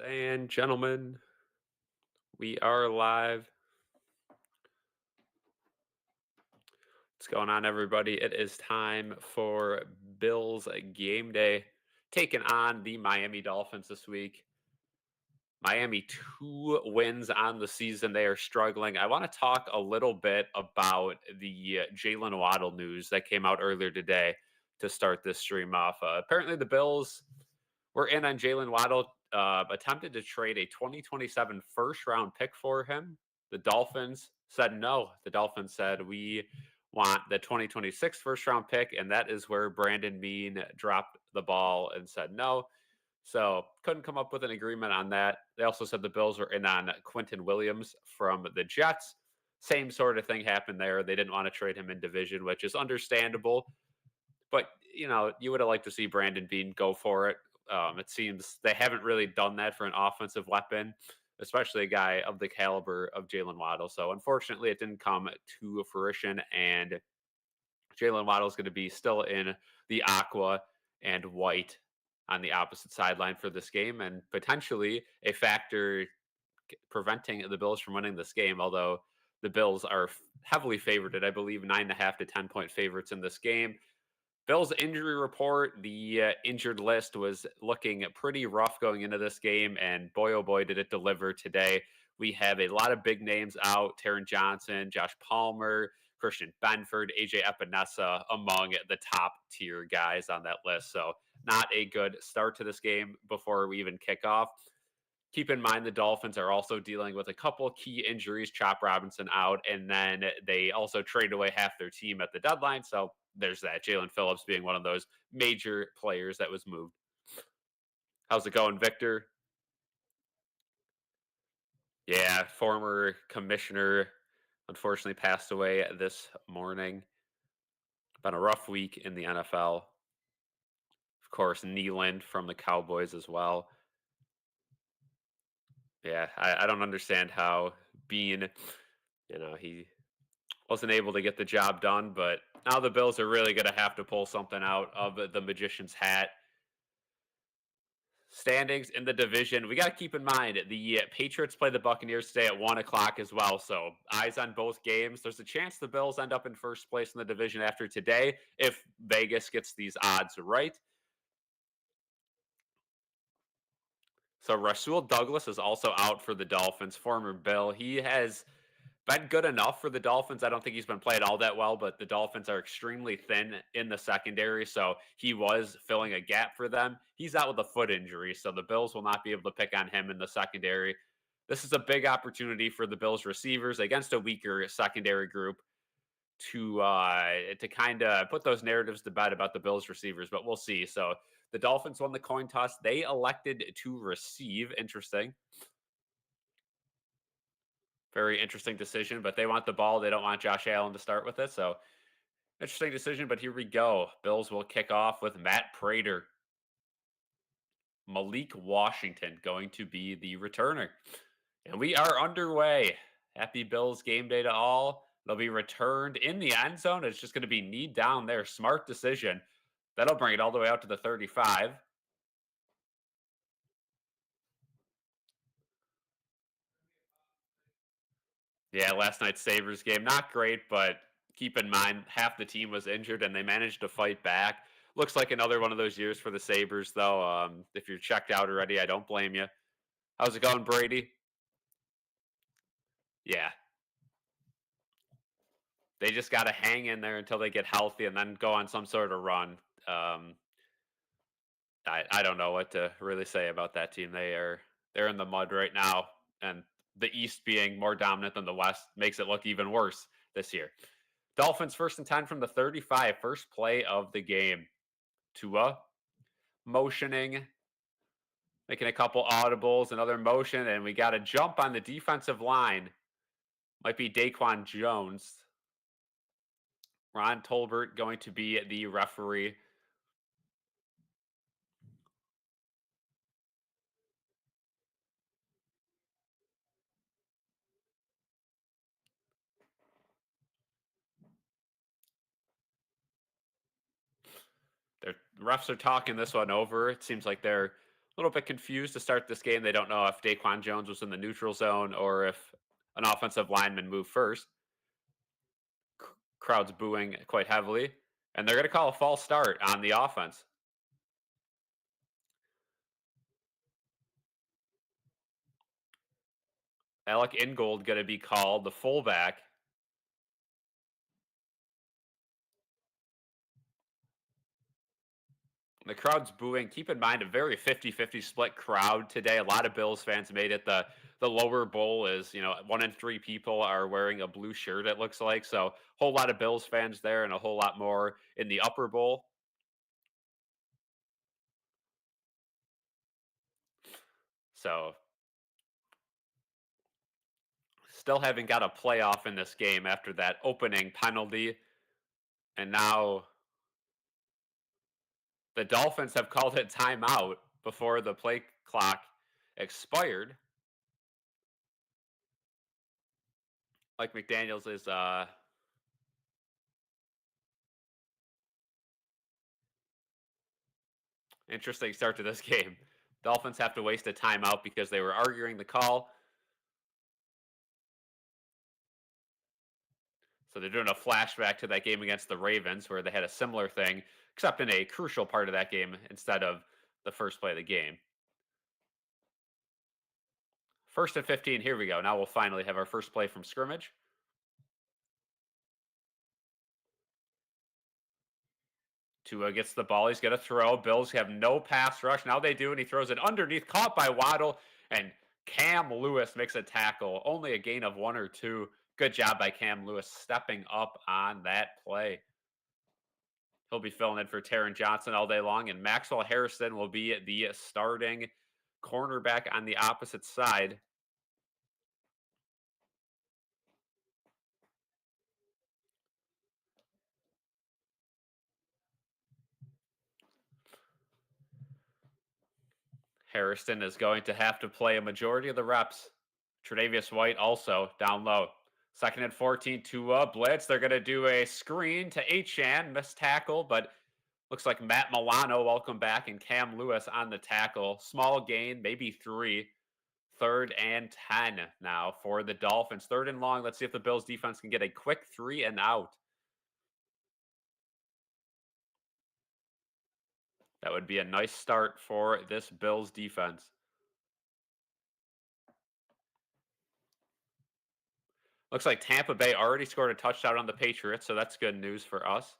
And gentlemen, we are live. What's going on, everybody? It is time for Bills game day, taking on the Miami Dolphins this week. Miami 2 wins on the season. They are struggling. I want to talk a little bit about the Jalen Waddle news that came out earlier today to start this stream off. Apparently, the Bills were in on Jalen Waddle, attempted to trade a 2027 first round pick for him. The Dolphins said no. The Dolphins said, we want the 2026 first round pick. And that is where Brandon Bean dropped the ball and said no. So couldn't come up with an agreement on that. They also said the Bills were in on Quentin Williams from the Jets. Same sort of thing happened there. They didn't want to trade him in division, which is understandable. But you would have liked to see Brandon Bean go for it. It seems they haven't really done that for an offensive weapon, especially a guy of the caliber of Jalen Waddle. So unfortunately, it didn't come to fruition, and Jalen Waddle is going to be still in the aqua and white on the opposite sideline for this game, and potentially a factor preventing the Bills from winning this game. Although the Bills are heavily favored, I believe 9.5 to 10 point favorites in this game. Bills injury report, the injured list was looking pretty rough going into this game, and boy, oh boy, did it deliver today. We have a lot of big names out: Taron Johnson, Josh Palmer, Christian Benford, AJ Epinesa among the top tier guys on that list. So, not a good start to this game before we even kick off. Keep in mind the Dolphins are also dealing with a couple key injuries, Chop Robinson out, and then they also traded away half their team at the deadline. So there's that. Jalen Phillips being one of those major players that was moved. How's it going, Victor? Yeah, former commissioner unfortunately passed away this morning. Been a rough week in the NFL. Of course, Neeland from the Cowboys as well. Yeah, I don't understand how being, he wasn't able to get the job done, but now the Bills are really going to have to pull something out of the magician's hat. Standings in the division. We got to keep in mind the Patriots play the Buccaneers today at 1 o'clock as well. So eyes on both games. There's a chance the Bills end up in first place in the division after today if Vegas gets these odds right. So Rasul Douglas is also out for the Dolphins, former Bill. He has been good enough for the Dolphins. I don't think he's been playing all that well, but the Dolphins are extremely thin in the secondary, so he was filling a gap for them. He's out with a foot injury, so the Bills will not be able to pick on him in the secondary. This is a big opportunity for the Bills receivers against a weaker secondary group to kind of put those narratives to bed about the Bills receivers, but we'll see. So the Dolphins won the coin toss. They elected to receive. Interesting. Very interesting decision, but they want the ball. They don't want Josh Allen to start with it. So interesting decision, but here we go. Bills will kick off with Matt Prater. Malik Washington going to be the returner. And we are underway. Happy Bills game day to all. They'll be returned in the end zone. It's just going to be knee down there. Smart decision. That'll bring it all the way out to the 35. Yeah, last night's Sabres game, not great, but keep in mind half the team was injured and they managed to fight back. Looks like another one of those years for the Sabres, though. If you're checked out already, I don't blame you. How's it going, Brady? Yeah, they just got to hang in there until they get healthy and then go on some sort of run. Um, I don't know what to really say about that team. They're in the mud right now, and the East being more dominant than the West makes it look even worse this year. Dolphins first and 10 from the 35, first play of the game. Tua motioning, making a couple audibles, another motion, and we got a jump on the defensive line. Might be Daquan Jones. Ron Tolbert going to be the referee. The refs are talking this one over. It seems like they're little bit confused to start this game. They don't know if Daquan Jones was in the neutral zone or if an offensive lineman moved first. Crowd's booing quite heavily, and they're going to call a false start on the offense. Alec Ingold going to be called the fullback. The crowd's booing. Keep in mind, a very 50-50 split crowd today. A lot of Bills fans made it. The lower bowl is, 1 in 3 people are wearing a blue shirt, it looks like. So a whole lot of Bills fans there and a whole lot more in the upper bowl. So still haven't got a playoff in this game after that opening penalty. And now the Dolphins have called it timeout before the play clock expired. Like McDaniels is interesting start to this game. Dolphins have to waste a timeout because they were arguing the call. So they're doing a flashback to that game against the Ravens where they had a similar thing, except in a crucial part of that game instead of the first play of the game. 1st and 15, here we go. Now we'll finally have our first play from scrimmage. Tua gets the ball. He's going to throw. Bills have no pass rush. Now they do, and he throws it underneath, caught by Waddle, and Cam Lewis makes a tackle. Only a gain of 1 or 2. Good job by Cam Lewis stepping up on that play. He'll be filling in for Taron Johnson all day long, and Maxwell Harrison will be the starting cornerback on the opposite side. Harrison is going to have to play a majority of the reps. Tre'Davious White also down low. 2nd and 14 to blitz. They're going to do a screen to Achane. Missed tackle, but looks like Matt Milano, welcome back, and Cam Lewis on the tackle. Small gain, maybe 3. 3rd and 10 now for the Dolphins. 3rd and long. Let's see if the Bills defense can get a quick 3 and out. That would be a nice start for this Bills defense. Looks like Tampa Bay already scored a touchdown on the Patriots, so that's good news for us.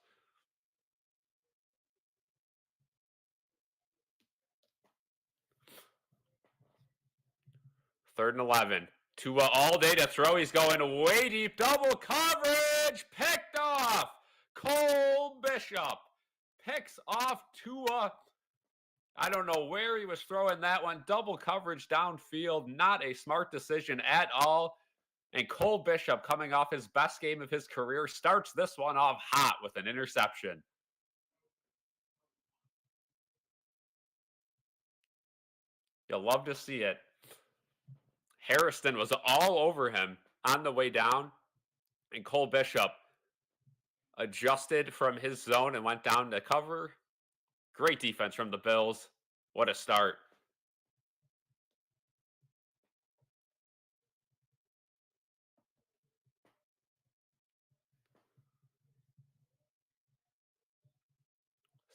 3rd and 11. Tua all day to throw. He's going way deep. Double coverage. Picked off. Cole Bishop picks off Tua. I don't know where he was throwing that one. Double coverage downfield. Not a smart decision at all. And Cole Bishop, coming off his best game of his career, starts this one off hot with an interception. You'll love to see it. Harrison was all over him on the way down, and Cole Bishop adjusted from his zone and went down to cover. Great defense from the Bills. What a start.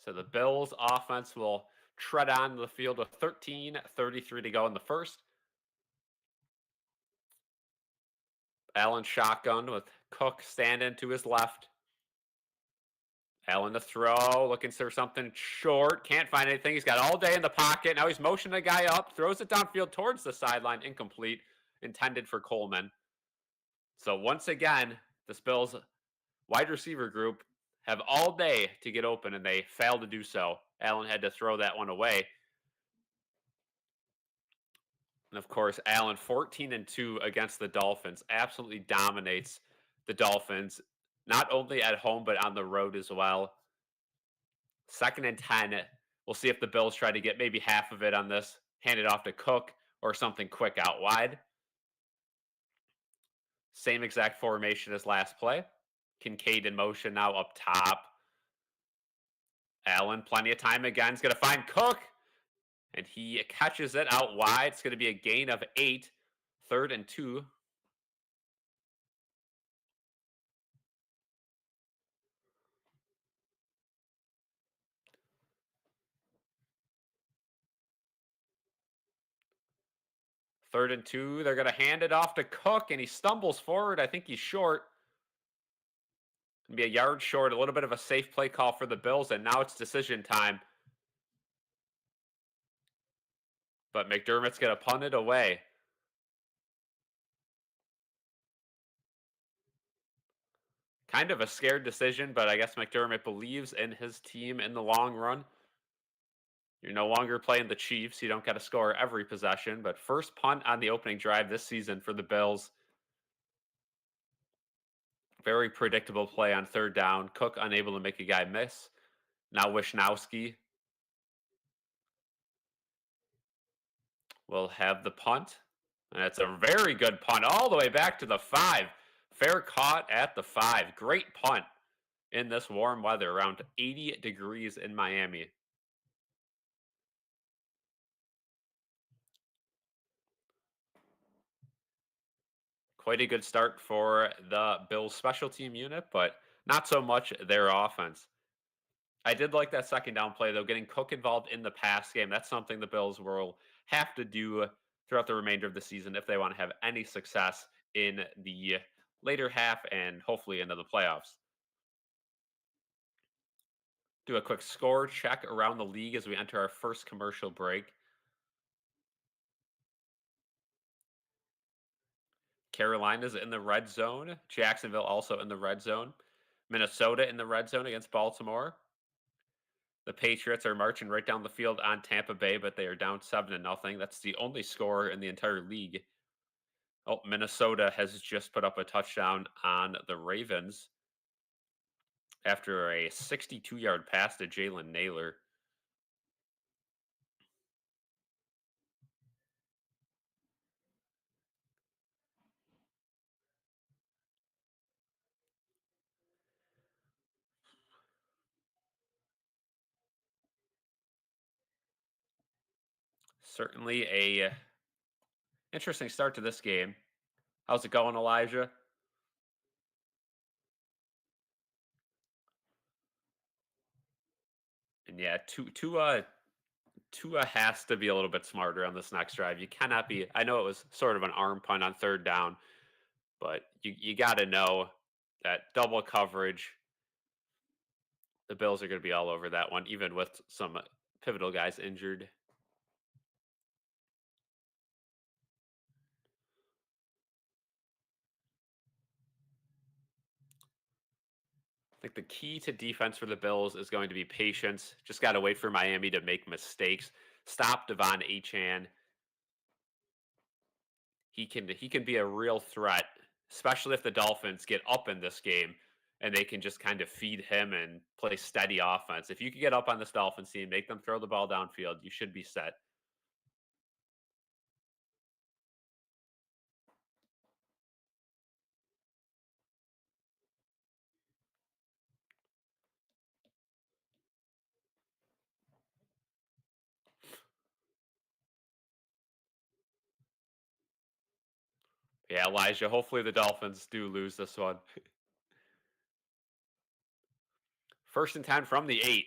So the Bills offense will tread on the field with 13:33 to go in the first. Allen shotgun with Cook standing to his left. Allen to throw, looking for something short. Can't find anything. He's got all day in the pocket. Now he's motioning a guy up, throws it downfield towards the sideline. Incomplete. Intended for Coleman. So once again, the Bills wide receiver group have all day to get open, and they failed to do so. Allen had to throw that one away. And of course, Allen 14-2 against the Dolphins. Absolutely dominates the Dolphins, not only at home, but on the road as well. 2nd and 10. We'll see if the Bills try to get maybe half of it on this, hand it off to Cook or something quick out wide. Same exact formation as last play. Kincaid in motion now up top. Allen, plenty of time again. He's going to find Cook. And he catches it out wide. It's going to be a gain of 8, 3rd and 2. 3rd and 2. They're going to hand it off to Cook, and he stumbles forward. I think he's short. Gonna be a yard short. A little bit of a safe play call for the Bills, and now it's decision time. But McDermott's going to punt it away. Kind of a scared decision, but I guess McDermott believes in his team in the long run. You're no longer playing the Chiefs. You don't got to score every possession, but first punt on the opening drive this season for the Bills. Very predictable play on 3rd down. Cook unable to make a guy miss. Now Wishnowski will have the punt. And it's a very good punt all the way back to the 5. Fair caught at the 5. Great punt in this warm weather, around 80 degrees in Miami. Quite a good start for the Bills special team unit, but not so much their offense. I did like that 2nd down play, though, getting Cook involved in the pass game. That's something the Bills will have to do throughout the remainder of the season if they want to have any success in the later half and hopefully into the playoffs. Do a quick score check around the league as we enter our first commercial break. Carolina's in the red zone. Jacksonville also in the red zone. Minnesota in the red zone against Baltimore. The Patriots are marching right down the field on Tampa Bay, but they are down 7-0. That's the only score in the entire league. Oh, Minnesota has just put up a touchdown on the Ravens after a 62-yard pass to Jalen Naylor. Certainly a interesting start to this game. How's it going, Elijah? And yeah, Tua has to be a little bit smarter on this next drive. You cannot be. I know it was sort of an arm punt on 3rd down, but you got to know that double coverage. The Bills are going to be all over that one, even with some pivotal guys injured. I think the key to defense for the Bills is going to be patience. Just got to wait for Miami to make mistakes. Stop Devon Achan. He can be a real threat, especially if the Dolphins get up in this game and they can just kind of feed him and play steady offense. If you can get up on this Dolphins team, make them throw the ball downfield, you should be set. Yeah, Elijah, hopefully the Dolphins do lose this one. 1st and 10 from the 8.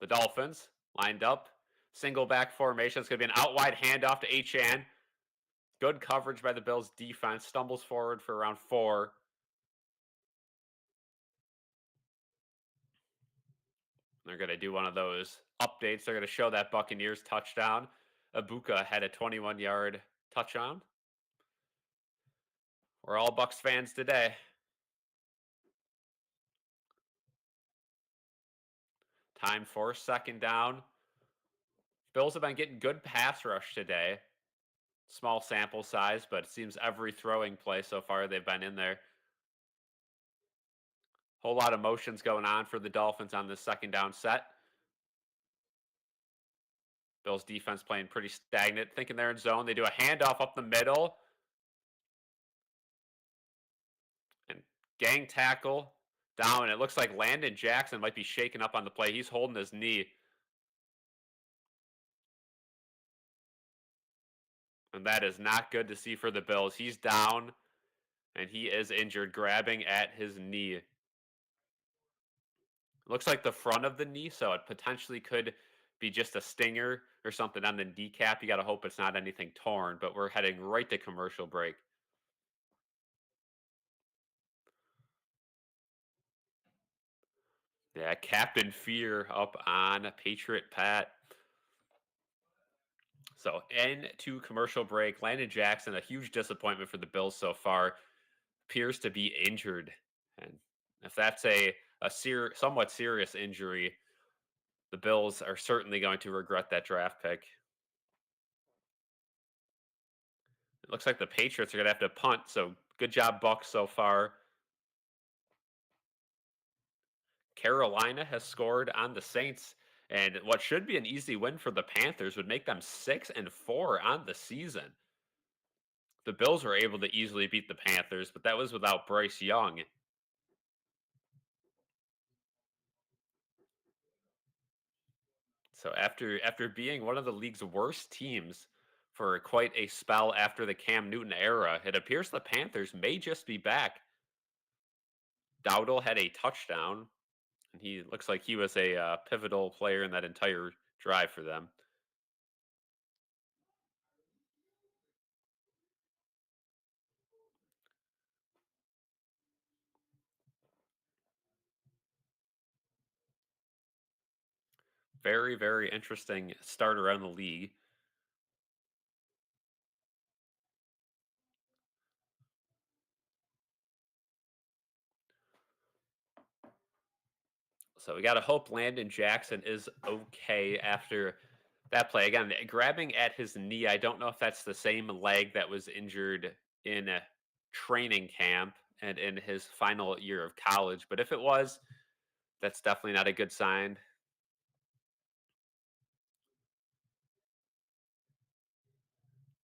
The Dolphins lined up. Single back formation. It's going to be an out wide handoff to Achan. Good coverage by the Bills defense. Stumbles forward for around 4. They're going to do one of those updates. They're going to show that Buccaneers touchdown. Ibuka had a 21-yard touchdown. We're all Bucks fans today. Time for 2nd down. Bills have been getting good pass rush today. Small sample size, but it seems every throwing play so far they've been in there. Whole lot of motions going on for the Dolphins on this 2nd down set. Bills defense playing pretty stagnant, thinking they're in zone. They do a handoff up the middle. And gang tackle down. It looks like Landon Jackson might be shaken up on the play. He's holding his knee. And that is not good to see for the Bills. He's down and he is injured, grabbing at his knee. Looks like the front of the knee, so it potentially could be just a stinger or something on the kneecap. You got to hope it's not anything torn, but we're heading right to commercial break. Yeah, Captain Fear up on Patriot Pat. So into commercial break. Landon Jackson, a huge disappointment for the Bills so far, appears to be injured. And if that's a somewhat serious injury, the Bills are certainly going to regret that draft pick. It looks like the Patriots are going to have to punt. So good job, Bucks, so far. Carolina has scored on the Saints, and what should be an easy win for the Panthers would make them 6-4 on the season. The Bills were able to easily beat the Panthers, but that was without Bryce Young. So after being one of the league's worst teams for quite a spell after the Cam Newton era, it appears the Panthers may just be back. Dowdle had a touchdown, and he looks like he was a pivotal player in that entire drive for them. Very, very interesting start around the league. So we got to hope Landon Jackson is okay after that play. Again, grabbing at his knee. I don't know if that's the same leg that was injured in a training camp and in his final year of college. But if it was, that's definitely not a good sign.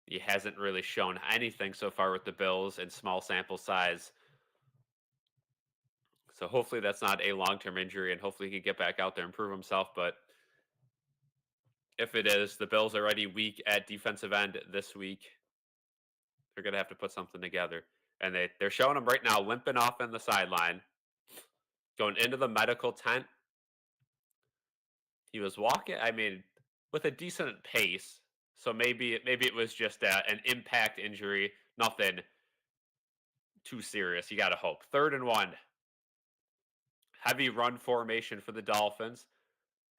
He hasn't really shown anything so far with the Bills in small sample size. So hopefully that's not a long-term injury and hopefully he can get back out there and prove himself. But if it is, the Bills are already weak at defensive end this week. They're going to have to put something together. And they're showing him right now limping off in the sideline, going into the medical tent. He was walking, I mean, with a decent pace. So maybe it was just an impact injury, nothing too serious. You got to hope. 3rd and 1. Heavy run formation for the Dolphins.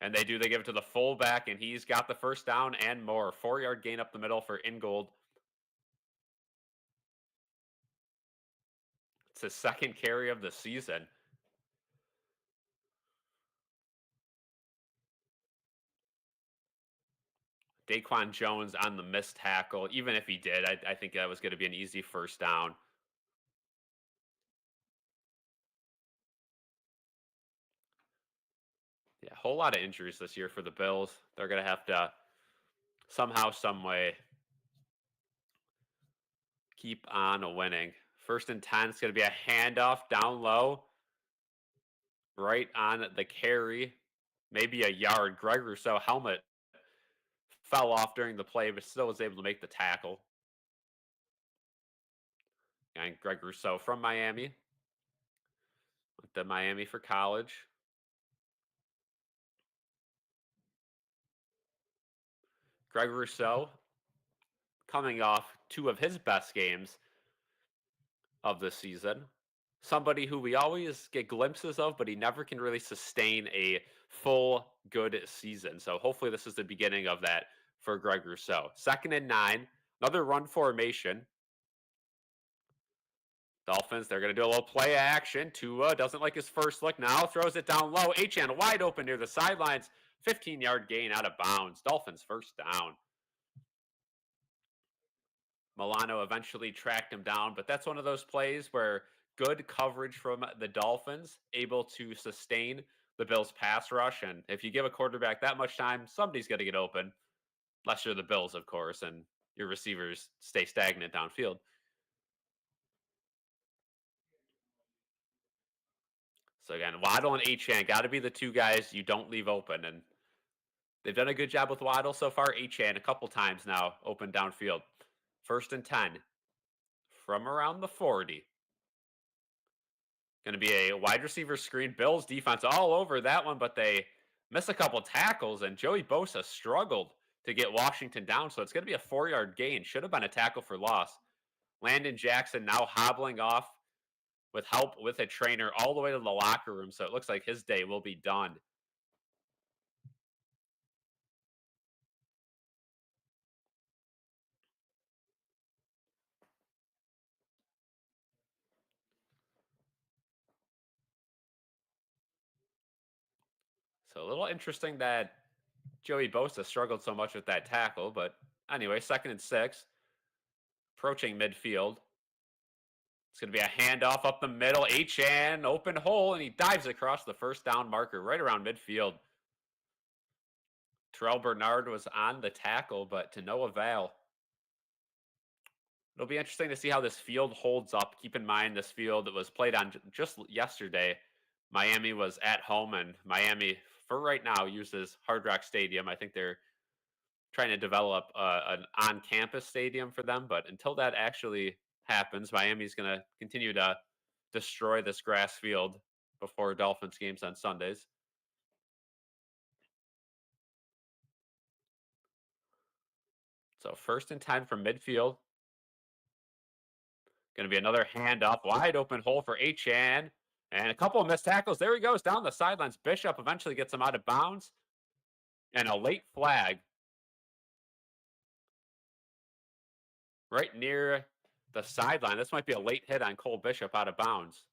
And they give it to the fullback, and he's got the first down and more. 4-yard gain up the middle for Ingold. It's his second carry of the season. Daquan Jones on the missed tackle. Even if he did, I think that was going to be an easy first down. Yeah, a whole lot of injuries this year for the Bills. They're going to have to somehow, some way keep on winning. 1st and 10 is going to be a handoff down low, right on the carry, maybe a yard. Greg Rousseau helmet fell off during the play, but still was able to make the tackle. And Greg Rousseau from Miami. Went to Miami for college. Greg Rousseau coming off 2 of his best games of the season. Somebody who we always get glimpses of, but he never can really sustain a full good season. So hopefully this is the beginning of that for Greg Rousseau. 2nd and 9, another run formation. Dolphins, they're going to do a little play action. Tua doesn't like his first look now, throws it down low. Achane wide open near the sidelines. 15-yard gain out of bounds. Dolphins first down. Milano eventually tracked him down, but that's one of those plays where good coverage from the Dolphins able to sustain the Bills pass rush. And if you give a quarterback that much time, somebody's going to get open, unless you're the Bills, of course, and your receivers stay stagnant downfield. So again, Waddle and Achane got to be the 2 guys you don't leave open. And they've done a good job with Waddle so far. Achane a couple times now open downfield. First and 10 from around the 40. Going to be a wide receiver screen. Bills defense all over that one, but they miss a couple tackles, and Joey Bosa struggled to get Washington down. So it's going to be a 4-yard gain. Should have been a tackle for loss. Landon Jackson now hobbling off with help with a trainer all the way to the locker room. So it looks like his day will be done. So a little interesting that Joey Bosa struggled so much with that tackle. But anyway, 2nd and 6, approaching midfield. It's going to be a handoff up the middle. Achane, open hole, and he dives across the first down marker right around midfield. Terrell Bernard was on the tackle, but to no avail. It'll be interesting to see how this field holds up. Keep in mind, this field was played on just yesterday. Miami was at home, and Miami, for right now, uses Hard Rock Stadium. I think they're trying to develop an on-campus stadium for them, but until that actually happens, Miami's going to continue to destroy this grass field before Dolphins games on Sundays. So 1st and 10 from midfield. Going to be another handoff, wide open hole for Achane. And a couple of missed tackles. There he goes down the sidelines. Bishop eventually gets him out of bounds. And a late flag right near the sideline. This might be a late hit on Cole Bishop out of bounds.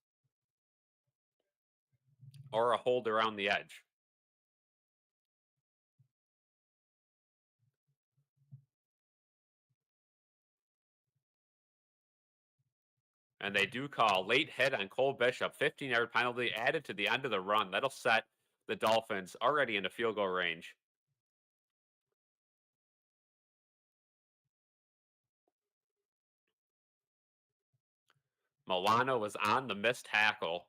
Or a hold around the edge. And they do call late hit on Cole Bishop. 15-yard penalty added to the end of the run. That'll set the Dolphins already into field goal range. Milano was on the missed tackle.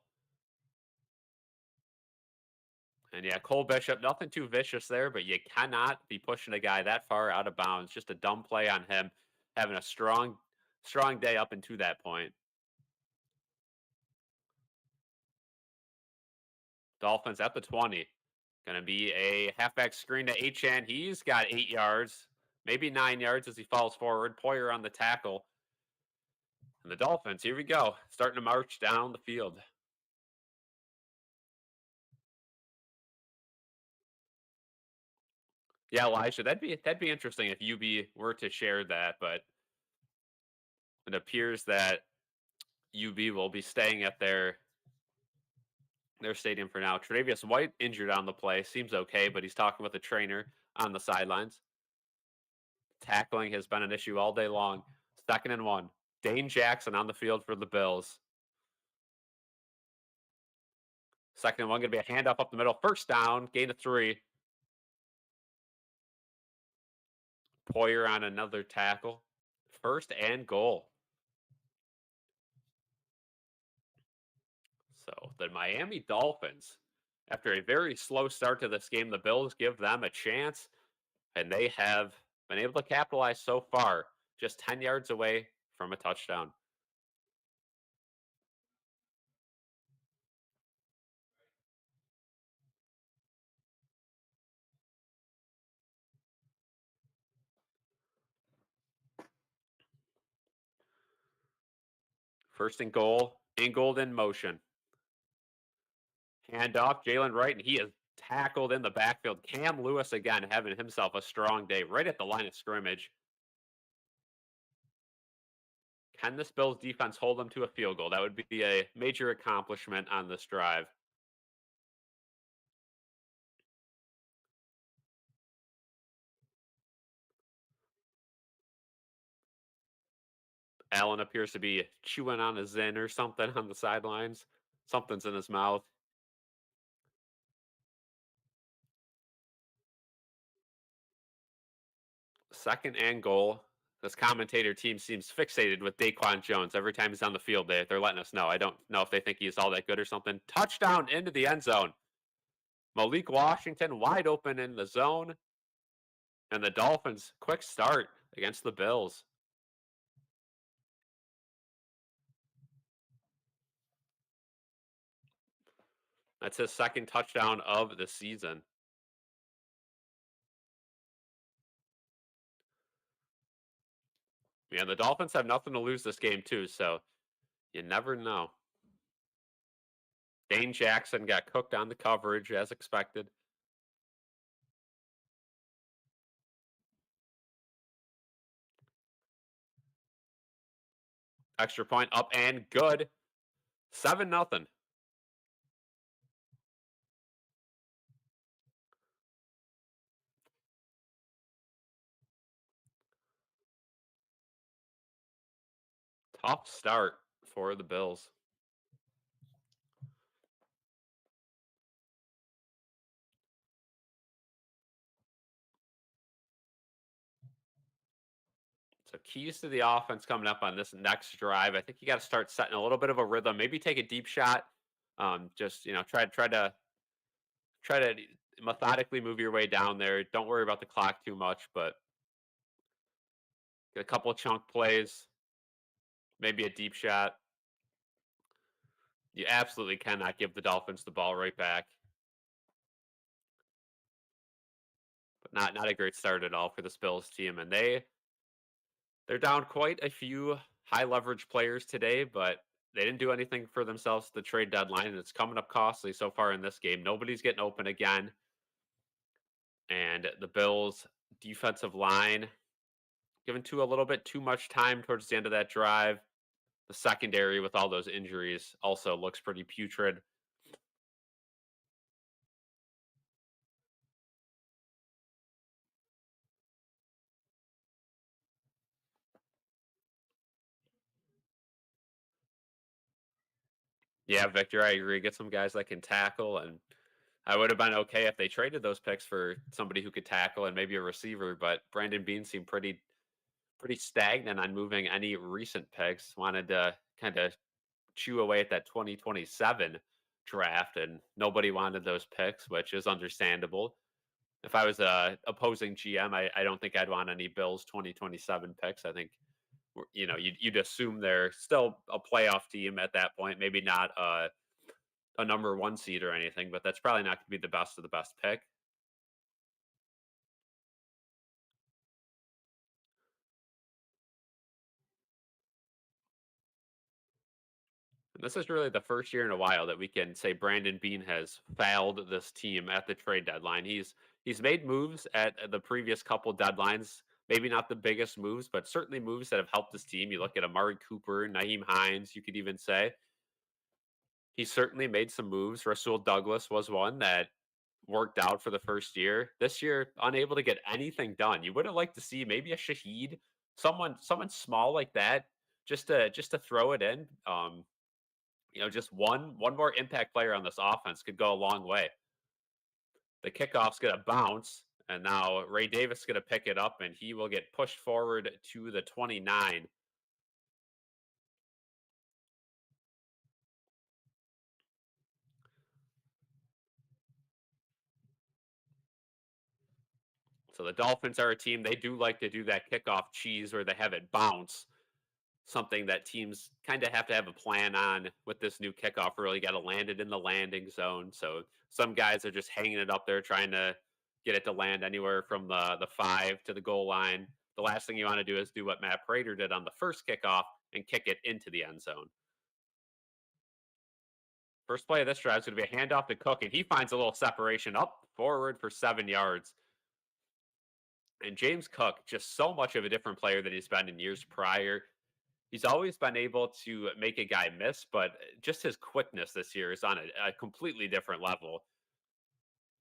And yeah, Cole Bishop, nothing too vicious there, but you cannot be pushing a guy that far out of bounds. Just a dumb play on him, having a strong day up into that point. Dolphins at the 20. Going to be a halfback screen to Achane. He's got 8 yards, maybe 9 yards as he falls forward. Poyer on the tackle. And the Dolphins, here we go, starting to march down the field. Yeah, Elijah, that'd be interesting if UB were to share that, but it appears that UB will be staying at their stadium for now. Tre'Davious White injured on the play, seems okay, but he's talking with the trainer on the sidelines. Tackling has been an issue all day long. 2nd and 1. Dane Jackson on the field for the Bills. 2nd and 1, going to be a handoff up the middle. First down, gain of 3. Poyer on another tackle. 1st and goal. So the Miami Dolphins, after a very slow start to this game, the Bills give them a chance, and they have been able to capitalize so far, just 10 yards away from a touchdown. First and goal, Ingold in motion. Handoff, Jalen Wright, and he is tackled in the backfield. Cam Lewis again having himself a strong day right at the line of scrimmage. Can this Bills defense hold them to a field goal? That would be a major accomplishment on this drive. Allen appears to be chewing on a Zyn or something on the sidelines. Something's in his mouth. Second and goal. This commentator team seems fixated with Daquan Jones. Every time he's on the field, they're letting us know. I don't know if they think he's all that good or something. Touchdown into the end zone. Malik Washington wide open in the zone. And the Dolphins, quick start against the Bills. That's his second touchdown of the season. Yeah, the Dolphins have nothing to lose this game too, so you never know. Dane Jackson got cooked on the coverage as expected. Extra point up and good. 7-0. Tough start for the Bills. So keys to the offense coming up on this next drive. I think you got to start setting a little bit of a rhythm. Maybe take a deep shot. Just try to methodically move your way down there. Don't worry about the clock too much, but get a couple of chunk plays, maybe a deep shot. You absolutely cannot give the Dolphins the ball right back. But not a great start at all for the Bills team, and they're down quite a few high leverage players today, but they didn't do anything for themselves at the trade deadline, and it's coming up costly so far in this game. Nobody's getting open again, and the Bills defensive line given to a little bit too much time towards the end of that drive. The secondary with all those injuries also looks pretty putrid. Yeah, Victor, I agree. Get some guys that can tackle, and I would have been okay if they traded those picks for somebody who could tackle and maybe a receiver. But Brandon Bean seemed pretty stagnant on moving any recent picks. Wanted to kind of chew away at that 2027 draft, and nobody wanted those picks, which is understandable. If I was a opposing GM, I don't think I'd want any Bills 2027 picks. I think you'd assume they're still a playoff team at that point. Maybe not a number one seed or anything, but that's probably not going to be the best of the best pick. And this is really the first year in a while that we can say Brandon Bean has fouled this team at the trade deadline. He's made moves at the previous couple deadlines, maybe not the biggest moves, but certainly moves that have helped this team. You look at Amari Cooper, Naheem Hines, you could even say. He certainly made some moves. Rasul Douglas was one that worked out for the first year. This year, unable to get anything done. You would have liked to see maybe a Shaheed, someone small like that, just to throw it in. Just one more impact player on this offense could go a long way. The kickoff's gonna bounce, and now Ray Davis is gonna pick it up, and he will get pushed forward to the 29. So the Dolphins are a team, they do like to do that kickoff cheese where they have it bounce. Something that teams kind of have to have a plan on with this new kickoff. Really got to land it in the landing zone. So some guys are just hanging it up there trying to get it to land anywhere from the 5 to the goal line. The last thing you want to do is do what Matt Prater did on the first kickoff and kick it into the end zone. First play of this drive is going to be a handoff to Cook, and he finds a little separation up forward for 7 yards. And James Cook, just so much of a different player than he's been in years prior. He's always been able to make a guy miss, but just his quickness this year is on a completely different level.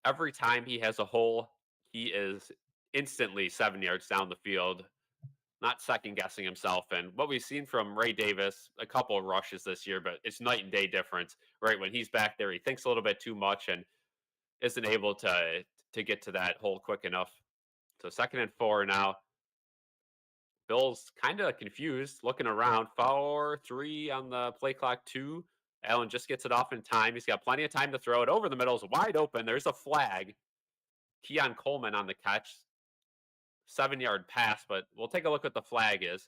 Every time he has a hole, he is instantly 7 yards down the field, not second guessing himself. And what we've seen from Ray Davis, a couple of rushes this year, but it's night and day difference. Right when he's back there, he thinks a little bit too much and isn't able to get to that hole quick enough. So 2nd and 4 now. Bill's kind of confused, looking around. 4-3 on the play clock, 2. Allen just gets it off in time. He's got plenty of time to throw it over the middle. Is wide open. There's a flag. Keon Coleman on the catch. 7-yard pass, but we'll take a look what the flag is.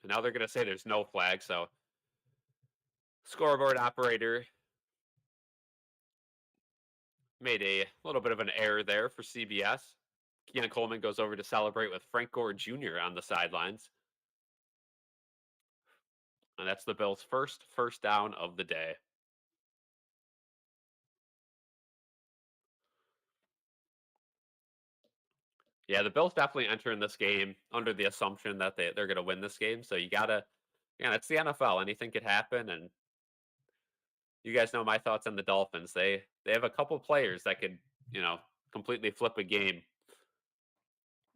And now they're going to say there's no flag. So scoreboard operator made a little bit of an error there for CBS. Keon Coleman goes over to celebrate with Frank Gore Jr. on the sidelines. And that's the Bills' first down of the day. Yeah, the Bills definitely entering this game under the assumption that they're going to win this game. So you got to, yeah, it's the NFL. Anything could happen. And you guys know my thoughts on the Dolphins. They have a couple players that could, you know, completely flip a game.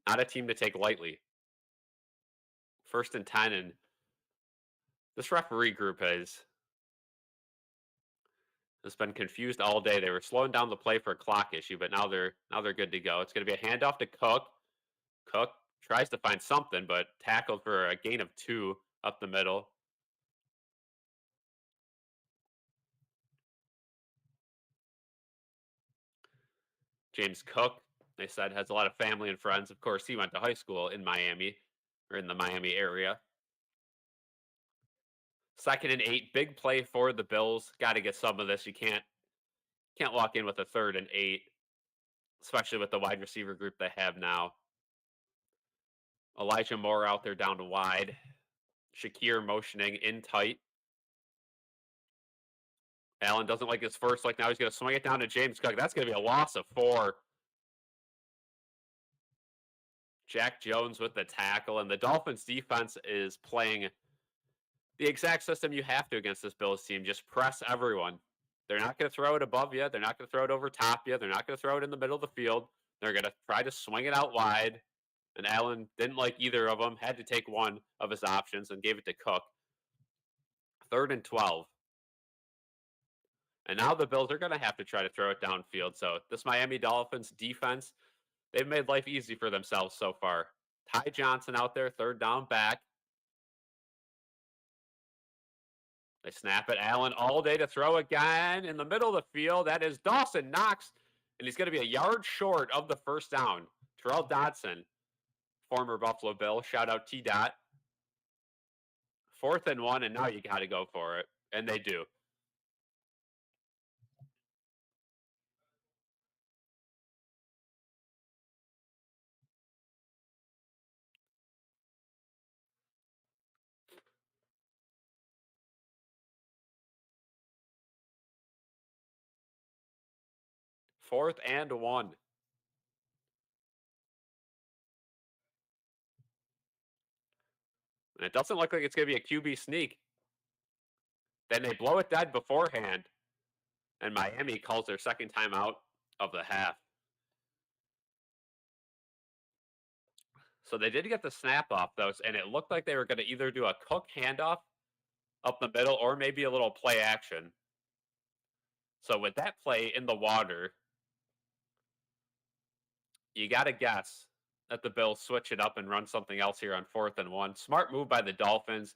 Not a team to take lightly. 1st and 10, and this referee group has been confused all day. They were slowing down the play for a clock issue, but now they're good to go. It's going to be a handoff to Cook. Cook tries to find something, but tackled for a gain of 2 up the middle. James Cook, they said, has a lot of family and friends. Of course, he went to high school in Miami, or in the Miami area. 2nd and 8, big play for the Bills. Got to get some of this. You can't walk in with a 3rd and 8, especially with the wide receiver group they have now. Elijah Moore out there down to wide. Shakir motioning in tight. Allen doesn't like his first look. Now he's going to swing it down to James Cook. That's going to be a loss of 4. Jack Jones with the tackle, and the Dolphins defense is playing the exact system you have to against this Bills team. Just press everyone. They're not going to throw it above you. They're not going to throw it over top you. They're not going to throw it in the middle of the field. They're going to try to swing it out wide. And Allen didn't like either of them, had to take one of his options and gave it to Cook. 3rd and 12. And now the Bills are going to have to try to throw it downfield. So this Miami Dolphins defense, they've made life easy for themselves so far. Ty Johnson out there, 3rd down back. They snap it. Allen all day to throw again in the middle of the field. That is Dawson Knox, and he's going to be a yard short of the 1st down. Terrell Dodson, former Buffalo Bill. Shout out T-Dot. 4th and 1, and now you got to go for it. And they do. Fourth and 1. And it doesn't look like it's going to be a QB sneak. Then they blow it dead beforehand. And Miami calls their 2nd timeout of the half. So they did get the snap off, though, and it looked like they were going to either do a Cook handoff up the middle or maybe a little play action. So with that play in the water, you got to guess that the Bills switch it up and run something else here on 4th and 1. Smart move by the Dolphins.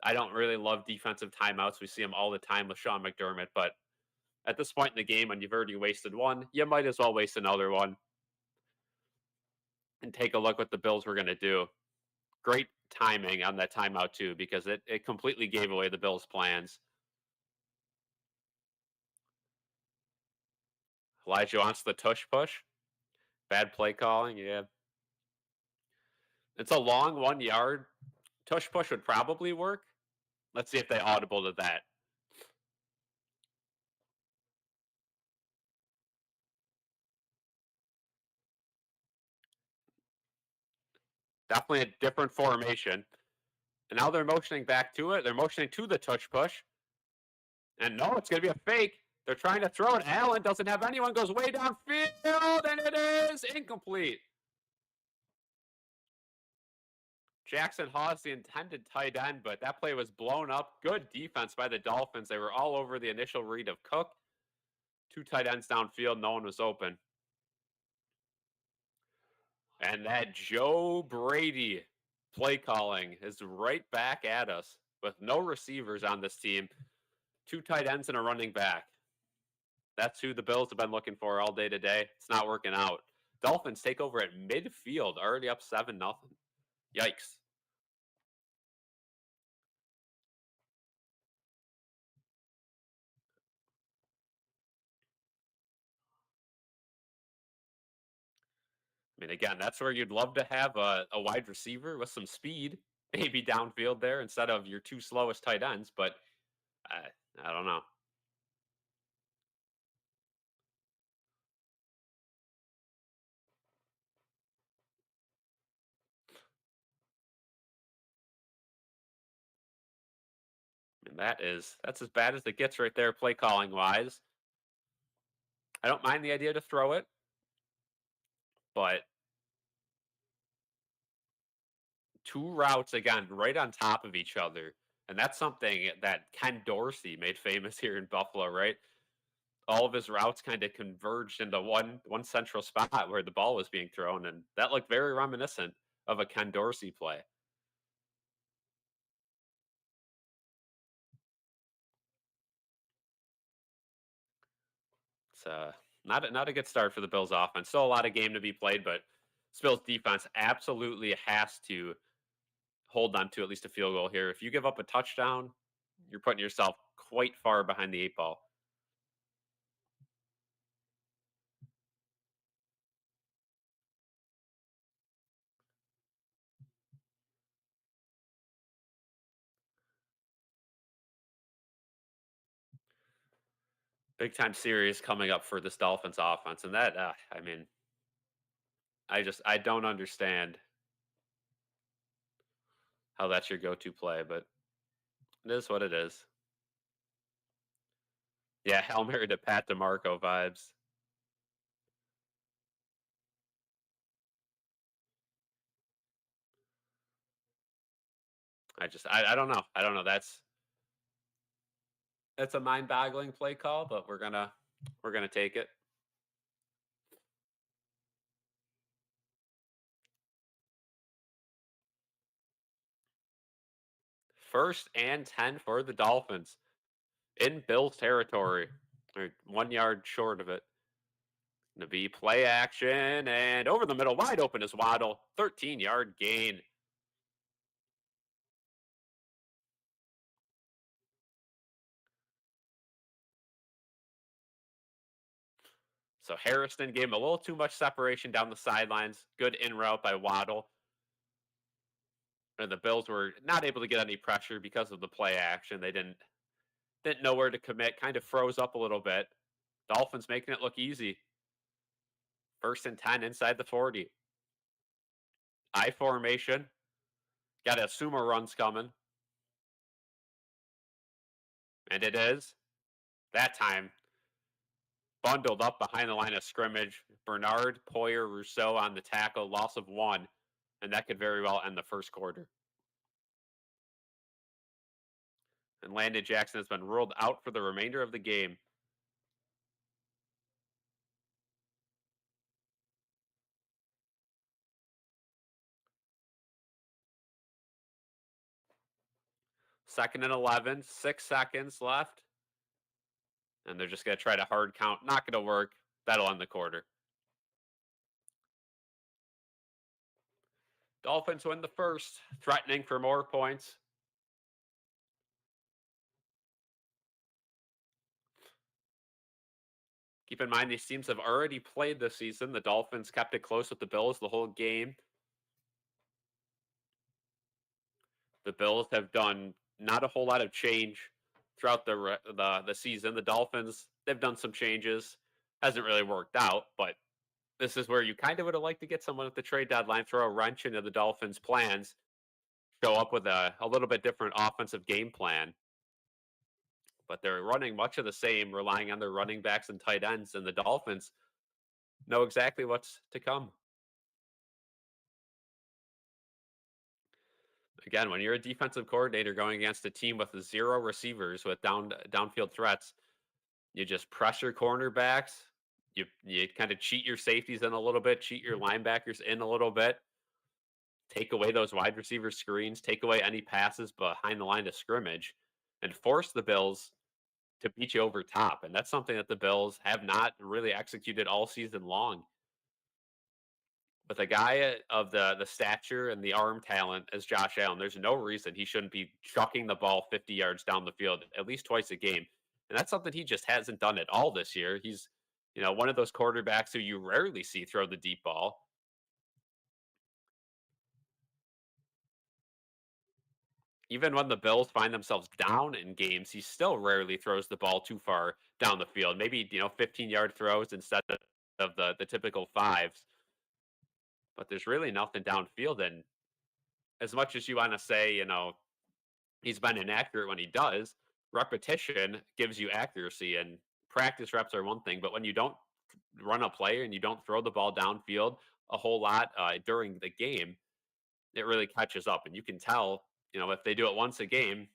I don't really love defensive timeouts. We see them all the time with Sean McDermott, but at this point in the game, when you've already wasted one, you might as well waste another one. And take a look what the Bills were going to do. Great timing on that timeout, too, because it completely gave away the Bills' plans. Elijah wants the tush push. Bad play calling, yeah. It's a long 1 yard. Tush push would probably work. Let's see if they audible to that. Definitely a different formation. And now they're motioning back to it. They're motioning to the tush push. And no, it's going to be a fake. They're trying to throw it. Allen doesn't have anyone, goes way downfield, and it is incomplete. Jackson Hawes, the intended tight end, but that play was blown up. Good defense by the Dolphins. They were all over the initial read of Cook. 2 tight ends downfield. No one was open. And that Joe Brady play calling is right back at us with no receivers on this team. 2 tight ends and a running back. That's who the Bills have been looking for all day today. It's not working out. Dolphins take over at midfield, already up 7-0. Yikes. I mean, again, that's where you'd love to have a wide receiver with some speed, maybe downfield there instead of your two slowest tight ends. But I, I don't know. I mean, that's as bad as it gets right there, play calling wise. I don't mind the idea to throw it, but two routes again right on top of each other. And that's something that Ken Dorsey made famous here in Buffalo, right? All of his routes kind of converged into one central spot where the ball was being thrown, and that looked very reminiscent of a Ken Dorsey play. It's not a good start for the Bills offense. Still a lot of game to be played, but Bills defense absolutely has to hold on to at least a field goal here. If you give up a touchdown, you're putting yourself quite far behind the eight ball. Big time series coming up for this Dolphins offense, and that I mean, I don't understand how that's your go-to play, but it is what it is. Yeah, Hail Mary to Pat DeMarco vibes. I don't know. I don't know. That's a mind-boggling play call, but we're gonna take it. First and 10 for the Dolphins in Bills territory. Or 1 yard short of it. Gonna be play action and over the middle, wide open is Waddle. 13-yard gain. So Harrison gave him a little too much separation down the sidelines. Good in route by Waddle. And the Bills were not able to get any pressure because of the play action. They didn't know where to commit, kind of froze up a little bit. Dolphins making it look easy. First and 10 inside the 40. I formation. Got to assume a run's coming. And it is. That time, bundled up behind the line of scrimmage. Bernard, Poyer, Rousseau on the tackle, loss of one. And that could very well end the first quarter. And Landon Jackson has been ruled out for the remainder of the game. Second and 11, 6 seconds left. And they're just going to try to hard count. Not going to work. That'll end the quarter. Dolphins win the first, threatening for more points. Keep in mind, these teams have already played this season. The Dolphins kept it close with the Bills the whole game. The Bills have done not a whole lot of change throughout the season. The Dolphins, they've done some changes. Hasn't really worked out, but this is where you kind of would have liked to get someone at the trade deadline, throw a wrench into the Dolphins' plans, show up with a little bit different offensive game plan. But they're running much of the same, relying on their running backs and tight ends, and the Dolphins know exactly what's to come. Again, when you're a defensive coordinator going against a team with zero receivers with downfield threats, you just pressure cornerbacks. You kind of cheat your safeties in a little bit, cheat your linebackers in a little bit, take away those wide receiver screens, take away any passes behind the line of scrimmage, and force the Bills to beat you over top. And that's something that the Bills have not really executed all season long. With a guy of the stature and the arm talent as Josh Allen, there's no reason he shouldn't be chucking the ball 50 yards down the field at least twice a game. And that's something he just hasn't done at all this year. He's, one of those quarterbacks who you rarely see throw the deep ball. even when the Bills find themselves down in games, he still rarely throws the ball too far down the field. Maybe 15-yard throws instead of the typical fives. But there's really nothing downfield. And as much as you want to say, he's been inaccurate when he does, repetition gives you accuracy, and practice reps are one thing. But when you don't run a play and you don't throw the ball downfield a whole lot during the game, it really catches up. And you can tell, if they do it once a game,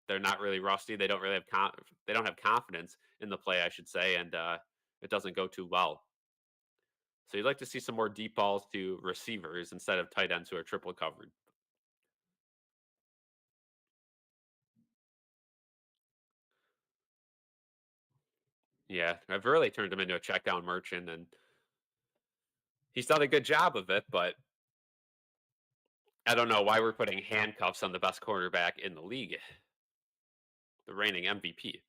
they're not really rusty. They don't really have they don't have confidence in the play, I should say, and it doesn't go too well. So you'd like to see some more deep balls to receivers instead of tight ends who are triple covered. Yeah, I've really turned him into a check down merchant, and he's done a good job of it. But I don't know why we're putting handcuffs on the best quarterback in the league, the reigning MVP.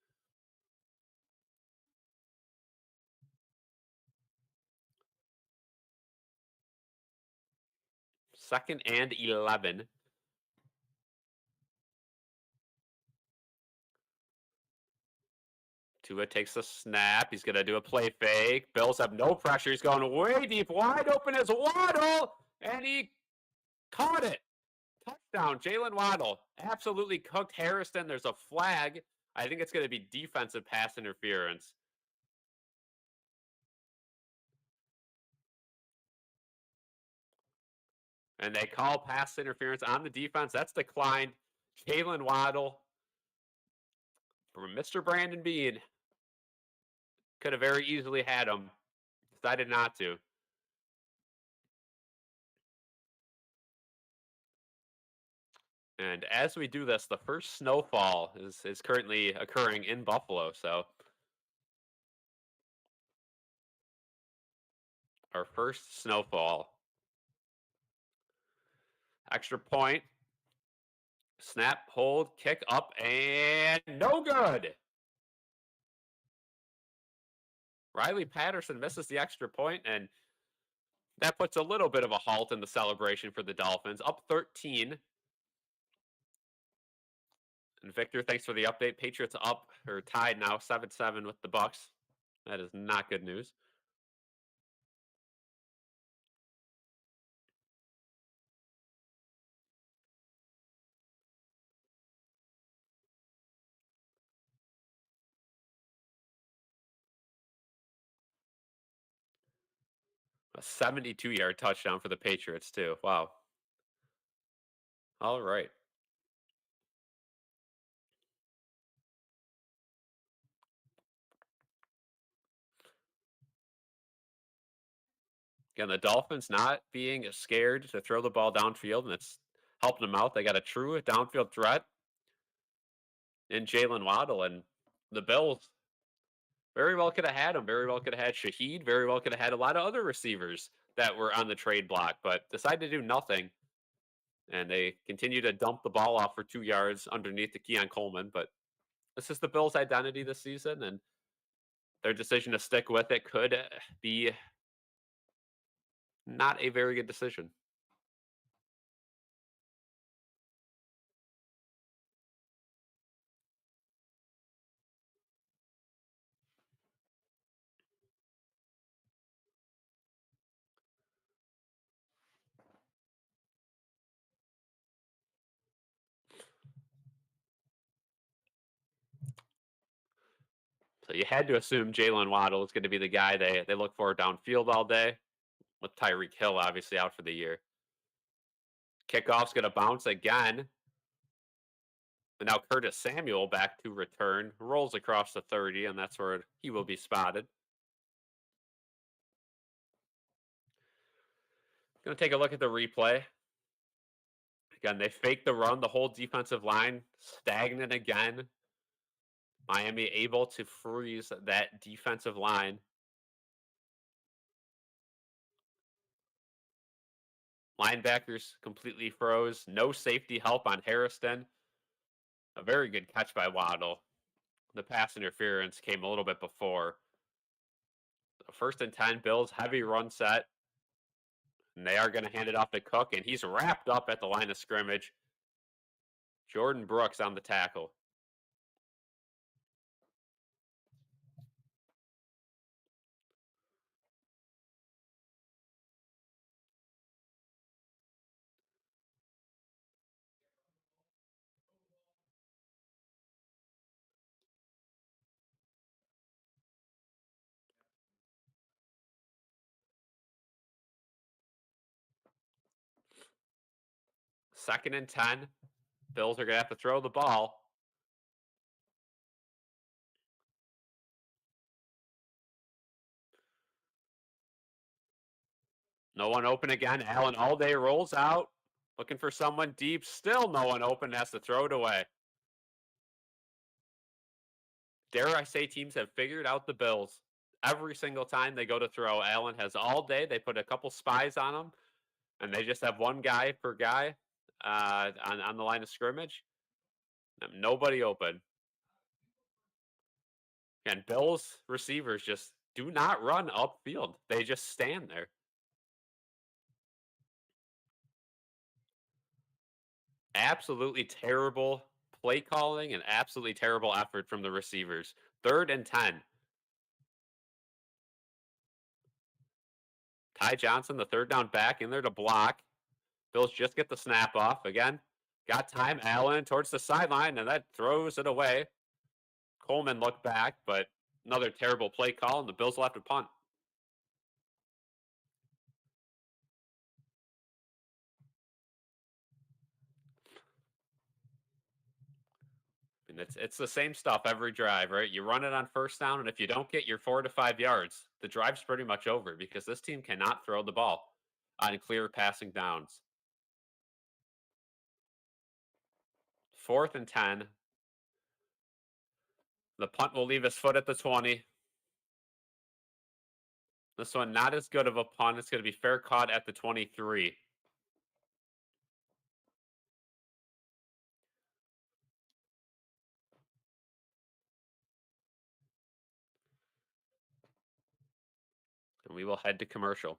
Second and 11. Tua takes a snap. He's going to do a play fake. Bills have no pressure. He's going way deep, wide open as Waddle, and he caught it. Touchdown, Jalen Waddle. Absolutely cooked Harrison. There's a flag. I think it's going to be defensive pass interference. And they call pass interference on the defense. That's declined. Jalen Waddle from Mr. Brandon Bean could have very easily had him. Decided not to. And as we do this, the first snowfall is currently occurring in Buffalo. So our first snowfall. Extra point. Snap, hold, kick up, and no good. Riley Patterson misses the extra point, and that puts a little bit of a halt in the celebration for the Dolphins. Up 13. And Victor, thanks for the update. Patriots up or tied now 7-7 with the Bucks. That is not good news. A 72-yard touchdown for the Patriots too. Wow. All right. Again, the Dolphins not being scared to throw the ball downfield, and it's helping them out. They got a true downfield threat in Jalen Waddle, and the Bills very well could have had him. Very well could have had Shaheed. Very well could have had a lot of other receivers that were on the trade block, but decided to do nothing. And they continue to dump the ball off for 2 yards underneath the Keon Coleman. But this is the Bills' identity this season, and their decision to stick with it could be not a very good decision. So you had to assume Jalen Waddle is going to be the guy they look for downfield all day, with Tyreek Hill obviously out for the year. Kickoff's going to bounce again. And now Curtis Samuel back to return, rolls across the 30, and that's where he will be spotted. Going to take a look at the replay. Again, they fake the run, the whole defensive line stagnant again. Miami able to freeze that defensive line. Linebackers completely froze. No safety help on Harrison. A very good catch by Waddle. The pass interference came a little bit before. First and 10, Bills, heavy run set. And they are going to hand it off to Cook, and he's wrapped up at the line of scrimmage. Jordan Brooks on the tackle. Second and 10. Bills are going to have to throw the ball. No one open again. Allen all day rolls out. Looking for someone deep. Still no one open. Has to throw it away. Dare I say teams have figured out the Bills. Every single time they go to throw, Allen has all day. They put a couple spies on him, and they just have one guy per guy on the line of scrimmage. Nobody open. And Bills receivers just do not run upfield. They just stand there. Absolutely terrible play calling and absolutely terrible effort from the receivers. Third and 10. Ty Johnson, the third down back, in there to block. Bills just get the snap off. Again, got time. Allen towards the sideline, and that throws it away. Coleman looked back, but another terrible play call, and the Bills will have to punt. And it's the same stuff every drive, right? You run it on first down, and if you don't get your 4 to 5 yards, the drive's pretty much over because this team cannot throw the ball on clear passing downs. Fourth and 10. The punt will leave his foot at the 20. This one not as good of a punt. It's going to be fair caught at the 23. And we will head to commercial.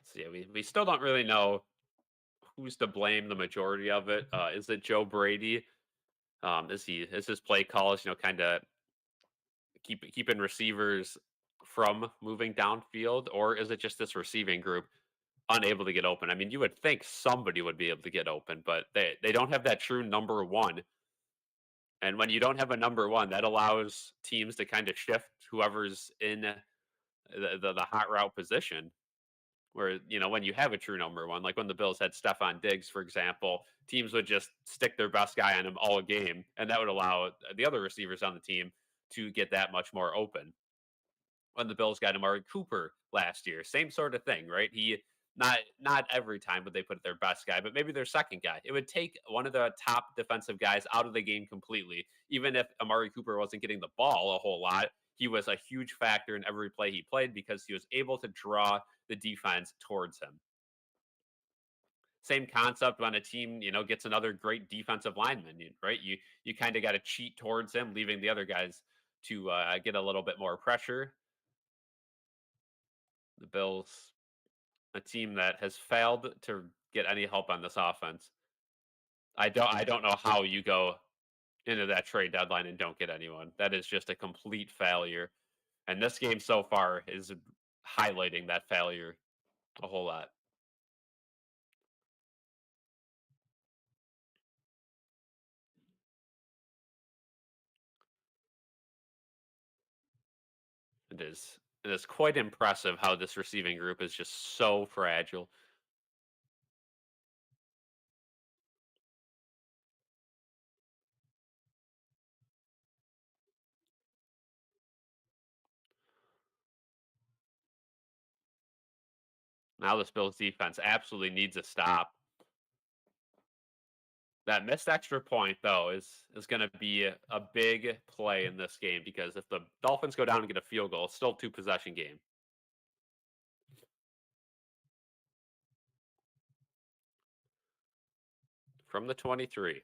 So yeah, we still don't really know who's to blame the majority of it. Is it Joe Brady? Is his play calls, kind of keeping receivers from moving downfield, or is it just this receiving group unable to get open? I mean, you would think somebody would be able to get open, but they don't have that true number one. And when you don't have a number one, that allows teams to kind of shift whoever's in the hot route position. Where, when you have a true number one, like when the Bills had Stephon Diggs, for example, teams would just stick their best guy on him all game, and that would allow the other receivers on the team to get that much more open. When the Bills got Amari Cooper last year, same sort of thing, right? He not every time would they put their best guy, but maybe their second guy. It would take one of the top defensive guys out of the game completely. Even if Amari Cooper wasn't getting the ball a whole lot, he was a huge factor in every play he played because he was able to draw the defense towards him. Same concept when a team, gets another great defensive lineman, right? You kind of got to cheat towards him, leaving the other guys to get a little bit more pressure. The Bills, a team that has failed to get any help on this offense. I don't know how you go into that trade deadline and don't get anyone. That is just a complete failure. And this game so far is highlighting that failure a whole lot. It is. It is quite impressive how this receiving group is just so fragile. Now this Bills defense absolutely needs a stop. That missed extra point though is going to be a big play in this game because if the Dolphins go down and get a field goal, it's still a 2 possession game. From the 23.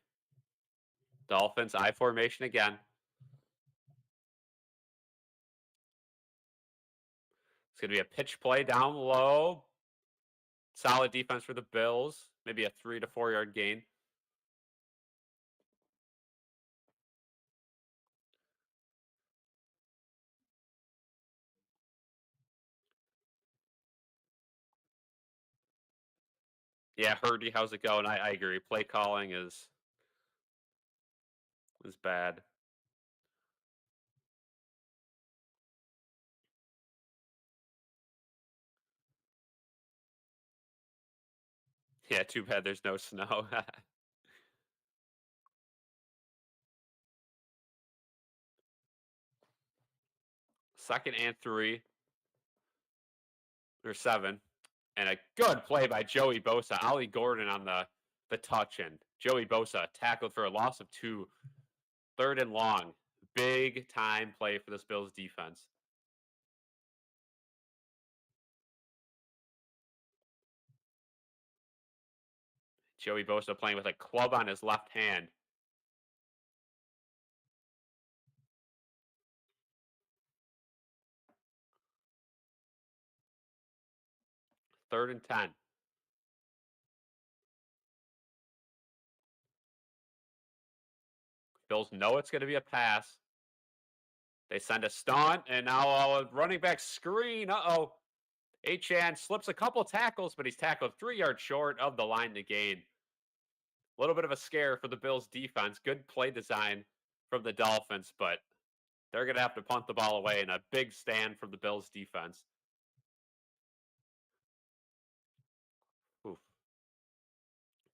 Dolphins I formation again. It's going to be a pitch play down low. Solid defense for the Bills. Maybe a 3 to 4 yard gain. Yeah, Hurdy, how's it going? I agree. Play calling is bad. Yeah, too bad there's no snow. 2nd and 3 or 7. And a good play by Joey Bosa. Ollie Gordon on the touch, and Joey Bosa tackled for a loss of 2. 3rd and long. Big time play for this Bills defense. Joey Bosa playing with a club on his left hand. Third and 10. Bills know it's going to be a pass. They send a stunt, and now a running back screen. Uh-oh. Achan slips a couple tackles, but he's tackled 3 yards short of the line to gain. A little bit of a scare for the Bills defense. Good play design from the Dolphins, but they're going to have to punt the ball away, and a big stand from the Bills defense. Oof.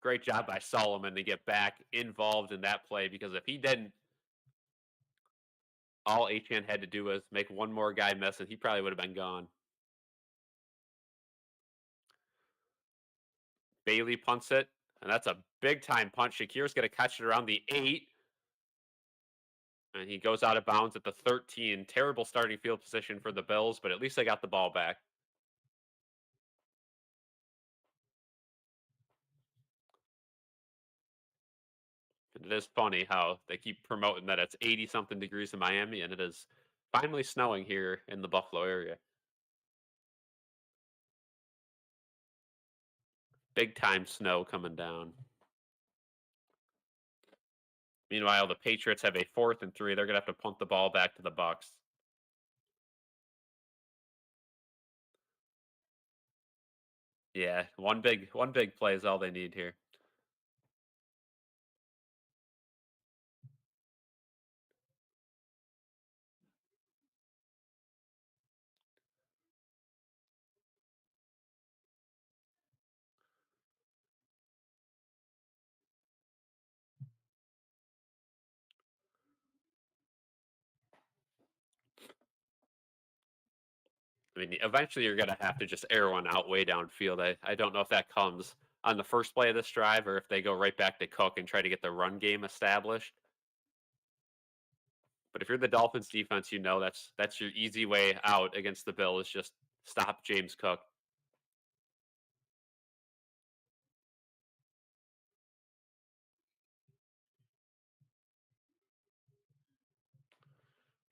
Great job by Solomon to get back involved in that play, because if he didn't, all Achan had to do was make one more guy miss, and he probably would have been gone. Bailey punts it, and that's a big time punt. Shakir's going to catch it around the 8, and he goes out of bounds at the 13. Terrible starting field position for the Bills, but at least they got the ball back. And it is funny how they keep promoting that it's 80 something degrees in Miami, and it is finally snowing here in the Buffalo area. Big time snow coming down. Meanwhile, the Patriots have a 4th and 3. They're going to have to punt the ball back to the Bucks. Yeah, one big play is all they need here. I mean, eventually you're going to have to just air one out way downfield. I don't know if that comes on the first play of this drive or if they go right back to Cook and try to get the run game established. But if you're the Dolphins defense, you know that's your easy way out against the Bills. Just stop James Cook.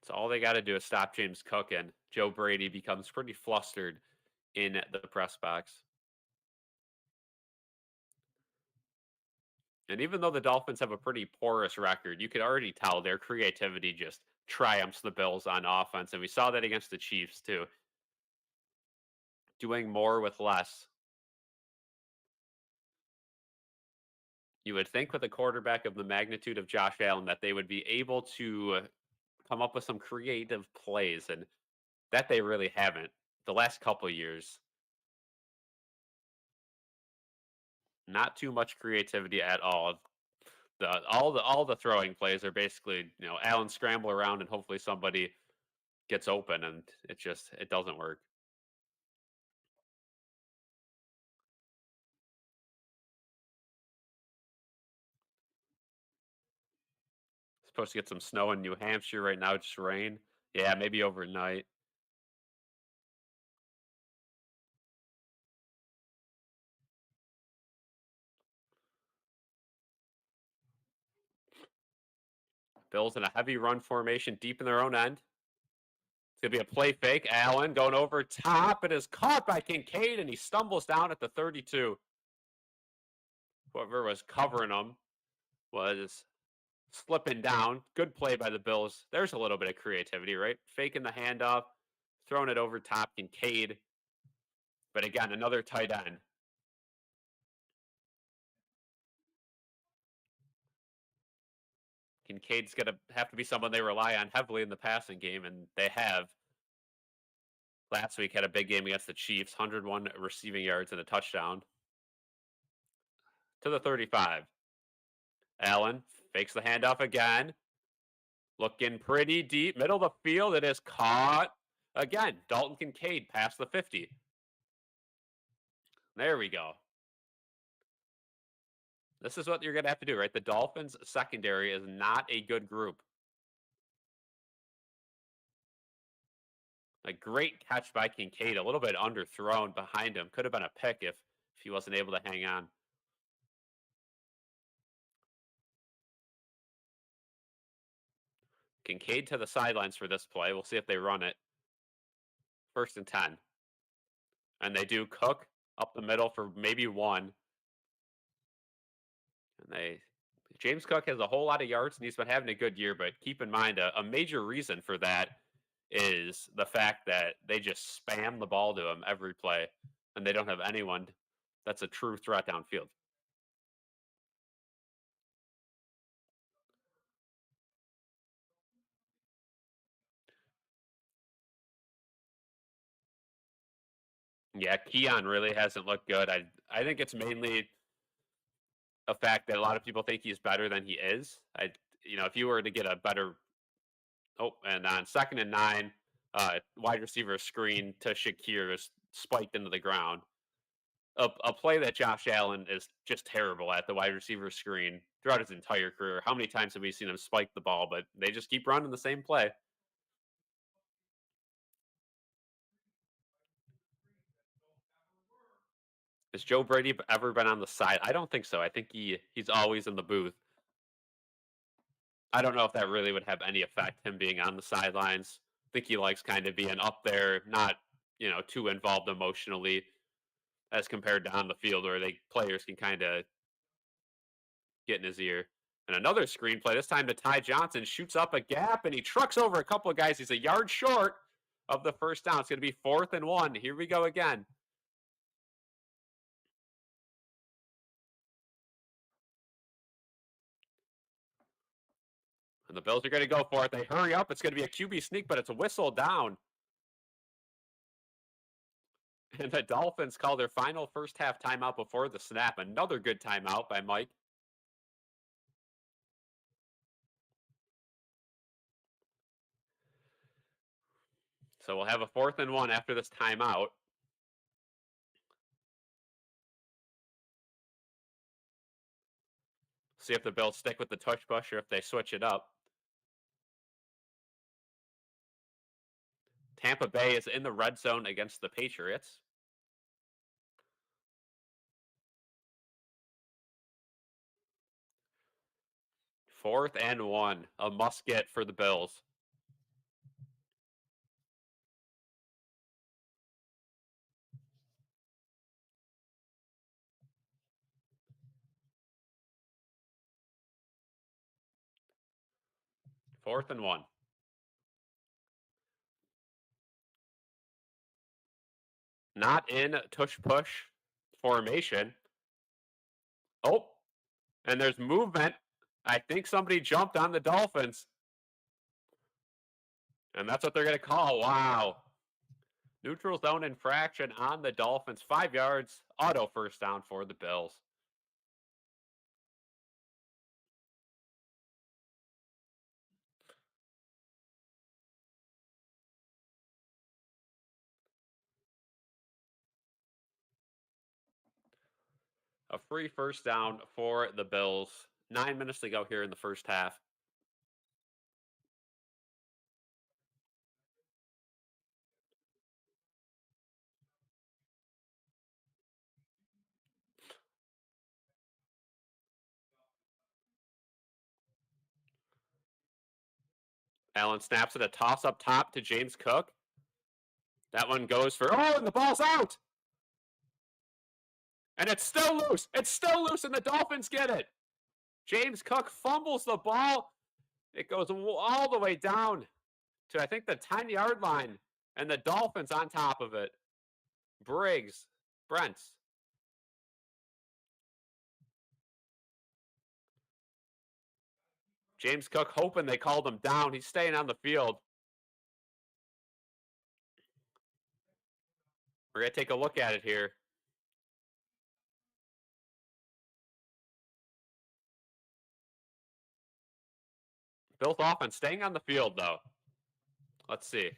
So all they got to do is stop James Cook, and Joe Brady becomes pretty flustered in the press box. And even though the Dolphins have a pretty porous record, you could already tell their creativity just triumphs the Bills on offense. And we saw that against the Chiefs, too. Doing more with less. You would think with a quarterback of the magnitude of Josh Allen that they would be able to come up with some creative plays, and that they really haven't. The last couple years, not too much creativity at all. All the throwing plays are basically, Allen scramble around and hopefully somebody gets open, and it doesn't work. Supposed to get some snow in New Hampshire right now, just rain. Yeah, maybe overnight. Bills in a heavy run formation deep in their own end. going to be a play fake. Allen going over top. It is caught by Kincaid, and he stumbles down at the 32. Whoever was covering him was slipping down. Good play by the Bills. There's a little bit of creativity, right? Faking the handoff, throwing it over top Kincaid. But again, another tight end. Kincaid's going to have to be someone they rely on heavily in the passing game, and they have. Last week had a big game against the Chiefs, 101 receiving yards and a touchdown. To the 35. Allen fakes the handoff again. Looking pretty deep, middle of the field. It is caught. Again, Dalton Kincaid past the 50. There we go. This is what you're going to have to do, right? The Dolphins secondary is not a good group. A great catch by Kincaid, a little bit underthrown behind him. Could have been a pick if he wasn't able to hang on. Kincaid to the sidelines for this play. We'll see if they run it. 1st and 10. And they do. Cook up the middle for maybe one. And James Cook has a whole lot of yards and he's been having a good year, but keep in mind a major reason for that is the fact that they just spam the ball to him every play and they don't have anyone that's a true threat downfield. Yeah, Keon really hasn't looked good. I think it's mainly a fact that a lot of people think he's better than he is. If you were to get a better and on 2nd and 9, wide receiver screen to Shakir is spiked into the ground. A play that Josh Allen is just terrible at, the wide receiver screen throughout his entire career. How many times have we seen him spike the ball, but they just keep running the same play? Has Joe Brady ever been on the side? I don't think so. I think he's always in the booth. I don't know if that really would have any effect, him being on the sidelines. I think he likes kind of being up there, not too involved emotionally as compared to on the field where players can kind of get in his ear. And another screenplay, this time to Ty Johnson, shoots up a gap and he trucks over a couple of guys. He's a yard short of the first down. It's going to be 4th and 1. Here we go again. And the Bills are going to go for it. They hurry up. It's going to be a QB sneak, but it's a whistle down. And the Dolphins call their final first half timeout before the snap. Another good timeout by Mike. So we'll have a 4th and 1 after this timeout. See if the Bills stick with the tush push or if they switch it up. Tampa Bay is in the red zone against the Patriots. Fourth and 1, a must get for the Bills. Fourth and 1. Not in tush push formation. Oh, and there's movement. I think somebody jumped on the Dolphins. And that's what they're going to call. Wow. Neutral zone infraction on the Dolphins. 5 yards. Auto first down for the Bills. A free first down for the Bills. 9 minutes to go here in the first half. Allen snaps it, a toss up top to James Cook. That one goes for, oh, and the ball's out. And it's still loose. It's still loose, and the Dolphins get it. James Cook fumbles the ball. It goes all the way down to, I think, the 10-yard line, and the Dolphins on top of it. Briggs, Brents. James Cook hoping they called him down. He's staying on the field. We're going to take a look at it here. Bills offense staying on the field, though. Let's see.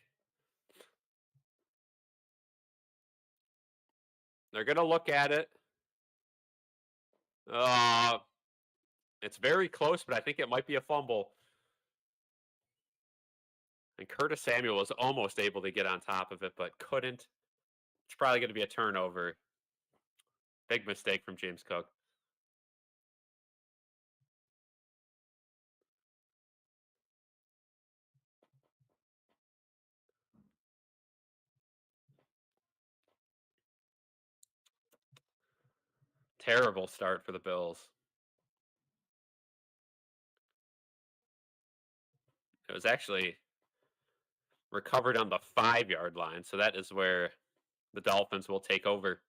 They're going to look at it. It's very close, but I think it might be a fumble. And Curtis Samuel was almost able to get on top of it, but couldn't. It's probably going to be a turnover. Big mistake from James Cook. Terrible start for the Bills. It was actually recovered on the 5-yard line, so that is where the Dolphins will take over.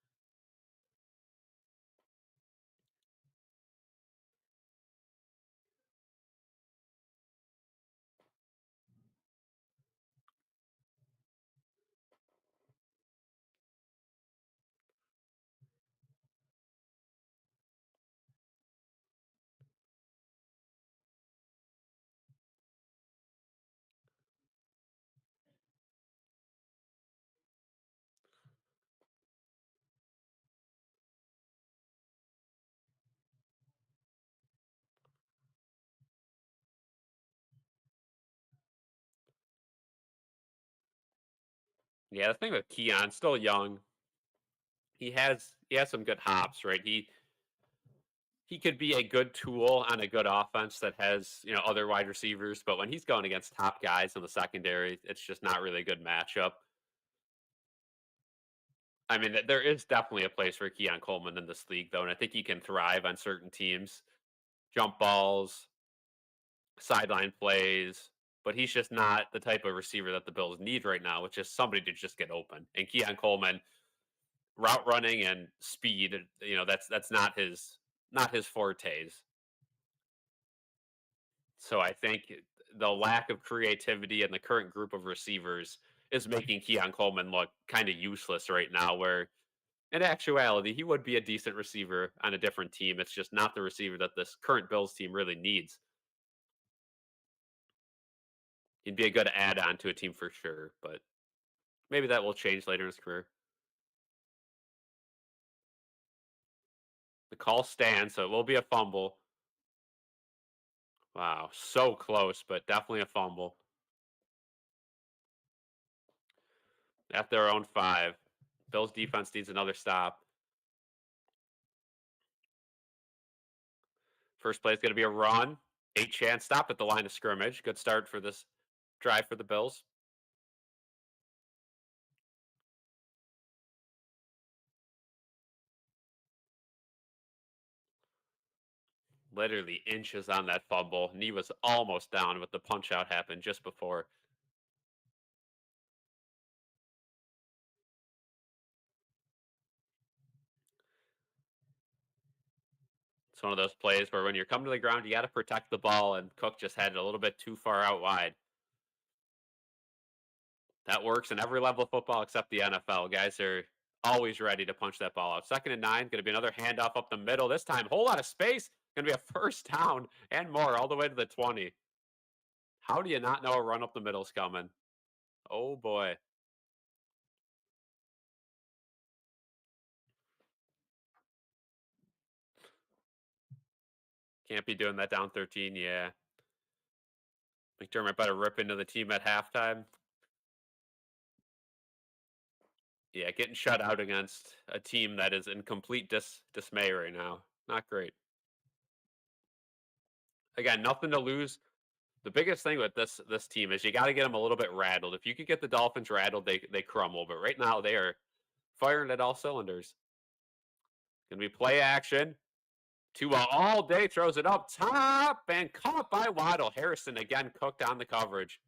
Yeah, the thing with Keon, still young. He has some good hops, right? He could be a good tool on a good offense that has, other wide receivers, but when he's going against top guys in the secondary, it's just not really a good matchup. I mean, there is definitely a place for Keon Coleman in this league, though, and I think he can thrive on certain teams. Jump balls, sideline plays, but he's just not the type of receiver that the Bills need right now, which is somebody to just get open. And Keon Coleman, route running and speed, that's not his fortes. So I think the lack of creativity in the current group of receivers is making Keon Coleman look kind of useless right now, where in actuality, he would be a decent receiver on a different team. It's just not the receiver that this current Bills team really needs. He'd be a good add on to a team for sure, but maybe that will change later in his career. The call stands, so it will be a fumble. Wow, so close, but definitely a fumble. At their own 5. Bills defense needs another stop. First play is going to be a run. 8-chance stop at the line of scrimmage. Good start for this drive for the Bills. Literally inches on that fumble. Knee was almost down, but the punch out happened just before. It's one of those plays where when you're coming to the ground, you got to protect the ball, and Cook just had it a little bit too far out wide. That works in every level of football except the NFL. Guys are always ready to punch that ball out. 2nd and 9, going to be another handoff up the middle. This time, whole lot of space. Going to be a first down and more all the way to the 20. How do you not know a run up the middle is coming? Oh boy. Can't be doing that down 13. Yeah. McDermott better rip into the team at halftime. Yeah, getting shut out against a team that is in complete dismay right now. Not great. Again, nothing to lose. The biggest thing with this team is you got to get them a little bit rattled. If you could get the Dolphins rattled, they crumble. But right now they are firing at all cylinders. Gonna be play action. Tua all day throws it up top and caught by Waddle. Harrison again cooked on the coverage.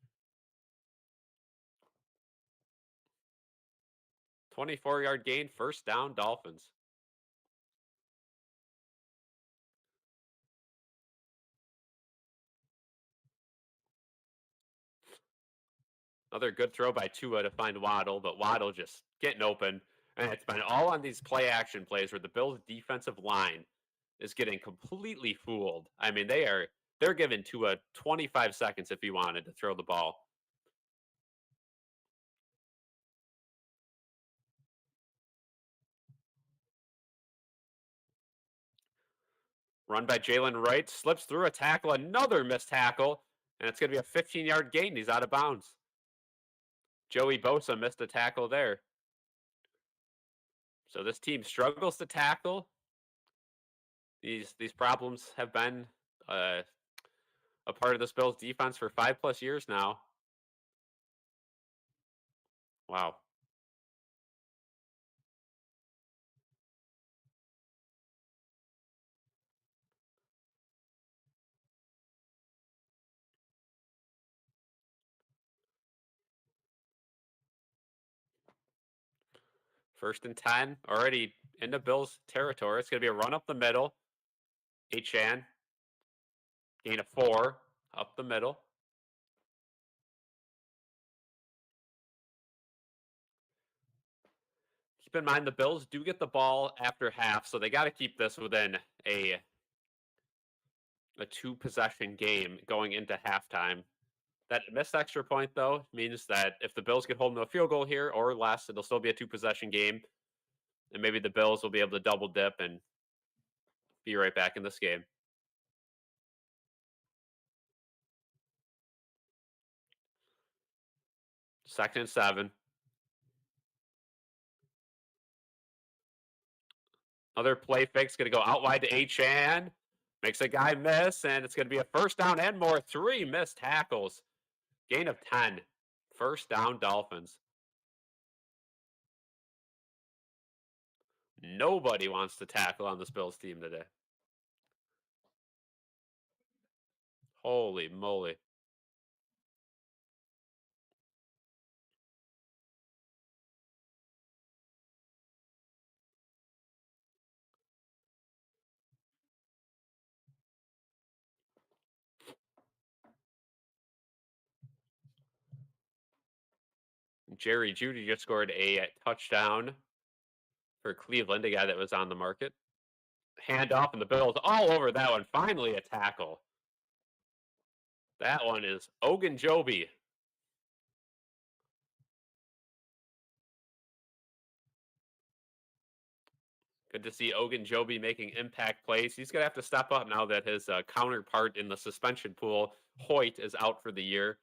24-yard gain, first down, Dolphins. Another good throw by Tua to find Waddle, but Waddle just getting open. And it's been all on these play action plays where the Bills' defensive line is getting completely fooled. I mean, they're giving Tua 25 seconds if he wanted to throw the ball. Run by Jalen Wright, slips through a tackle, another missed tackle, and it's going to be a 15-yard gain. He's out of bounds. Joey Bosa missed a tackle there. So this team struggles to tackle. These problems have been a part of this Bills defense for 5+ years now. Wow. First and 10, already into Bills territory. It's going to be a run up the middle. Achan, gain of 4, up the middle. Keep in mind the Bills do get the ball after half, so they got to keep this within a 2-possession game going into halftime. That missed extra point, though, means that if the Bills get home to a field goal here or less, it'll still be a 2-possession game. And maybe the Bills will be able to double dip and be right back in this game. Second and 7. Another play fake going to go out wide to Achan. Makes a guy miss, and it's going to be a first down and more. 3 missed tackles. Gain of 10. First down, Dolphins. Nobody wants to tackle on this Bills team today. Holy moly. Jerry Jeudy just scored a touchdown for Cleveland, a guy that was on the market. Hand off, and the Bills all over that one. Finally, a tackle. That one is Ogunjobi. Good to see Ogunjobi making impact plays. He's going to have to step up now that his counterpart in the suspension pool, Hoyt, is out for the year.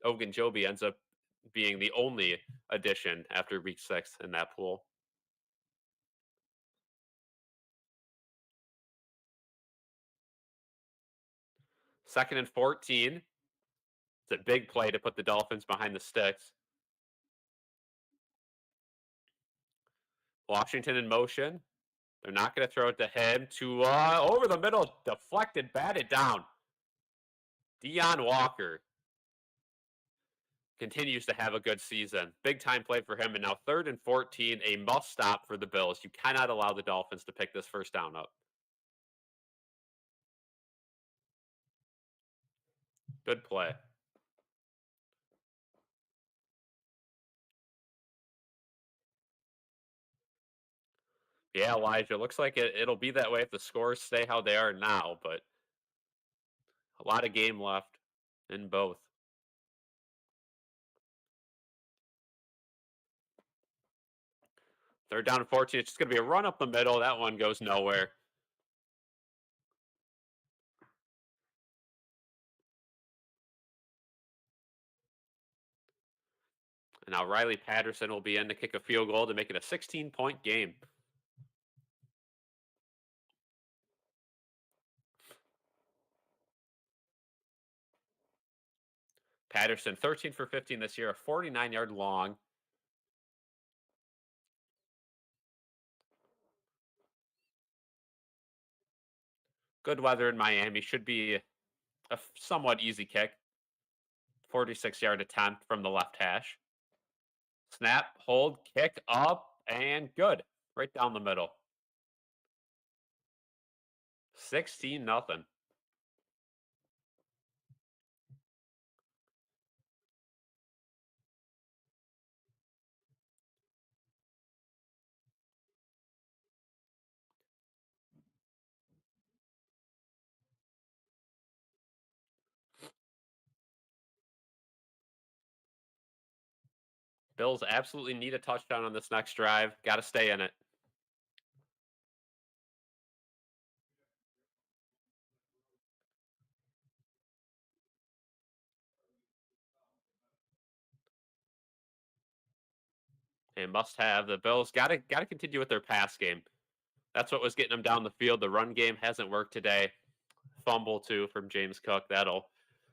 Ogunjobi ends up being the only addition after week 6 in that pool. Second and 14. It's a big play to put the Dolphins behind the sticks. Washington in motion. They're not going to throw it to him. Over the middle, deflected, batted down. Deion Walker continues to have a good season. Big time play for him. And now 3rd and 14, a must stop for the Bills. You cannot allow the Dolphins to pick this first down up. Good play. Yeah, Elijah. Looks like it'll be that way if the scores stay how they are now, but a lot of game left in both. Third down and 14. It's just going to be a run up the middle. That one goes nowhere. And now Riley Patterson will be in to kick a field goal to make it a 16-point game. Patterson, 13 for 15 this year, a 49-yard long. Good weather in Miami. Should be a somewhat easy kick. 46-yard attempt from the left hash. Snap, hold, kick up, and good. Right down the middle. 16 nothing. Bills absolutely need a touchdown on this next drive. Got to stay in it. They must have. The Bills got to continue with their pass game. That's what was getting them down the field. The run game hasn't worked today. Fumble too from James Cook. That'll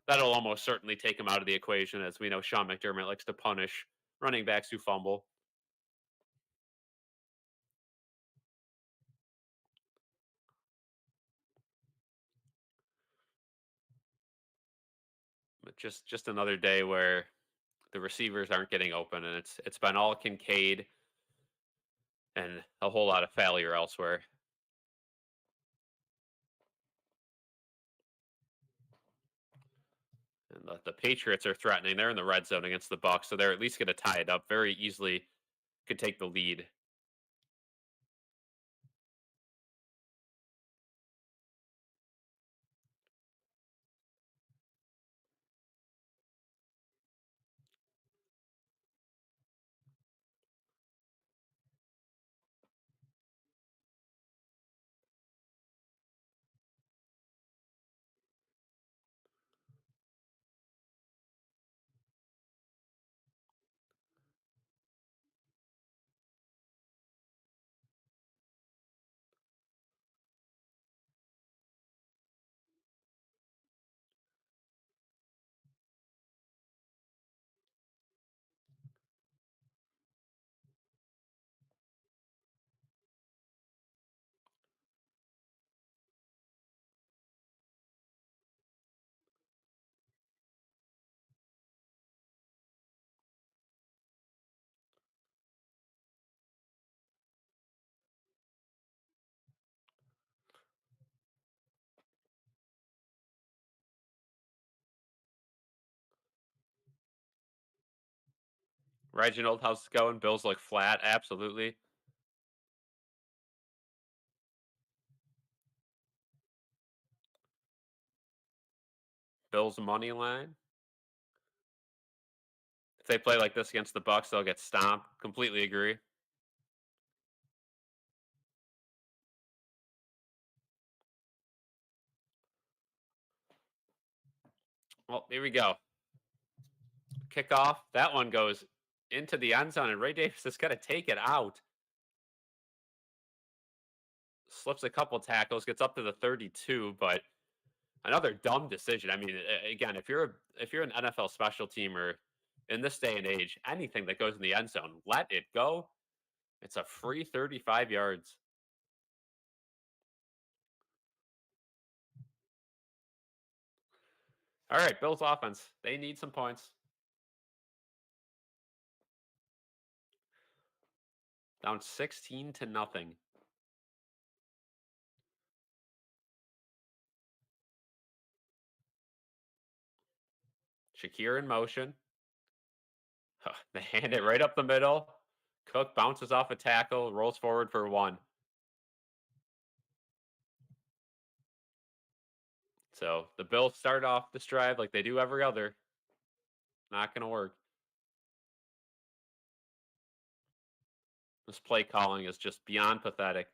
almost certainly take him out of the equation, as we know Sean McDermott likes to punish running backs who fumble. But just another day where the receivers aren't getting open, and it's been all Kincaid and a whole lot of failure elsewhere. And the Patriots are threatening. They're in the red zone against the Bucks, so they're at least going to tie it up very easily. Could take the lead. Reginald, how's it going? Bills look flat. Absolutely. Bills money line. If they play like this against the Bucks, they'll get stomped. Completely agree. Well, here we go. Kickoff. That one goes into the end zone, and Ray Davis has got to take it out. Slips a couple tackles, gets up to the 32, but another dumb decision. I mean, again, if you're an NFL special teamer in this day and age, anything that goes in the end zone, let it go. It's a free 35 yards. All right, Bills offense. They need some points. Down 16 to nothing. Shakir in motion. They hand it right up the middle. Cook bounces off a tackle, rolls forward for one. So the Bills start off this drive like they do every other. Not going to work. This play calling is just beyond pathetic.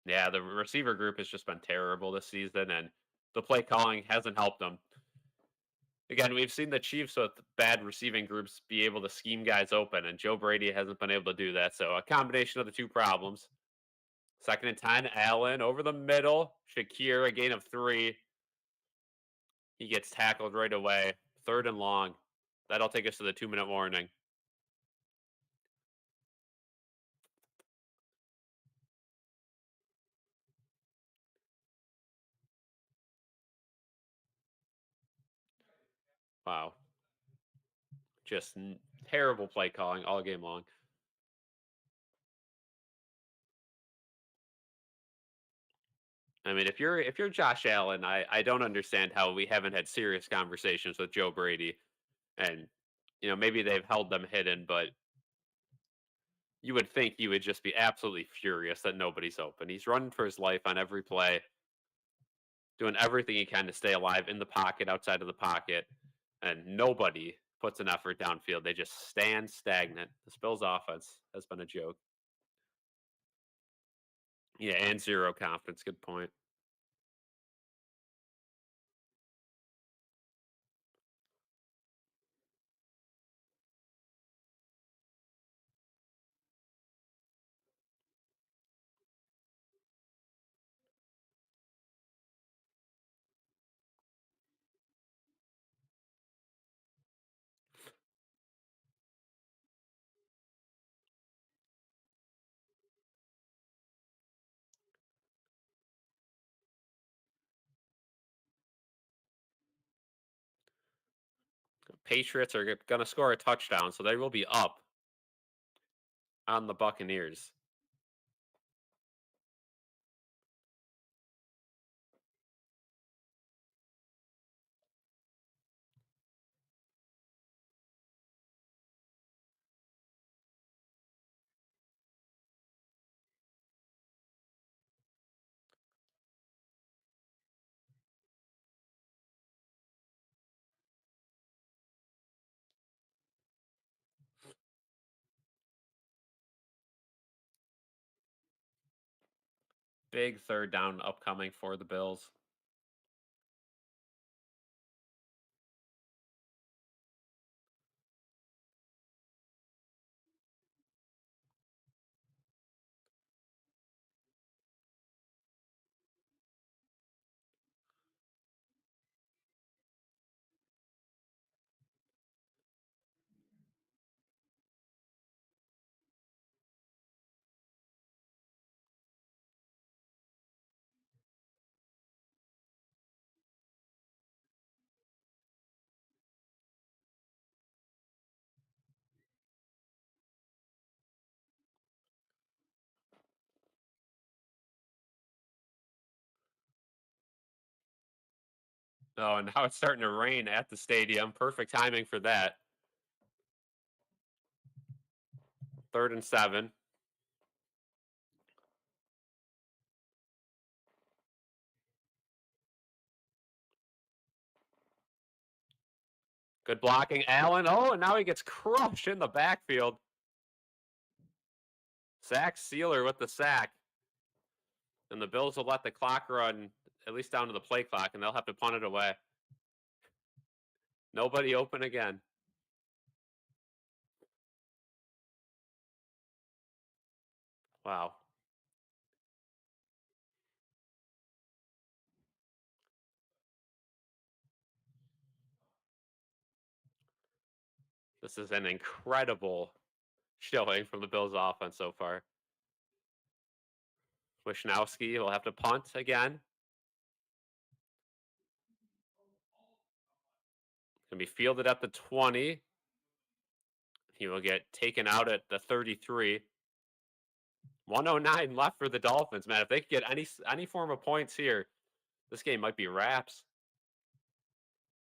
Yeah, the receiver group has just been terrible this season, and the play calling hasn't helped them. Again, we've seen the Chiefs with bad receiving groups be able to scheme guys open, and Joe Brady hasn't been able to do that. So a combination of the two problems. Second and 10, Allen over the middle. Shakir, a gain of 3. He gets tackled right away. 3rd and long. That'll take us to the 2-minute warning. Wow. Just terrible play calling all game long. I mean, if you're Josh Allen, I don't understand how we haven't had serious conversations with Joe Brady, and maybe they've held them hidden, but you would think he would just be absolutely furious that nobody's open. He's running for his life on every play, doing everything he can to stay alive in the pocket, outside of the pocket, and nobody puts an effort downfield. They just stand stagnant. The Bills offense has been a joke. Yeah, and zero confidence. Good point. Patriots are going to score a touchdown, so they will be up on the Buccaneers. Big 3rd down upcoming for the Bills. Oh, and now it's starting to rain at the stadium. Perfect timing for that. 3rd and 7. Good blocking, Allen. Oh, and now he gets crushed in the backfield. Zach Sealer with the sack. And the Bills will let the clock run at least down to the play clock, and they'll have to punt it away. Nobody open again. Wow. This is an incredible showing from the Bills offense so far. Wishnowski will have to punt again. Gonna be fielded at the 20. He will get taken out at the 33. 109 left for the Dolphins, man. If they could get any form of points here, this game might be wraps.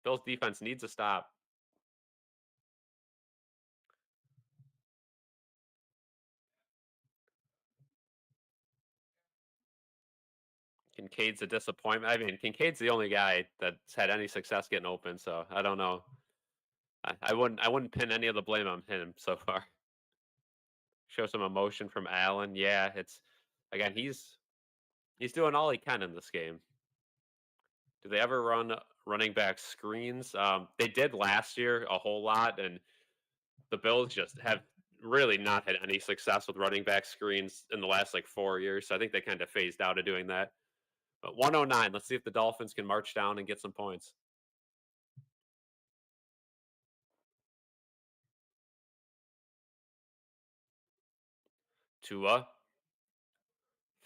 Bills defense needs a stop. Kincaid's a disappointment. I mean, Kincaid's the only guy that's had any success getting open, so I don't know. I wouldn't pin any of the blame on him so far. Show some emotion from Allen. Yeah, it's again he's doing all he can in this game. Do they ever run running back screens? They did last year a whole lot, and the Bills just have really not had any success with running back screens in the last like 4 years. So I think they kind of phased out of doing that. But 109. Let's see if the Dolphins can march down and get some points. Tua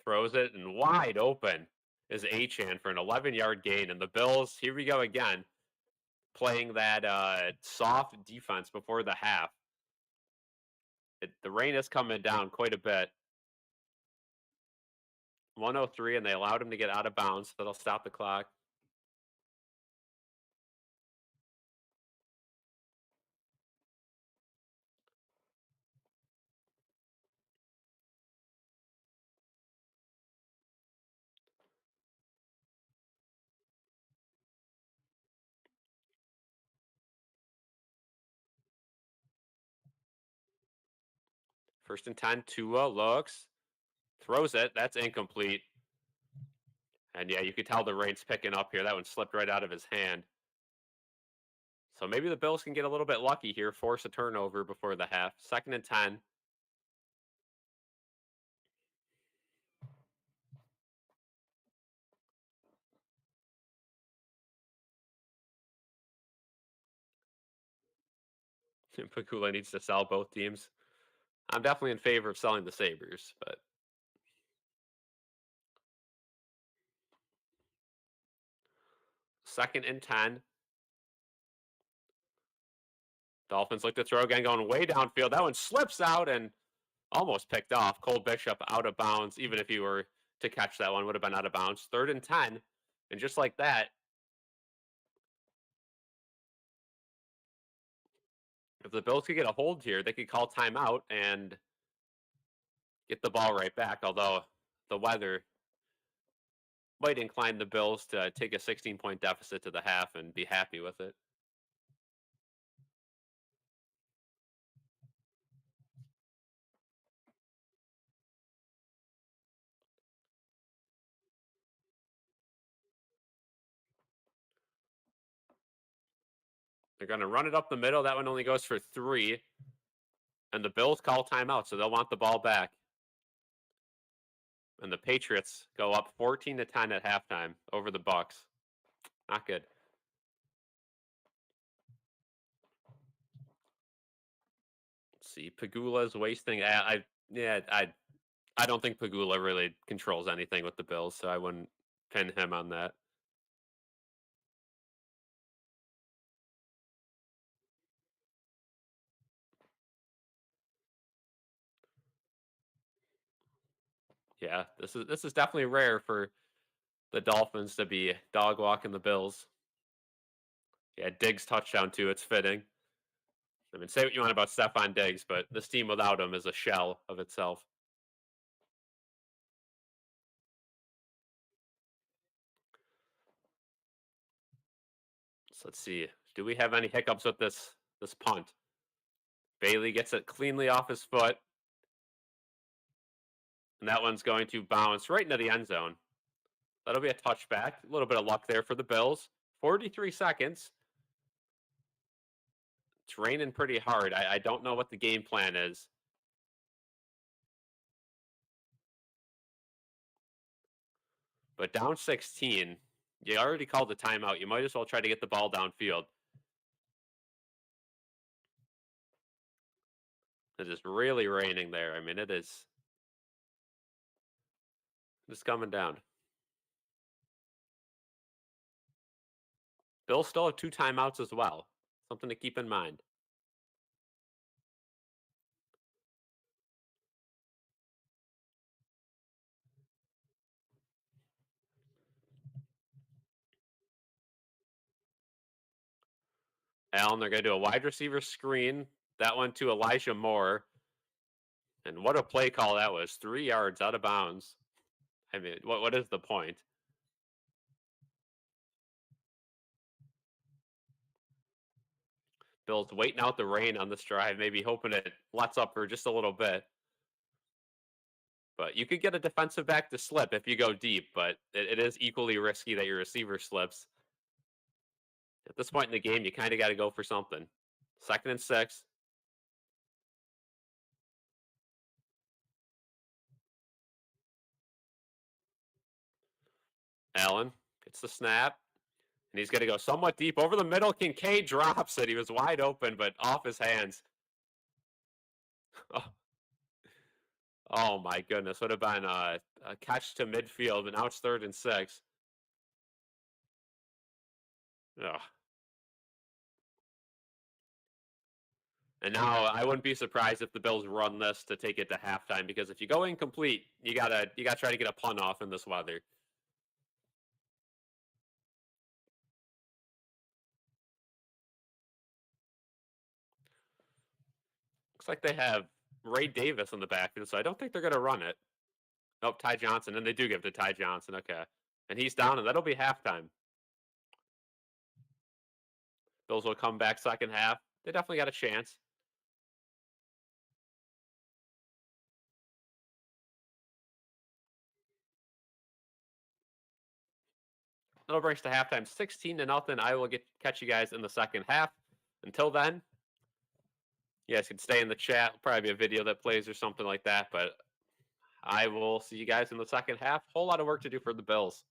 throws it and wide open is Achan for an 11-yard gain. And the Bills, here we go again, playing that soft defense before the half. The rain is coming down quite a bit. 103, and they allowed him to get out of bounds. That'll stop the clock. First and 10, Tua looks, throws it. That's incomplete. And yeah, you could tell the rain's picking up here. That one slipped right out of his hand. So maybe the Bills can get a little bit lucky here, force a turnover before the half. Second and 10. Pagula needs to sell both teams. I'm definitely in favor of selling the Sabres, but second and 10. Dolphins look to throw again, going way downfield. That one slips out and almost picked off. Cole Bishop out of bounds. Even if he were to catch that one, would have been out of bounds. Third and 10. And just like that, if the Bills could get a hold here, they could call timeout and get the ball right back. Although the weather might incline the Bills to take a 16-point deficit to the half and be happy with it. They're going to run it up the middle. That one only goes for 3. And the Bills call timeout, so they'll want the ball back. And the Patriots go up 14-10 at halftime over the Bucks. Not good. Let's see, Pagula's wasting. I don't think Pagula really controls anything with the Bills, so I wouldn't pin him on that. Yeah, this is definitely rare for the Dolphins to be dog walking the Bills. Yeah, Diggs touchdown too. It's fitting. I mean, say what you want about Stephon Diggs, but this team without him is a shell of itself. So let's see. Do we have any hiccups with this punt? Bailey gets it cleanly off his foot. And that one's going to bounce right into the end zone. That'll be a touchback. A little bit of luck there for the Bills. 43 seconds. It's raining pretty hard. I don't know what the game plan is. But down 16, you already called the timeout. You might as well try to get the ball downfield. It is really raining there. I mean, it is just coming down. Bills still have 2 timeouts as well. Something to keep in mind. Allen, they're going to do a wide receiver screen. That one to Elijah Moore. And what a play call that was. 3 yards out of bounds. I mean, what is the point? Bills waiting out the rain on this drive, maybe hoping it lets up for just a little bit. But you could get a defensive back to slip if you go deep, but it is equally risky that your receiver slips. At this point in the game, you kind of got to go for something. Second and 6. Allen gets the snap, and he's going to go somewhat deep over the middle. Kincaid drops it. He was wide open, but off his hands. Oh my goodness, would have been a catch to midfield, but now it's 3rd and 6. Ugh. And now I wouldn't be surprised if the Bills run this to take it to halftime because if you go incomplete, you gotta try to get a punt off in this weather. Looks like they have Ray Davis in the backfield, so I don't think they're gonna run it. Nope, Ty Johnson, and they do give to Ty Johnson. Okay, and he's down, and that'll be halftime. Bills will come back second half. They definitely got a chance. That'll bring us to halftime, 16-0. I will get catch you guys in the second half. Until then, you guys can stay in the chat. Probably be a video that plays or something like that. But I will see you guys in the second half. Whole lot of work to do for the Bills.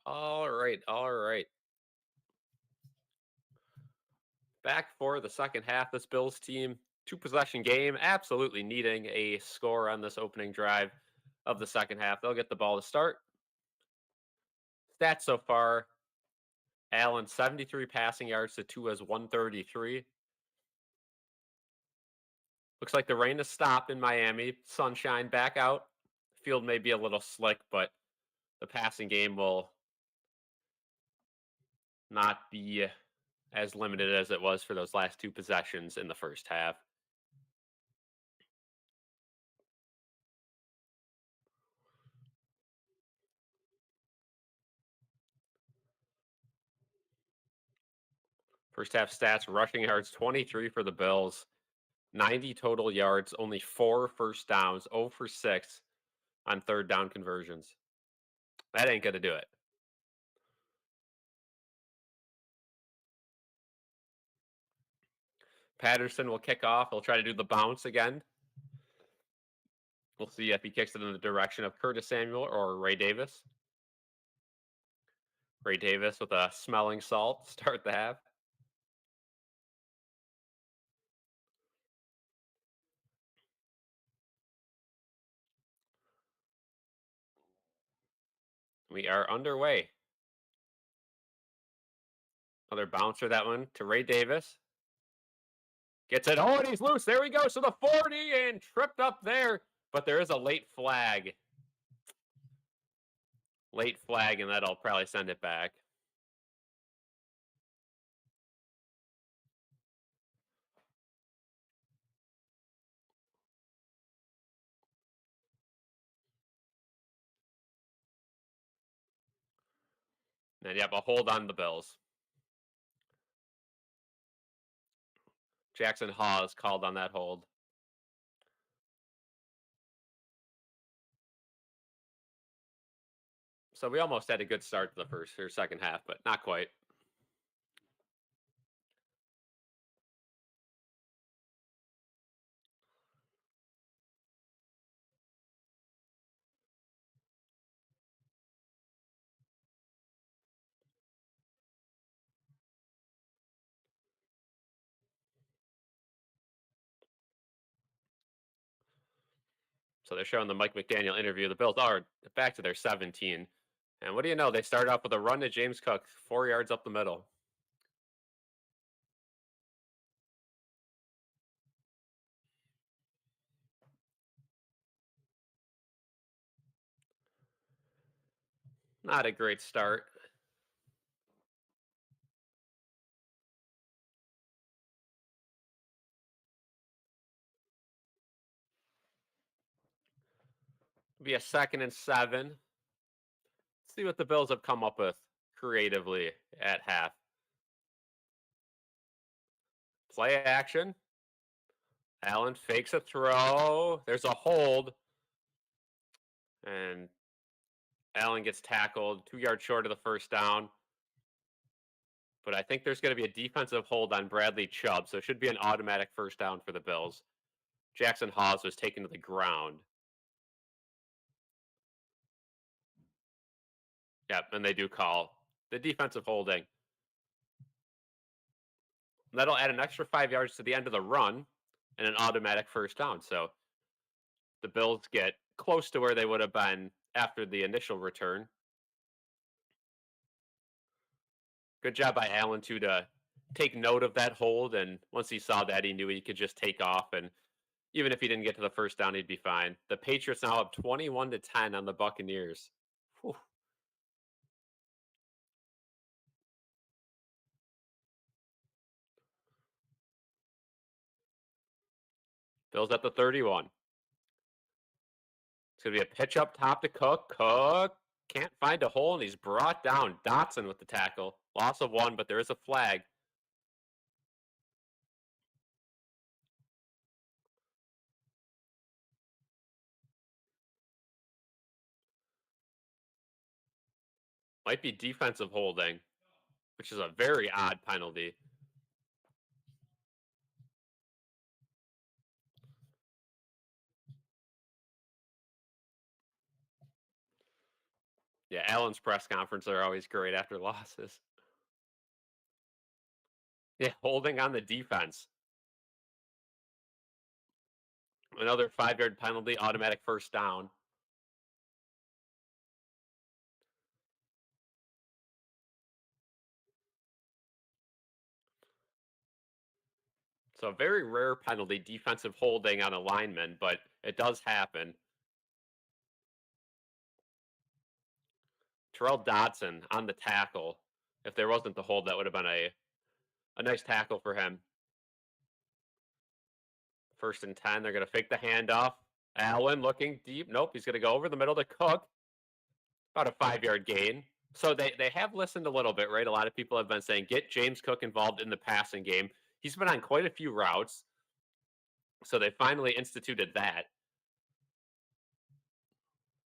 All right, all right. Back for the second half. This Bills team, two possession game, absolutely needing a score on this opening drive of the second half. They'll get the ball to start. Stats so far: Allen 73 passing yards to Tua's 133. Looks like the rain has stopped in Miami. Sunshine back out. Field may be a little slick, but the passing game will not be as limited as it was for those last two possessions in the first half. First half stats: rushing yards 23 for the Bills, 90 total yards, only 4 first downs, 0 for 6 on third down conversions. That ain't going to do it. Patterson will kick off. He'll try to do the bounce again. We'll see if he kicks it in the direction of Curtis Samuel or Ray Davis. Ray Davis with a smelling salt start the half. We are underway. Another bouncer, that one to Ray Davis. Gets it. Oh, and he's loose. There we go. So the 40 and tripped up there. But there is a late flag. Late flag, and that'll probably send it back. And yep, a hold on the Bills. Jackson Hawes called on that hold. So we almost had a good start to the first or second half, but not quite. So they're showing the Mike McDaniel interview. The Bills are back to their 17. And what do you know? They start off with a run to James Cook, 4 yards up the middle. Not a great start. It'll be a 2nd and 7. Let's see what the Bills have come up with creatively at half. Play action. Allen fakes a throw. There's a hold. And Allen gets tackled 2 yards short of the first down. But I think there's going to be a defensive hold on Bradley Chubb, so it should be an automatic first down for the Bills. Jackson Hawes was taken to the ground. Yep, and they do call the defensive holding. And that'll add an extra 5 yards to the end of the run and an automatic first down. So the Bills get close to where they would have been after the initial return. Good job by Allen, too, to take note of that hold. And once he saw that, he knew he could just take off. And even if he didn't get to the first down, he'd be fine. The Patriots now up 21-10 on the Buccaneers. Whew. Bills at the 31. It's going to be a pitch up top to Cook. Cook can't find a hole, and he's brought down. Dotson with the tackle. Loss of 1, but there is a flag. Might be defensive holding, which is a very odd penalty. Yeah, Allen's press conference are always great after losses. Yeah, holding on the defense. Another 5-yard penalty, automatic first down. So a very rare penalty, defensive holding on a lineman, but it does happen. Terrell Dodson on the tackle. If there wasn't the hold, that would have been a nice tackle for him. 1st and 10. They're going to fake the handoff. Allen looking deep. Nope, he's going to go over the middle to Cook. About a 5-yard gain. So they have listened a little bit, right? A lot of people have been saying, get James Cook involved in the passing game. He's been on quite a few routes. So they finally instituted that.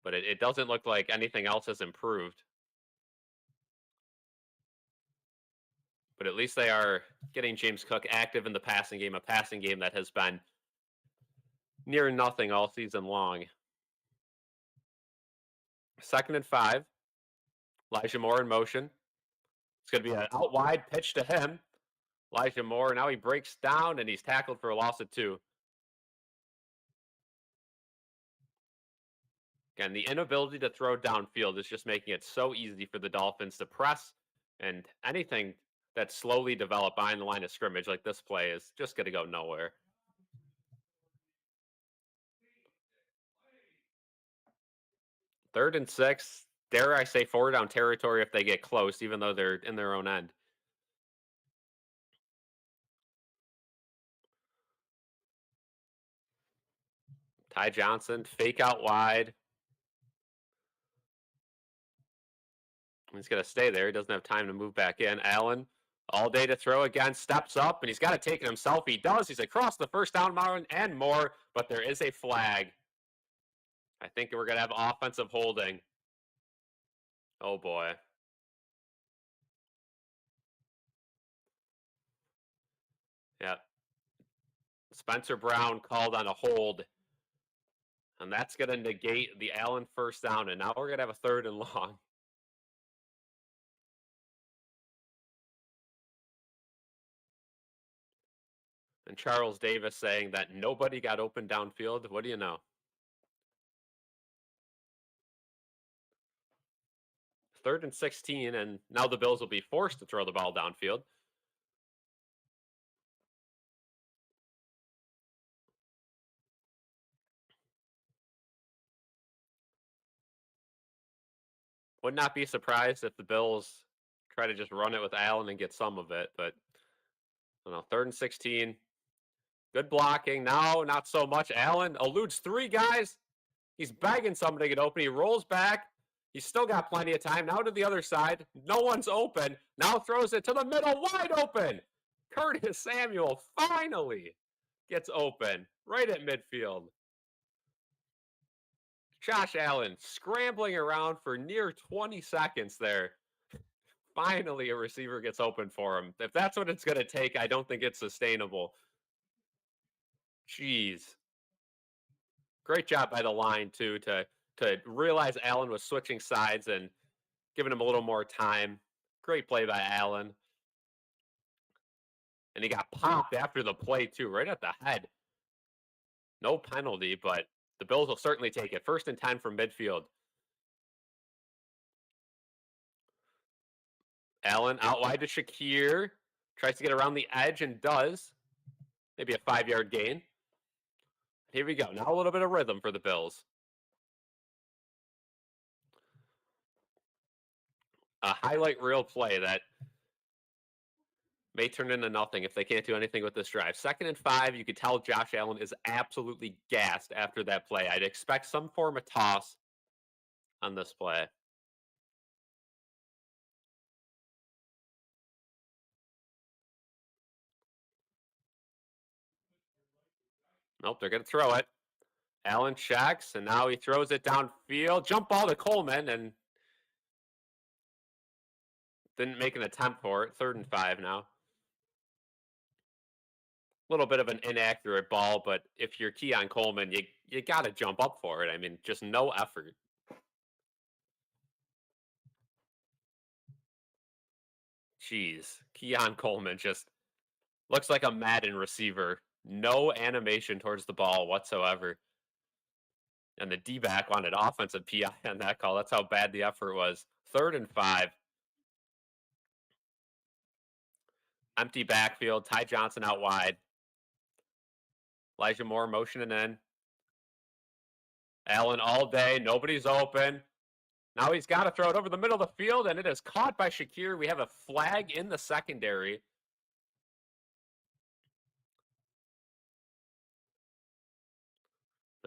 But it doesn't look like anything else has improved. But at least they are getting James Cook active in the passing game, a passing game that has been near nothing all season long. 2nd and 5. Elijah Moore in motion. It's going to be an out wide pitch to him. Elijah Moore, now he breaks down and he's tackled for a loss of 2. Again, the inability to throw downfield is just making it so easy for the Dolphins to press, and anything that's slowly developed behind the line of scrimmage like this play is just going to go nowhere. 3rd and 6. Dare I say 4 down territory if they get close, even though they're in their own end. Ty Johnson, fake out wide. He's going to stay there. He doesn't have time to move back in. Allen, all day to throw again, steps up, and he's got to take it himself. He does. He's across the first down mountain and more, but there is a flag. I think we're going to have offensive holding. Oh, boy. Yeah. Spencer Brown called on a hold, and that's going to negate the Allen first down, and now we're going to have a 3rd and long. And Charles Davis saying that nobody got open downfield. What do you know? 3rd and 16, and now the Bills will be forced to throw the ball downfield. Would not be surprised if the Bills try to just run it with Allen and get some of it, but I don't know. 3rd and 16. Good blocking. Now, not so much. Allen eludes 3 guys. He's begging somebody to get open. He rolls back. He's still got plenty of time. Now to the other side. No one's open. Now throws it to the middle, wide open. Curtis Samuel finally gets open right at midfield. Josh Allen scrambling around for near 20 seconds there. Finally, a receiver gets open for him. If that's what it's going to take, I don't think it's sustainable. Jeez. Great job by the line, too, to realize Allen was switching sides and giving him a little more time. Great play by Allen. And he got popped after the play, too, right at the head. No penalty, but the Bills will certainly take it. 1st and 10 from midfield. Allen out wide to Shakir. Tries to get around the edge and does. Maybe a 5-yard gain. Here we go. Now a little bit of rhythm for the Bills. A highlight reel play that may turn into nothing if they can't do anything with this drive. 2nd and 5. You could tell Josh Allen is absolutely gassed after that play. I'd expect some form of toss on this play. Nope, they're going to throw it. Allen checks, and now he throws it downfield. Jump ball to Coleman, and didn't make an attempt for it. 3rd and 5 now. A little bit of an inaccurate ball, but if you're Keon Coleman, you got to jump up for it. I mean, just no effort. Jeez. Keon Coleman just looks like a Madden receiver. No animation towards the ball whatsoever. And the D-back wanted offensive PI on that call. That's how bad the effort was. 3rd and 5. Empty backfield. Ty Johnson out wide. Elijah Moore motioning in. Allen all day. Nobody's open. Now he's got to throw it over the middle of the field, and it is caught by Shakir. We have a flag in the secondary.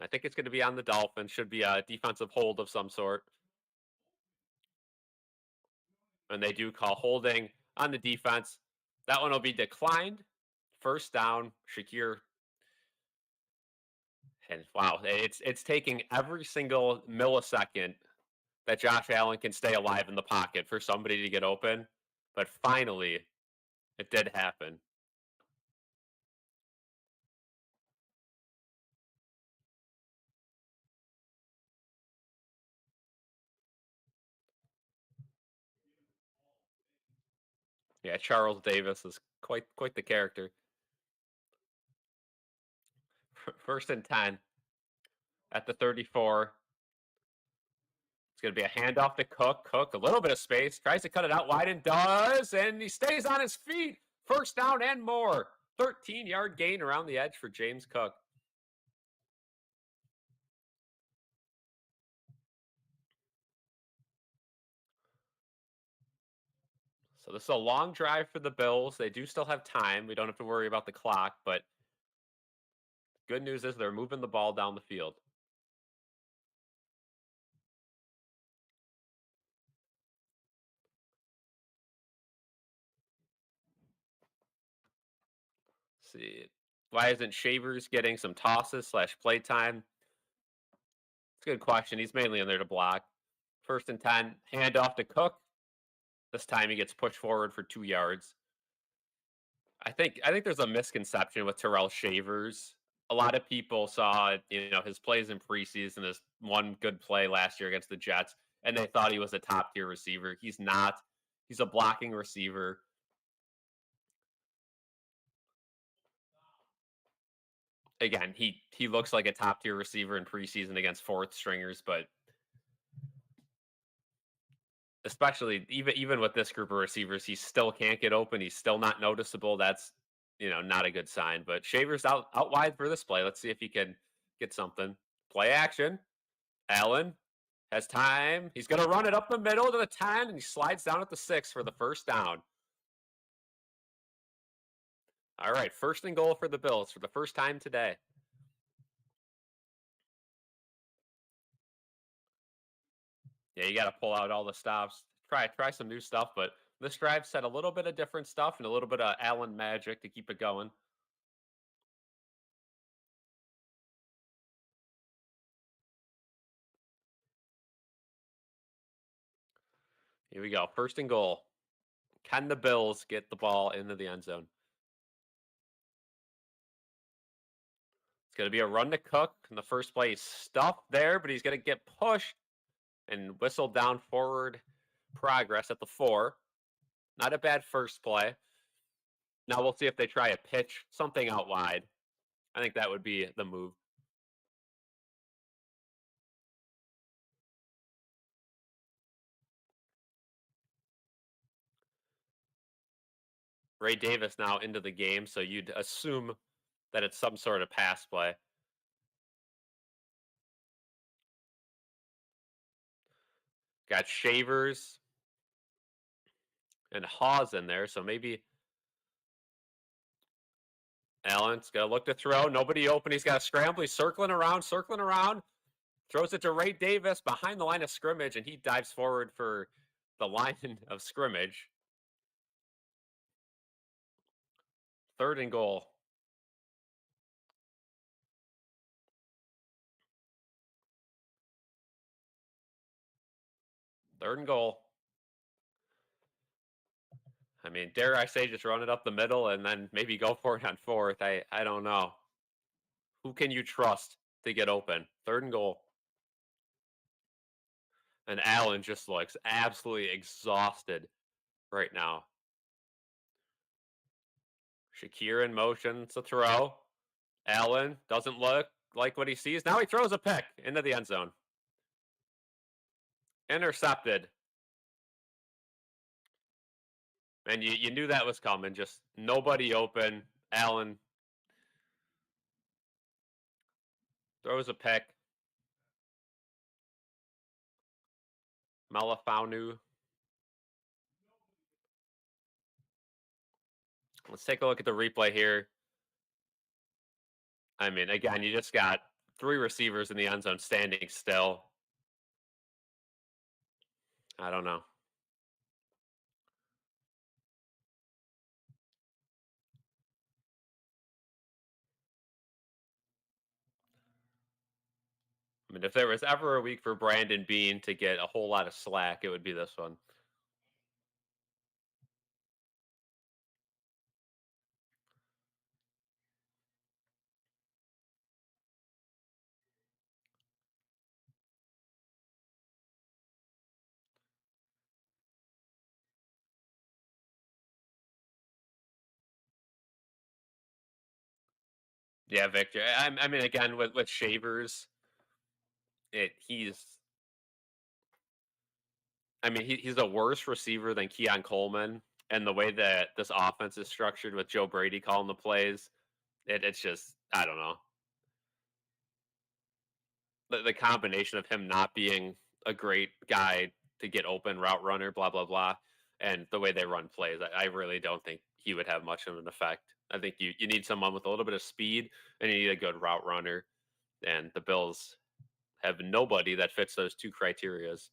I think it's going to be on the Dolphins. Should be a defensive hold of some sort. And they do call holding on the defense. That one will be declined. 1st down. Shakir. And wow, it's taking every single millisecond that Josh Allen can stay alive in the pocket for somebody to get open. But finally, it did happen. Yeah, Charles Davis is quite the character. 1st and 10 at the 34. It's going to be a handoff to Cook. Cook, a little bit of space, tries to cut it out wide and does, and he stays on his feet. 1st down and more. 13-yard gain around the edge for James Cook. So this is a long drive for the Bills. They do still have time. We don't have to worry about the clock, but good news is they're moving the ball down the field. Let's see. Why isn't Shavers getting some tosses / play time? It's a good question. He's mainly in there to block. 1st and 10, handoff to Cook. This time he gets pushed forward for 2 yards. I think there's a misconception with Terrell Shavers. A lot of people saw, his plays in preseason, this one good play last year against the Jets, and they thought he was a top tier receiver. He's not. He's a blocking receiver. Again, he looks like a top tier receiver in preseason against 4th stringers, but especially even with this group of receivers, he still can't get open. He's still not noticeable. That's not a good sign. But Shavers out wide for this play. Let's see if he can get something. Play action. Allen has time. He's gonna run it up the middle to the 10, and he slides down at the 6 for the 1st down. All right, 1st and goal for the Bills for the first time today. Yeah, you got to pull out all the stops. Try some new stuff, but this drive said a little bit of different stuff and a little bit of Allen magic to keep it going. Here we go. 1st and goal. Can the Bills get the ball into the end zone? It's going to be a run to Cook. In the first play, he's stuffed there, but he's going to get pushed and whistled down forward progress at the 4. Not a bad first play. Now we'll see if they try a pitch, something out wide. I think that would be the move. Ray Davis now into the game, so you'd assume that it's some sort of pass play. Got Shavers and Hawes in there, so maybe Allen's got to look to throw. Nobody open. He's got to scramble. He's circling around. Throws it to Ray Davis behind the line of scrimmage, and he dives forward for the line of scrimmage. 3rd and goal. Third and goal. I mean, dare I say just run it up the middle and then maybe go for it on 4th. I don't know. Who can you trust to get open? 3rd and goal. And Allen just looks absolutely exhausted right now. Shakir in motion. It's a throw. Allen doesn't look like what he sees. Now he throws a pick into the end zone. Intercepted. And you knew that was coming. Just nobody open. Allen throws a pick. Malafanu. Let's take a look at the replay here. I mean, again, you just got 3 receivers in the end zone standing still. I don't know. I mean, if there was ever a week for Brandon Bean to get a whole lot of slack, it would be this one. Yeah, Victor. I mean, again, with Shavers, he's. I mean, he's a worse receiver than Keon Coleman, and the way that this offense is structured with Joe Brady calling the plays, it's just I don't know. The combination of him not being a great guy to get open route runner, blah blah blah, and the way they run plays, I really don't think he would have much of an effect. I think you need someone with a little bit of speed, and you need a good route runner, and the Bills have nobody that fits those 2 criterias.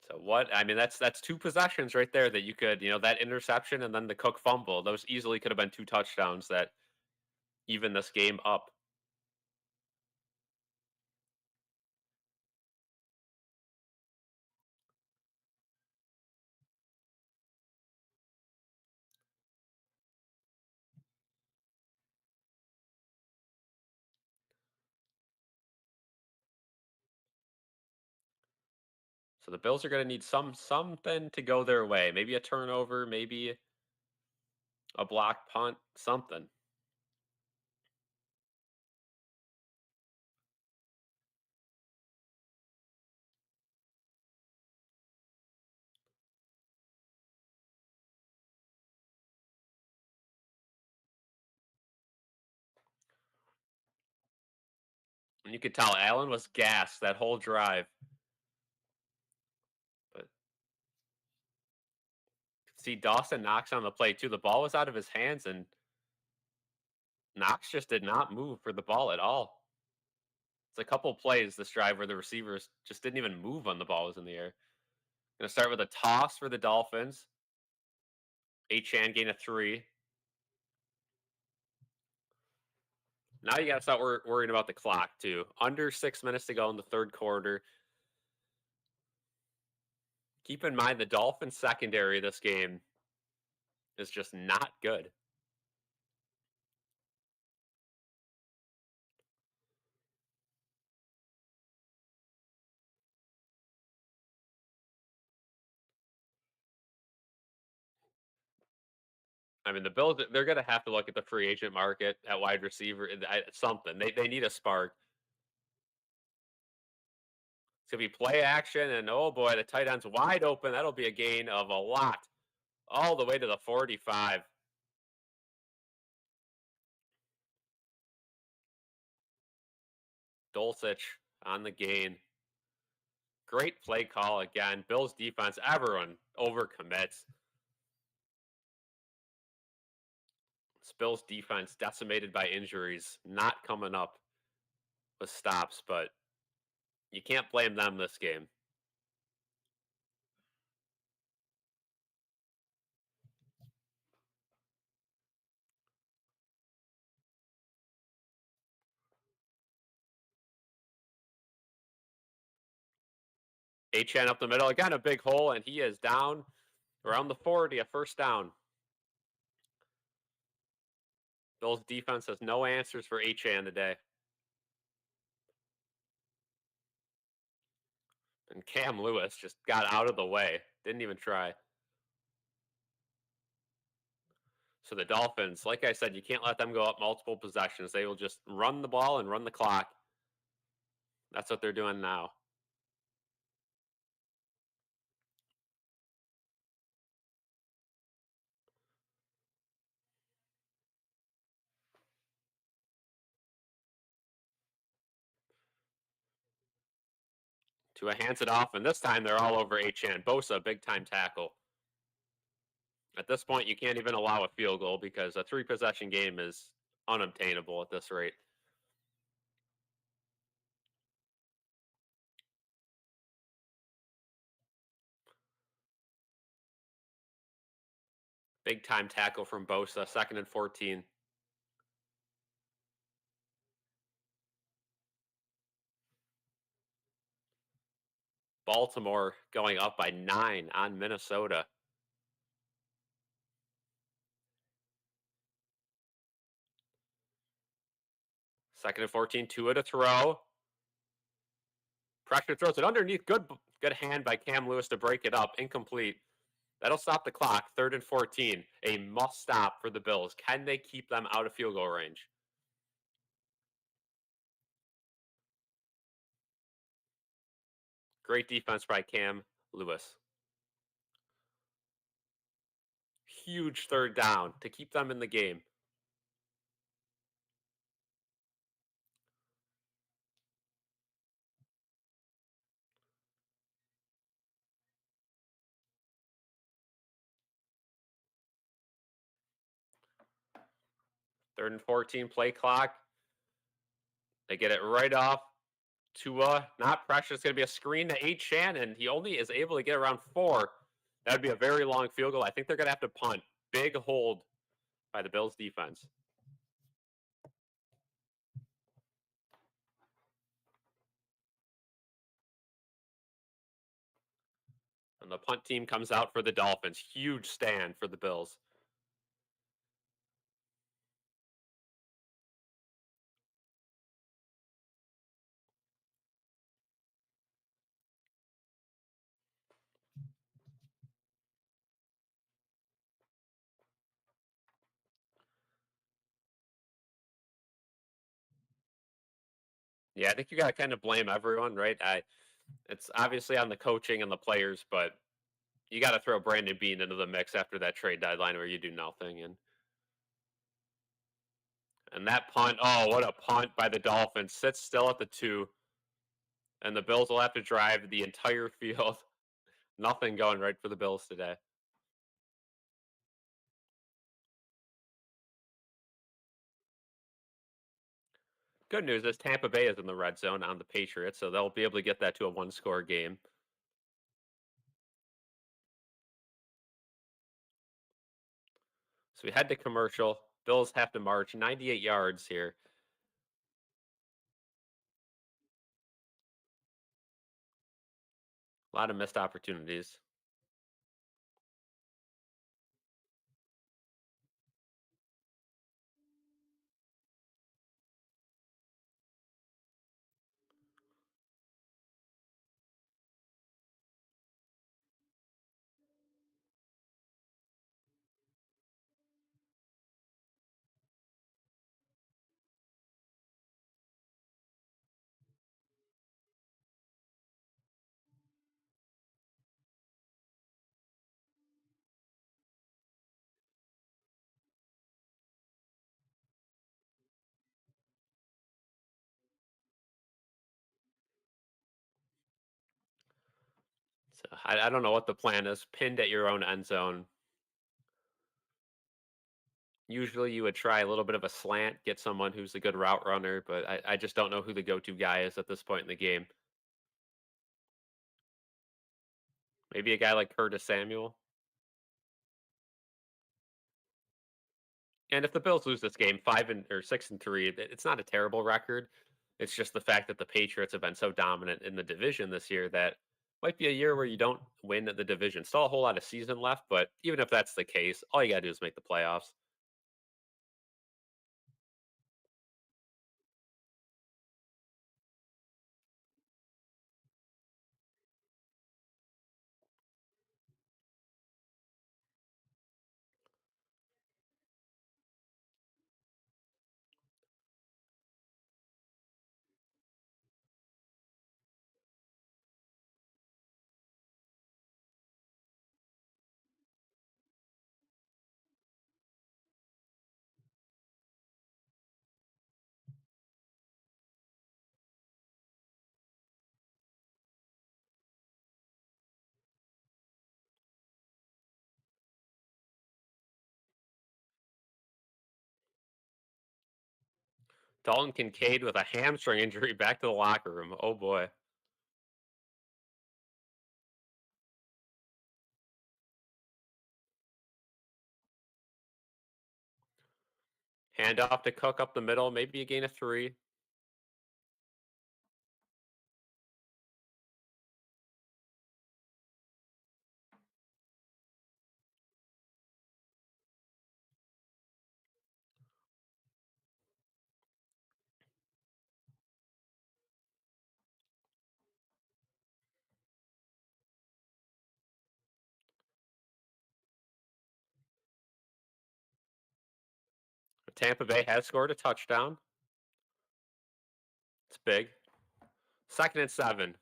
So what? I mean, that's 2 possessions right there that you could, that interception and then the Cook fumble. Those easily could have been 2 touchdowns that even this game up. So the Bills are going to need something to go their way. Maybe a turnover, maybe a block punt, something. And you could tell Allen was gassed that whole drive. But see Dawson Knox on the play too. The ball was out of his hands and Knox just did not move for the ball at all. It's a couple plays this drive where the receivers just didn't even move when the ball was in the air. Gonna start with a toss for the Dolphins. Achan gain a 3. Now you got to start worrying about the clock too. Under 6 minutes to go in the 3rd quarter. Keep in mind the Dolphins secondary this game is just not good. I mean, the Bills, they're going to have to look at the free agent market at wide receiver. Something. They need a spark. It's going to be play action, and oh boy, the tight end's wide open. That'll be a gain of a lot. All the way to the 45. Dulcich on the gain. Great play call again. Bills defense, everyone overcommits. Bills defense decimated by injuries, not coming up with stops, but you can't blame them this game. Achan up the middle, again a big hole, and he is down around the 40, a first down. Bills defense has no answers for Achan today. And Cam Lewis just got out of the way. Didn't even try. So the Dolphins, like I said, you can't let them go up multiple possessions. They will just run the ball and run the clock. That's what they're doing now. Tua hands it off, and this time they're all over H.N. Bosa, big time tackle. At this point, you can't even allow a field goal because a three possession game is unobtainable at this rate. Big time tackle from Bosa, 2nd and 14. Baltimore going up by 9 on Minnesota. 2nd and 14, Tua to throw. Pressure throws it underneath. Good hand by Cam Lewis to break it up. Incomplete. That'll stop the clock. 3rd and 14. A must stop for the Bills. Can they keep them out of field goal range? Great defense by Cam Lewis. Huge 3rd down to keep them in the game. Third and 14, play clock. They get it right off. Tua, not pressure. It's going to be a screen to H. Shannon. He only is able to get around 4. That would be a very long field goal. I think they're going to have to punt. Big hold by the Bills defense. And the punt team comes out for the Dolphins. Huge stand for the Bills. Yeah, I think you got to kind of blame everyone, right? It's obviously on the coaching and the players, but you got to throw Brandon Bean into the mix after that trade deadline where you do nothing. And that punt, oh, what a punt by the Dolphins. Sits still at the 2, and the Bills will have to drive the entire field. Nothing going right for the Bills today. Good news is Tampa Bay is in the red zone on the Patriots, so they'll be able to get that to a one-score game. So we head to commercial. Bills have to march 98 yards here. A lot of missed opportunities. So I don't know what the plan is. Pinned at your own end zone. Usually you would try a little bit of a slant, get someone who's a good route runner, but I just don't know who the go-to guy is at this point in the game. Maybe a guy like Curtis Samuel. And if the Bills lose this game, 6-3, it's not a terrible record. It's just the fact that the Patriots have been so dominant in the division this year that might be a year where you don't win the division. Still a whole lot of season left, but even if that's the case, all you got to do is make the playoffs. Dalton Kincaid with a hamstring injury back to the locker room. Oh boy. Hand off to Cook up the middle. Maybe a gain of three. Tampa Bay has scored a touchdown. It's big. Second and 7.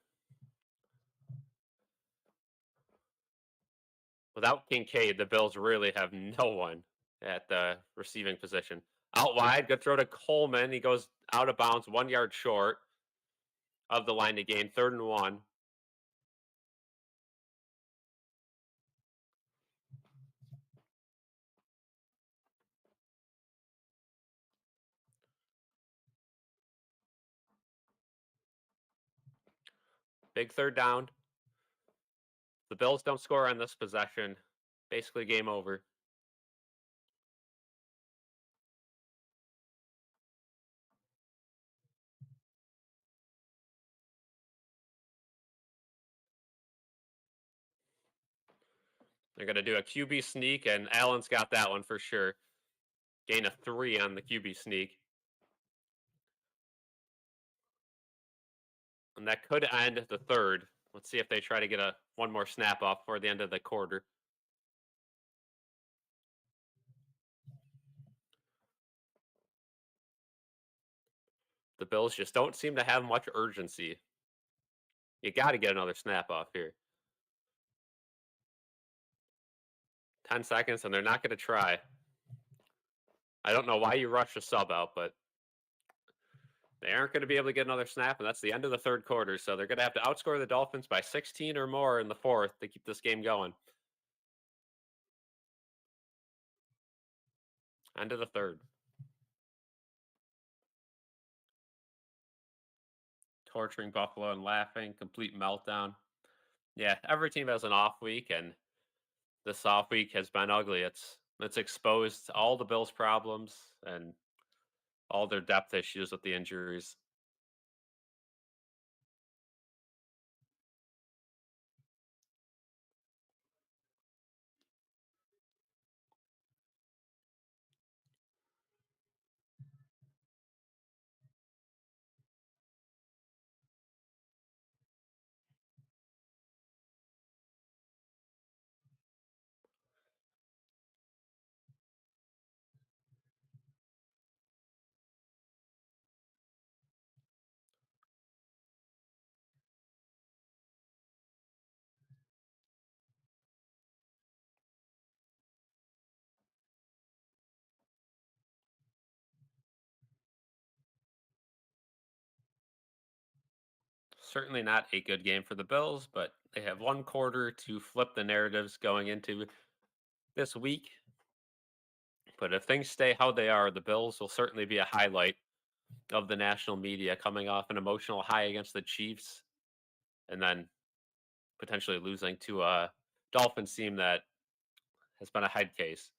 Without Kincaid, the Bills really have no one at the receiving position. Out wide, good throw to Coleman. He goes out of bounds, 1 yard short of the line to gain. 3rd and 1. Big third down. The Bills don't score on this possession. Basically, game over. They're going to do a QB sneak, and Allen's got that one for sure. Gain of 3 on the QB sneak. And that could end the third. Let's see if they try to get one more snap off before the end of the quarter. The Bills just don't seem to have much urgency. You got to get another snap off here. 10 seconds, and they're not going to try. I don't know why you rush a sub out, but they aren't going to be able to get another snap, and that's the end of the third quarter. So they're going to have to outscore the Dolphins by 16 or more in the fourth to keep this game going. End of the third. Torturing Buffalo and laughing, complete meltdown. Yeah, every team has an off week, and this off week has been ugly. It's exposed all the Bills' problems and all their depth issues with the injuries. Certainly not a good game for the Bills, but they have one quarter to flip the narratives going into this week. But if things stay how they are, the Bills will certainly be a highlight of the national media, coming off an emotional high against the Chiefs and then potentially losing to a Dolphins team that has been a head case.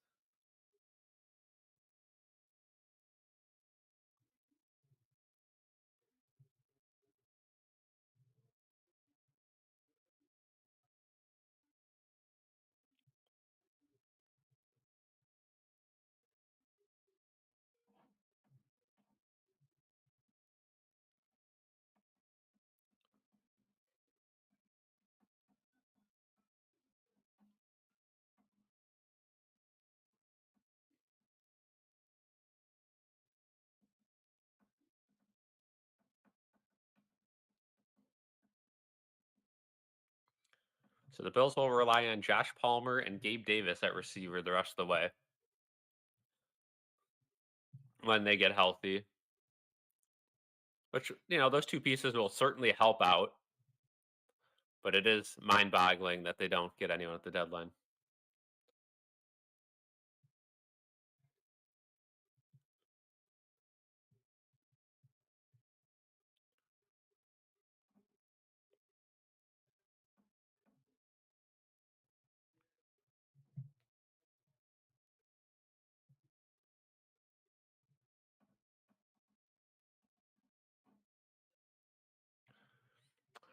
So the Bills will rely on Josh Palmer and Gabe Davis at receiver the rest of the way when they get healthy, which, those two pieces will certainly help out, but it is mind boggling that they don't get anyone at the deadline.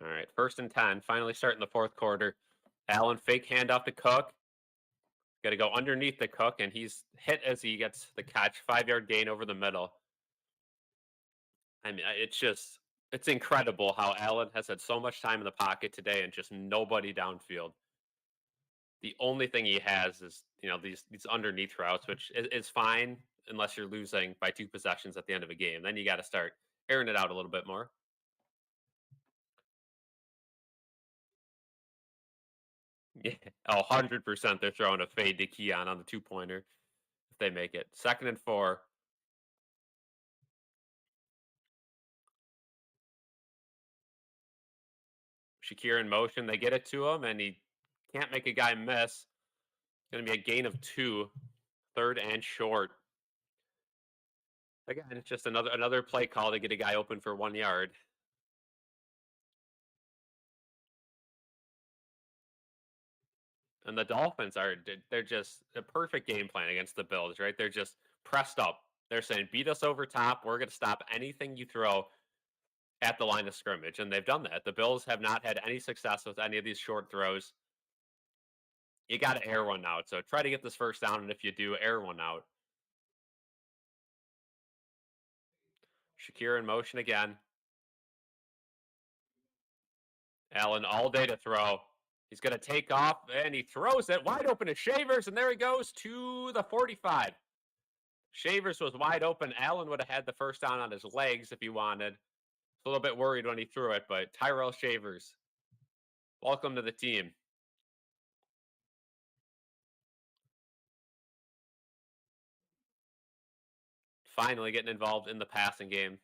All right, 1st and 10. Finally starting the fourth quarter. Allen fake handoff to Cook. Got to go underneath the Cook, and he's hit as he gets the catch. 5-yard gain over the middle. I mean, it's incredible how Allen has had so much time in the pocket today and just nobody downfield. The only thing he has is these underneath routes, which is fine unless you're losing by 2 possessions at the end of a game. Then you got to start airing it out a little bit more. Yeah, 100% they're throwing a fade to Keon on the 2-pointer if they make it. 2nd and 4. Shakir in motion. They get it to him, and he can't make a guy miss. Going to be a gain of 2, 3rd and short. Again, it's just another play call to get a guy open for 1 yard. And the Dolphins they're just a perfect game plan against the Bills, right? They're just pressed up. They're saying, beat us over top. We're going to stop anything you throw at the line of scrimmage. And they've done that. The Bills have not had any success with any of these short throws. You got to air one out. So try to get this first down. And if you do, air one out. Shakir in motion again. Allen all day to throw. He's going to take off, and he throws it wide open to Shavers, and there he goes to the 45. Shavers was wide open. Allen would have had the first down on his legs if he wanted. A little bit worried when he threw it, but Tyrell Shavers, welcome to the team. Finally getting involved in the passing game.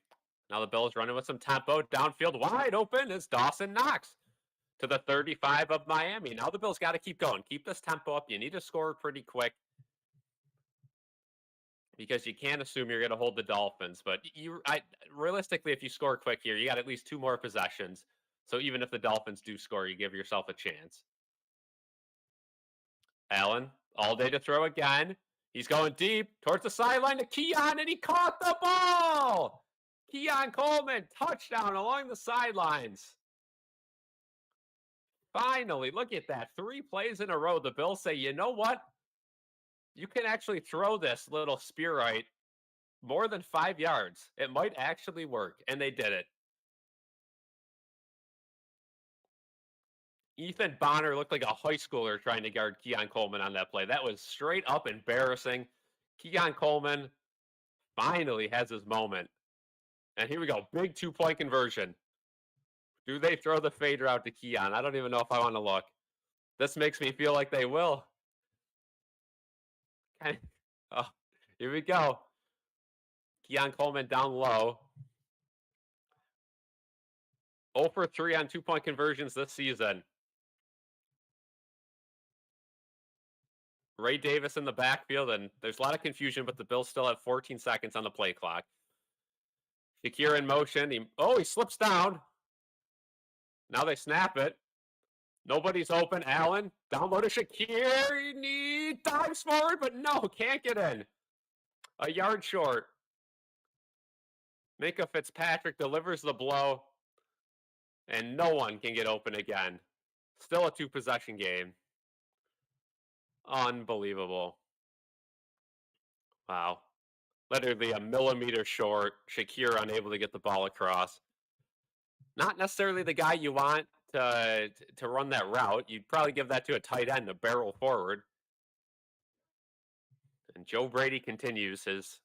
Now the Bills running with some tempo. Downfield wide open is Dawson Knox to the 35 of Miami. Now the Bills got to keep going. Keep this tempo up. You need to score pretty quick because you can't assume you're going to hold the Dolphins. But realistically, if you score quick here, you got at least 2 more possessions. So even if the Dolphins do score, you give yourself a chance. Allen, all day to throw again. He's going deep towards the sideline to Keon, and he caught the ball. Keon Coleman, touchdown along the sidelines. Finally, look at that. 3 plays in a row. The Bills say, you know what? You can actually throw this little spear right more than 5 yards. It might actually work, and they did it. Ethan Bonner looked like a high schooler trying to guard Keon Coleman on that play. That was straight up embarrassing. Keon Coleman finally has his moment. And here we go. Big 2-point conversion. Do they throw the fade route to Keon? I don't even know if I want to look. This makes me feel like they will. Okay. Oh, here we go. Keon Coleman down low. 0 for 3 on 2-point conversions this season. Ray Davis in the backfield, and there's a lot of confusion, but the Bills still have 14 seconds on the play clock. Shakir in motion. He slips down. Now they snap it. Nobody's open. Allen, down low to Shakir. He dives forward, but no, can't get in. A yard short. Minka Fitzpatrick delivers the blow, and no one can get open again. Still a 2-possession game. Unbelievable. Wow. Literally a millimeter short. Shakir unable to get the ball across. Not necessarily the guy you want to run that route. You'd probably give that to a tight end to barrel forward. And Joe Brady continues his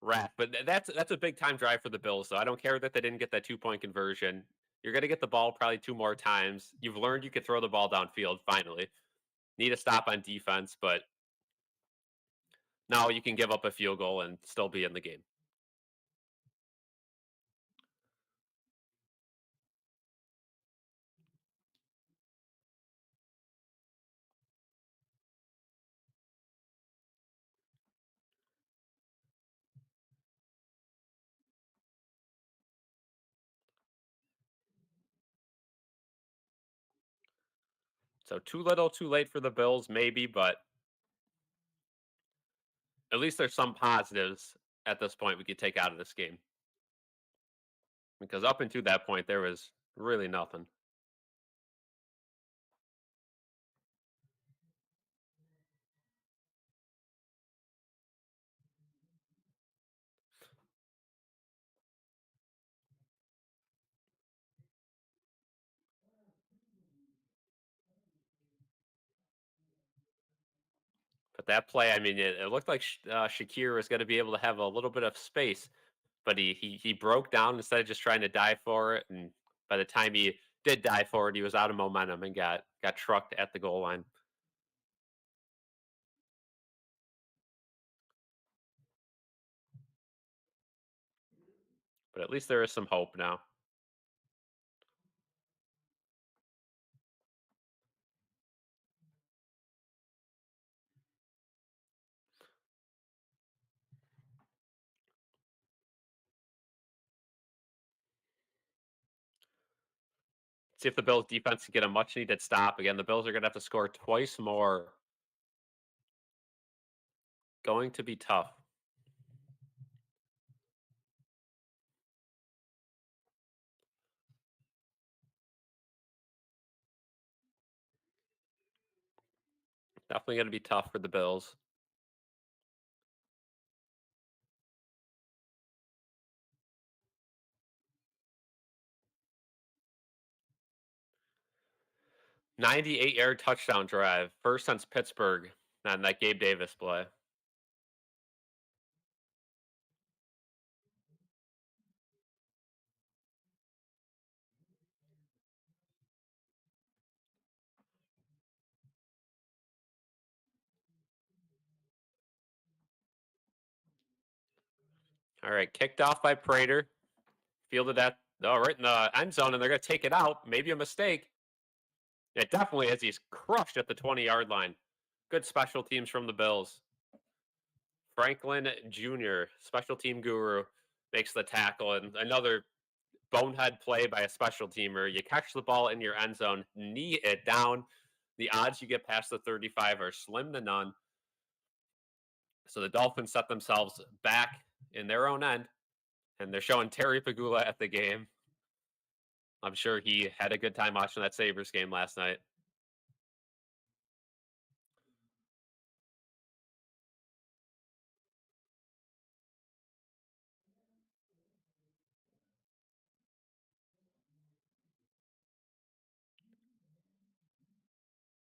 wrath. But that's a big time drive for the Bills. So I don't care that they didn't get that 2-point conversion. You're going to get the ball probably 2 more times. You've learned you could throw the ball downfield finally. Need a stop on defense, but now you can give up a field goal and still be in the game. So too little, too late for the Bills, maybe, but at least there's some positives at this point we could take out of this game. Because up until that point, there was Really nothing. But that play, I mean, it looked like Shakir was going to be able to have a little bit of space, but he broke down instead of just trying to dive for it. And by the time he did dive for it, he was out of momentum and got trucked at the goal line. But at least there is some hope now. See if the Bills defense can get a much needed stop. Again, the Bills are going to have to score twice more. Going to be tough. Definitely going to be tough for the Bills. 98-yard touchdown drive, first since Pittsburgh on that Gabe Davis play. All right, kicked off by Prater, fielded at right in the end zone, and they're going to take it out. Maybe a mistake. It definitely is. He's crushed at the 20-yard line. Good special teams from the Bills. Franklin Jr., special team guru, makes the tackle, and another bonehead play by a special teamer. You catch the ball in your end zone, knee it down. The odds you get past the 35 are slim to none. So the Dolphins set themselves back in their own end, and they're showing Terry Pagula at the game. I'm sure he had a good time watching that Sabres game last night.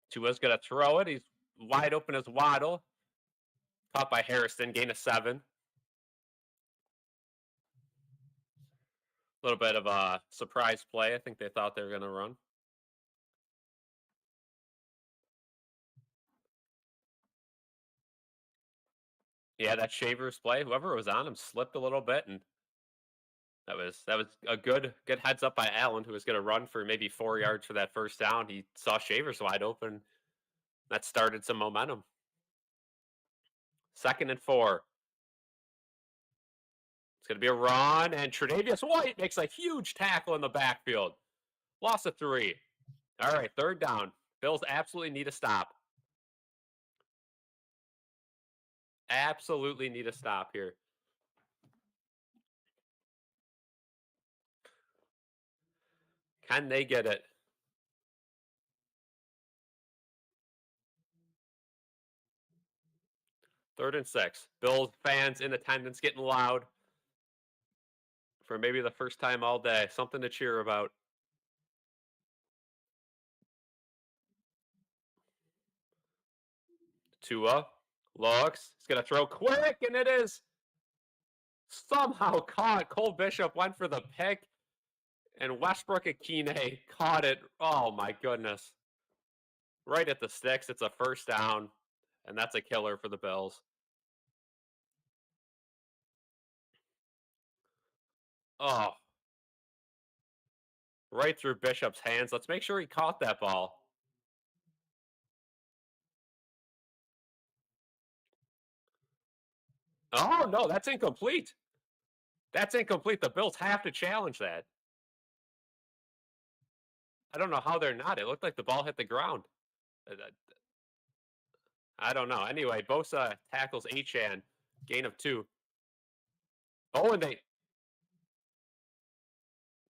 Tua's going to throw it. He's wide open as Waddle. Caught by Harrison, gain of 7. A little bit of a surprise play. I think they thought they were going to run. Yeah, that Shavers play. Whoever was on him slipped a little bit, and that was a good heads up by Allen, who was going to run for maybe 4 yards for that first down. He saw Shavers wide open. That started some momentum. 2nd and 4. It's going to be a run, and Tre'Davious White makes a huge tackle in the backfield. Loss of 3. All right, 3rd down. Bills absolutely need a stop. Absolutely need a stop here. Can they get it? 3rd and 6. Bills fans in attendance getting loud for maybe the first time all day. Something to cheer about. Tua looks. He's going to throw quick, and it is somehow caught. Cole Bishop went for the pick, and Westbrook Akine caught it. Oh, my goodness. Right at the sticks. It's a first down, and that's a killer for the Bills. Oh, right through Bishop's hands. Let's make sure he caught that ball. Oh, no, that's incomplete. That's incomplete. The Bills have to challenge that. I don't know how they're not. It looked like the ball hit the ground. I don't know. Anyway, Bosa tackles Achan, gain of 2. Oh, and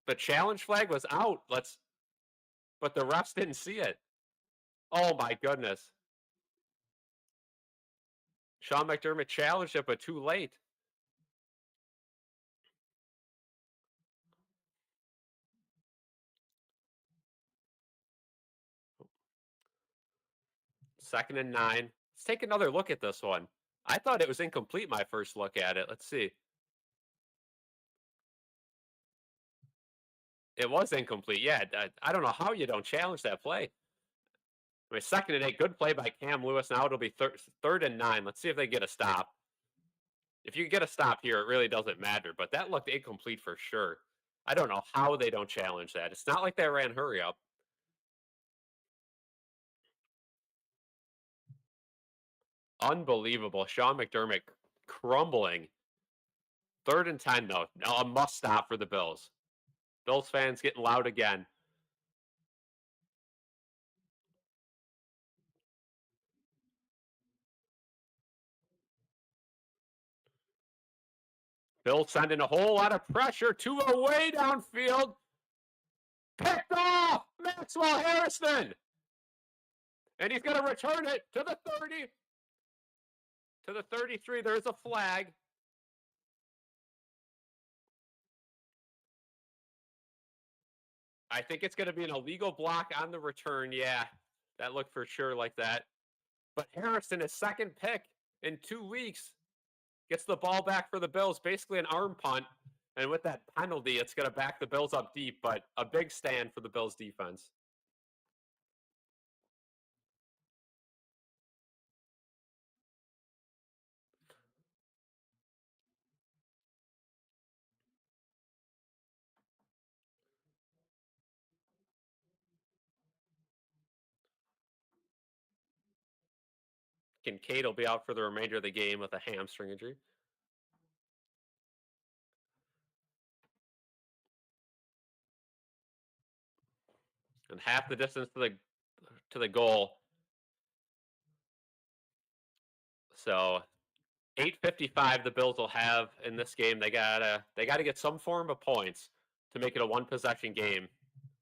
The challenge flag was out. But the refs didn't see it. Oh my goodness. Sean McDermott challenged it, but too late. Second and 9. Let's take another look at this one. I thought it was incomplete my first look at it. Let's see. It was incomplete. Yeah, I don't know how you don't challenge that play. I mean, second and 8, good play by Cam Lewis. Now it'll be third and 9. Let's see if they get a stop. If you get a stop here, it really doesn't matter. But that looked incomplete for sure. I don't know how they don't challenge that. It's not like they ran hurry up. Unbelievable. Sean McDermott crumbling. Third and 10, though. Now a must stop for the Bills. Bills fans getting loud again. Bills sending a whole lot of pressure to a way downfield. Picked off Maxwell Harrison. And he's going to return it to the 30, to the 33. There's a flag. I think it's going to be an illegal block on the return. Yeah, that looked for sure like that. But Harrison, his second pick in 2 weeks, gets the ball back for the Bills, basically an arm punt. And with that penalty, it's going to back the Bills up deep, but a big stand for the Bills defense. Kincaid will be out for the remainder of the game with a hamstring injury. And half the distance to the goal. So 8:55 the Bills will have in this game. They gotta get some form of points to make it a one possession game.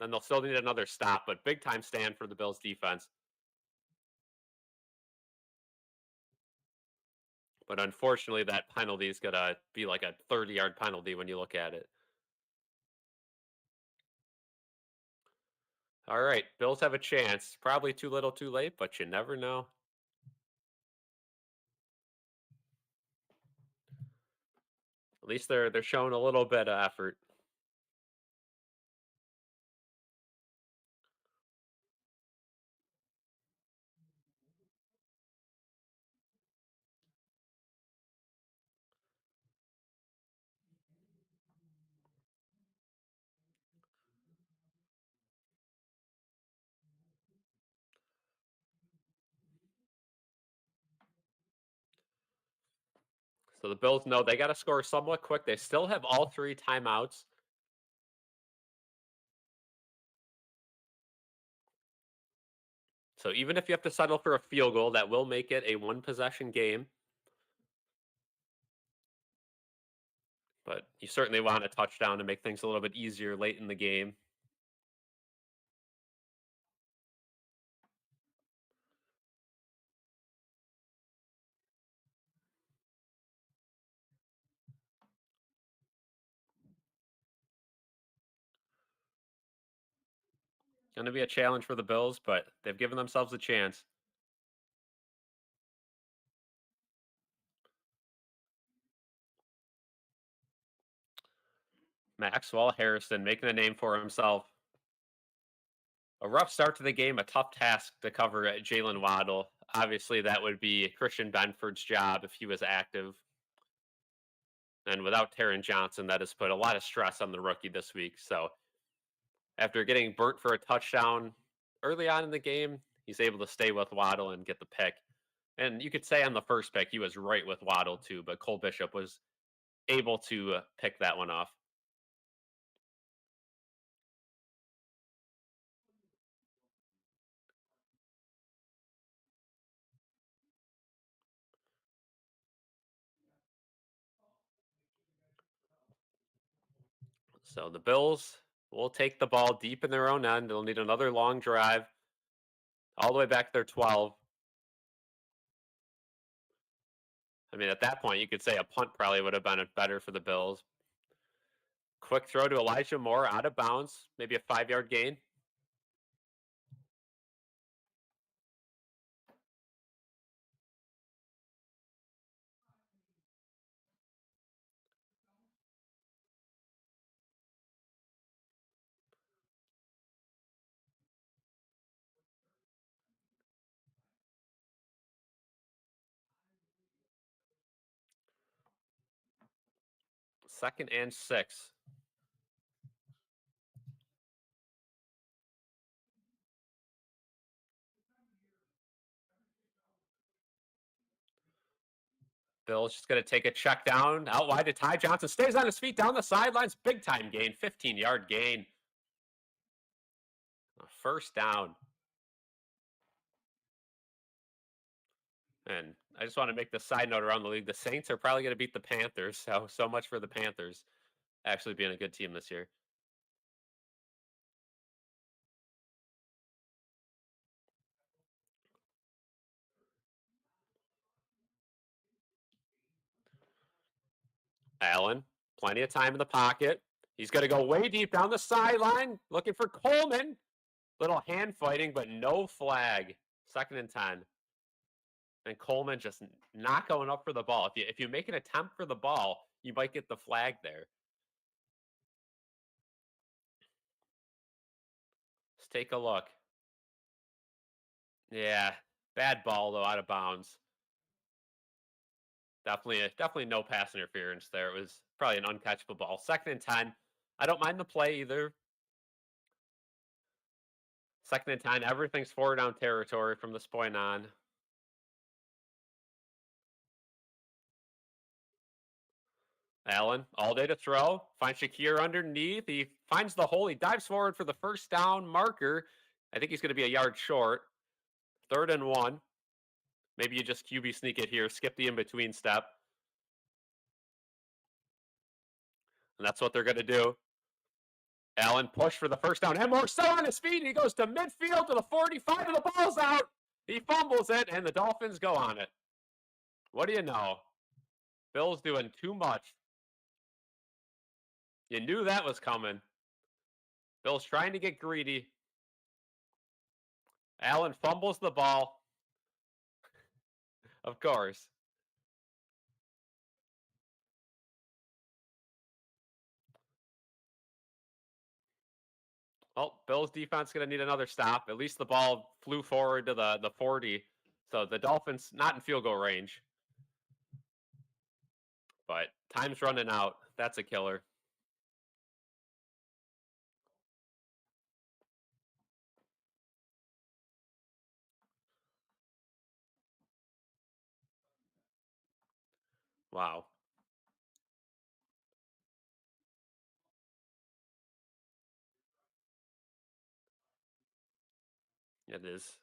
Then they'll still need another stop, but big time stand for the Bills defense. But unfortunately, that penalty is gonna be like a 30-yard penalty when you look at it. All right, Bills have a chance. Probably too little, too late, but you never know. At least they're showing a little bit of effort. So the Bills know they got to score somewhat quick. They still have all 3 timeouts. So even if you have to settle for a field goal, that will make it a one possession game. But you certainly want a touchdown to make things a little bit easier late in the game. Going to be a challenge for the Bills, but they've given themselves a chance. Maxwell Harrison making a name for himself. A rough start to the game, a tough task to cover at Jalen Waddle. Obviously, that would be Christian Benford's job if he was active. And without Taron Johnson, that has put a lot of stress on the rookie this week. So after getting burnt for a touchdown early on in the game, he's able to stay with Waddle and get the pick. And you could say on the first pick, he was right with Waddle too, but Cole Bishop was able to pick that one off. So the Bills will take the ball deep in their own end. They'll need another long drive all the way back to their 12. I mean, at that point, you could say a punt probably would have been better for the Bills. Quick throw to Elijah Moore out of bounds, maybe a 5-yard gain. Second and 6. Bill's just going to take a check down out wide to Ty Johnson. Stays on his feet down the sidelines. Big time gain, 15-yard gain. A first down. And I just want to make the side note around the league. The Saints are probably going to beat the Panthers. So much for the Panthers actually being a good team this year. Allen, plenty of time in the pocket. He's going to go way deep down the sideline, looking for Coleman. Little hand fighting, but no flag. Second and 10. And Coleman just not going up for the ball. If you make an attempt for the ball, you might get the flag there. Let's take a look. Yeah, bad ball though, out of bounds. Definitely no pass interference there. It was probably an uncatchable ball. Second and 10. I don't mind the play either. Second and 10. Everything's 4 down territory from this point on. Allen, all day to throw. Finds Shakir underneath. He finds the hole. He dives forward for the first down marker. I think he's going to be a yard short. 3rd and 1. Maybe you just QB sneak it here. Skip the in-between step. And that's what they're going to do. Allen push for the first down. And more still on his feet. He goes to midfield to the 45, and the ball's out. He fumbles it, and the Dolphins go on it. What do you know? Bill's doing too much. You knew that was coming. Bill's trying to get greedy. Allen fumbles the ball. Of course. Well, Bills defense going to need another stop. At least the ball flew forward to the 40. So the Dolphins not in field goal range. But time's running out. That's a killer. Wow. It is.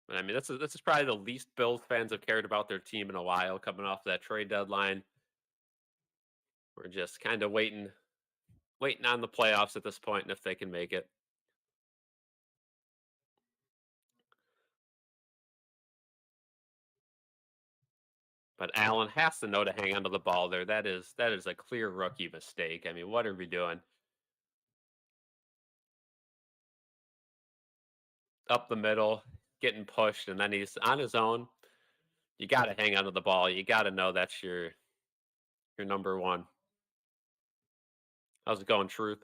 I mean, this is probably the least Bills fans have cared about their team in a while, coming off that trade deadline. We're just kind of waiting on the playoffs at this point, and if they can make it. But Allen has to know to hang onto the ball there. That is a clear rookie mistake. I mean, what are we doing? Up the middle, getting pushed, and then he's on his own. You got to hang onto the ball. You got to know that's your number one. How's it going, Truth?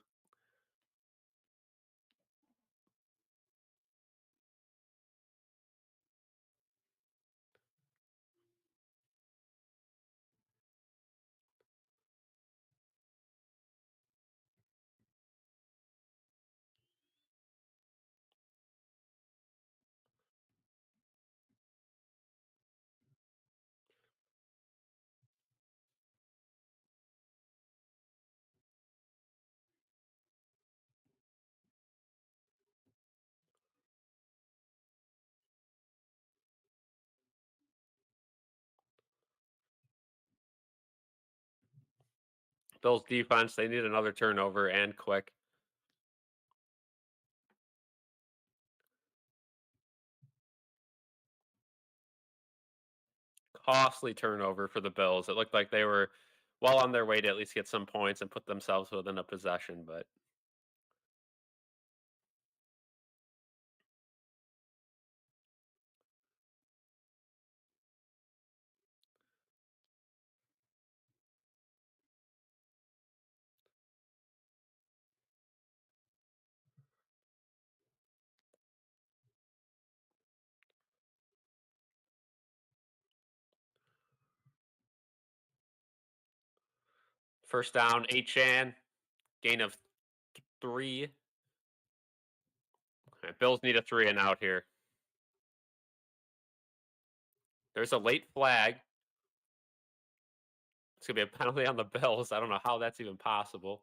Bills defense, they need another turnover and quick. Costly turnover for the Bills. It looked like they were well on their way to at least get some points and put themselves within a possession, but first down, Chan, gain of 3. Okay, Bills need a 3 and out here. There's a late flag. It's gonna be a penalty on the Bills. I don't know how that's even possible.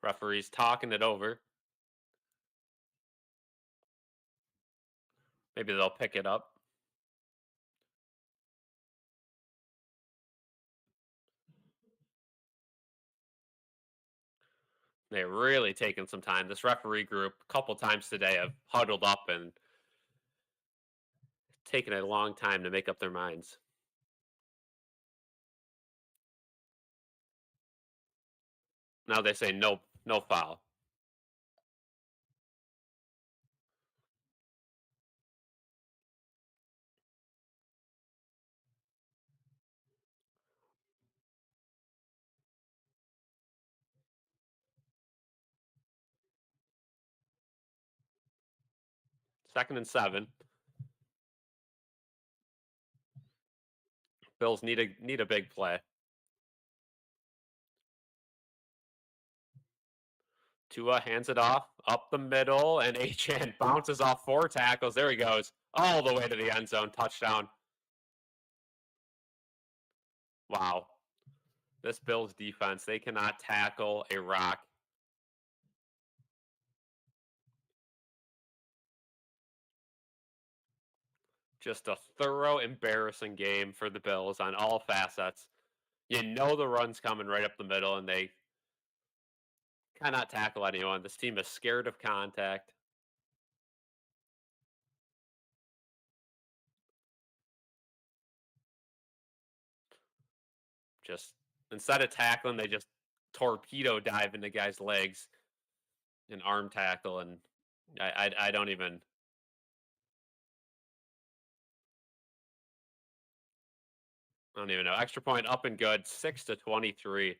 Referee's talking it over. Maybe they'll pick it up. They're really taking some time. This referee group, a couple times today, have huddled up and taken a long time to make up their minds. Now they say no, no foul. Second and 7. Bills need a big play. Tua hands it off up the middle, and Achan bounces off 4 tackles. There he goes, all the way to the end zone. Touchdown. Wow. This Bills defense, they cannot tackle a rock. Just a thorough, embarrassing game for the Bills on all facets. You know the run's coming right up the middle, and they cannot tackle anyone. This team is scared of contact. Just instead of tackling, they just torpedo dive into guys' legs and arm tackle, and I don't even know. Extra point up and good, 6-23.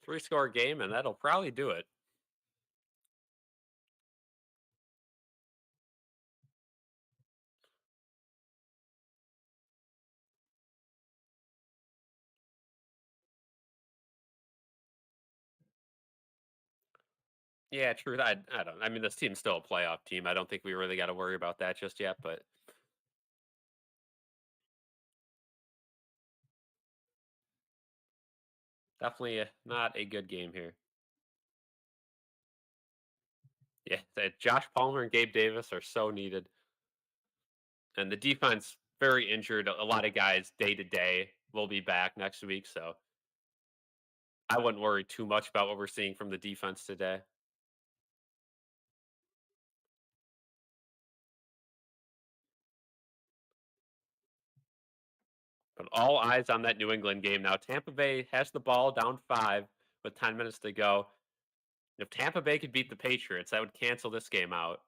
3-score game, and that'll probably do it. Yeah, true. I don't. I mean, this team's still a playoff team. I don't think we really got to worry about that just yet. But definitely not a good game here. Yeah, Josh Palmer and Gabe Davis are so needed, and the defense very injured. A lot of guys day to day will be back next week, so I wouldn't worry too much about what we're seeing from the defense today. But all eyes on that New England game now. Tampa Bay has the ball down 5 with 10 minutes to go. If Tampa Bay could beat the Patriots, that would cancel this game out.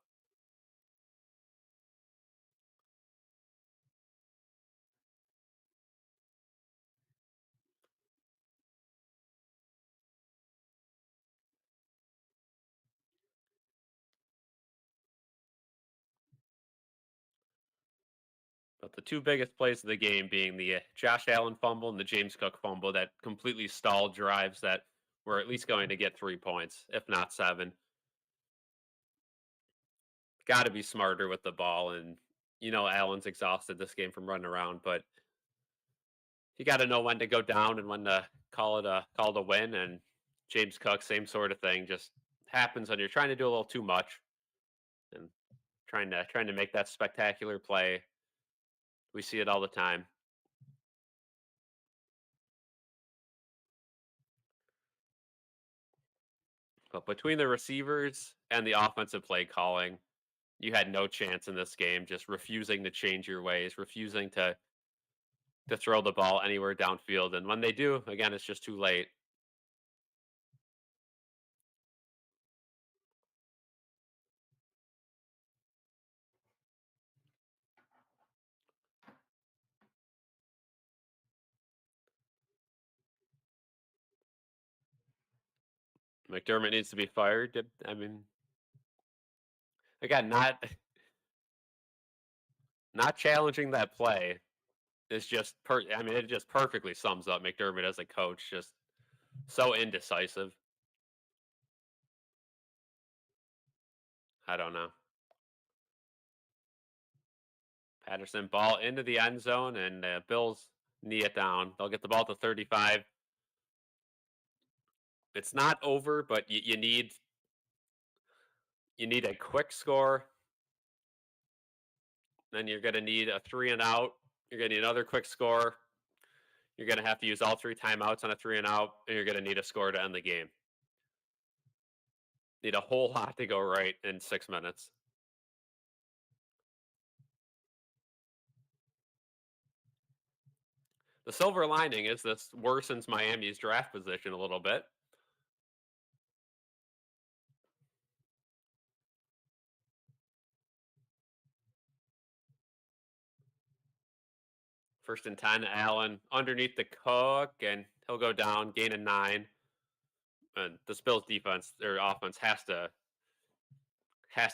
But the two biggest plays of the game being the Josh Allen fumble and the James Cook fumble that completely stalled drives that were at least going to get 3 points, if not 7. Got to be smarter with the ball. And, Allen's exhausted this game from running around, but You got to know when to go down and when to call it a win. And James Cook, same sort of thing, just happens when you're trying to do a little too much and trying to make that spectacular play. We see it all the time. But between the receivers and the offensive play calling, you had no chance in this game. Just refusing to change your ways, refusing to throw the ball anywhere downfield. And when they do, again, it's just too late. McDermott needs to be fired. I mean, again, not challenging that play is just I mean, it just perfectly sums up McDermott as a coach. Just so indecisive. I don't know. Patterson ball into the end zone, and Bills knee it down. They'll get the ball to 35. It's not over, but you need a quick score. Then you're going to need a 3 and out. You're going to need another quick score. You're going to have to use all 3 timeouts on a 3 and out, and you're going to need a score to end the game. Need a whole lot to go right in 6 minutes. The silver lining is this worsens Miami's draft position a little bit. First and 10, Allen underneath the Cook, and he'll go down, gain a 9. And the Bills defense or offense has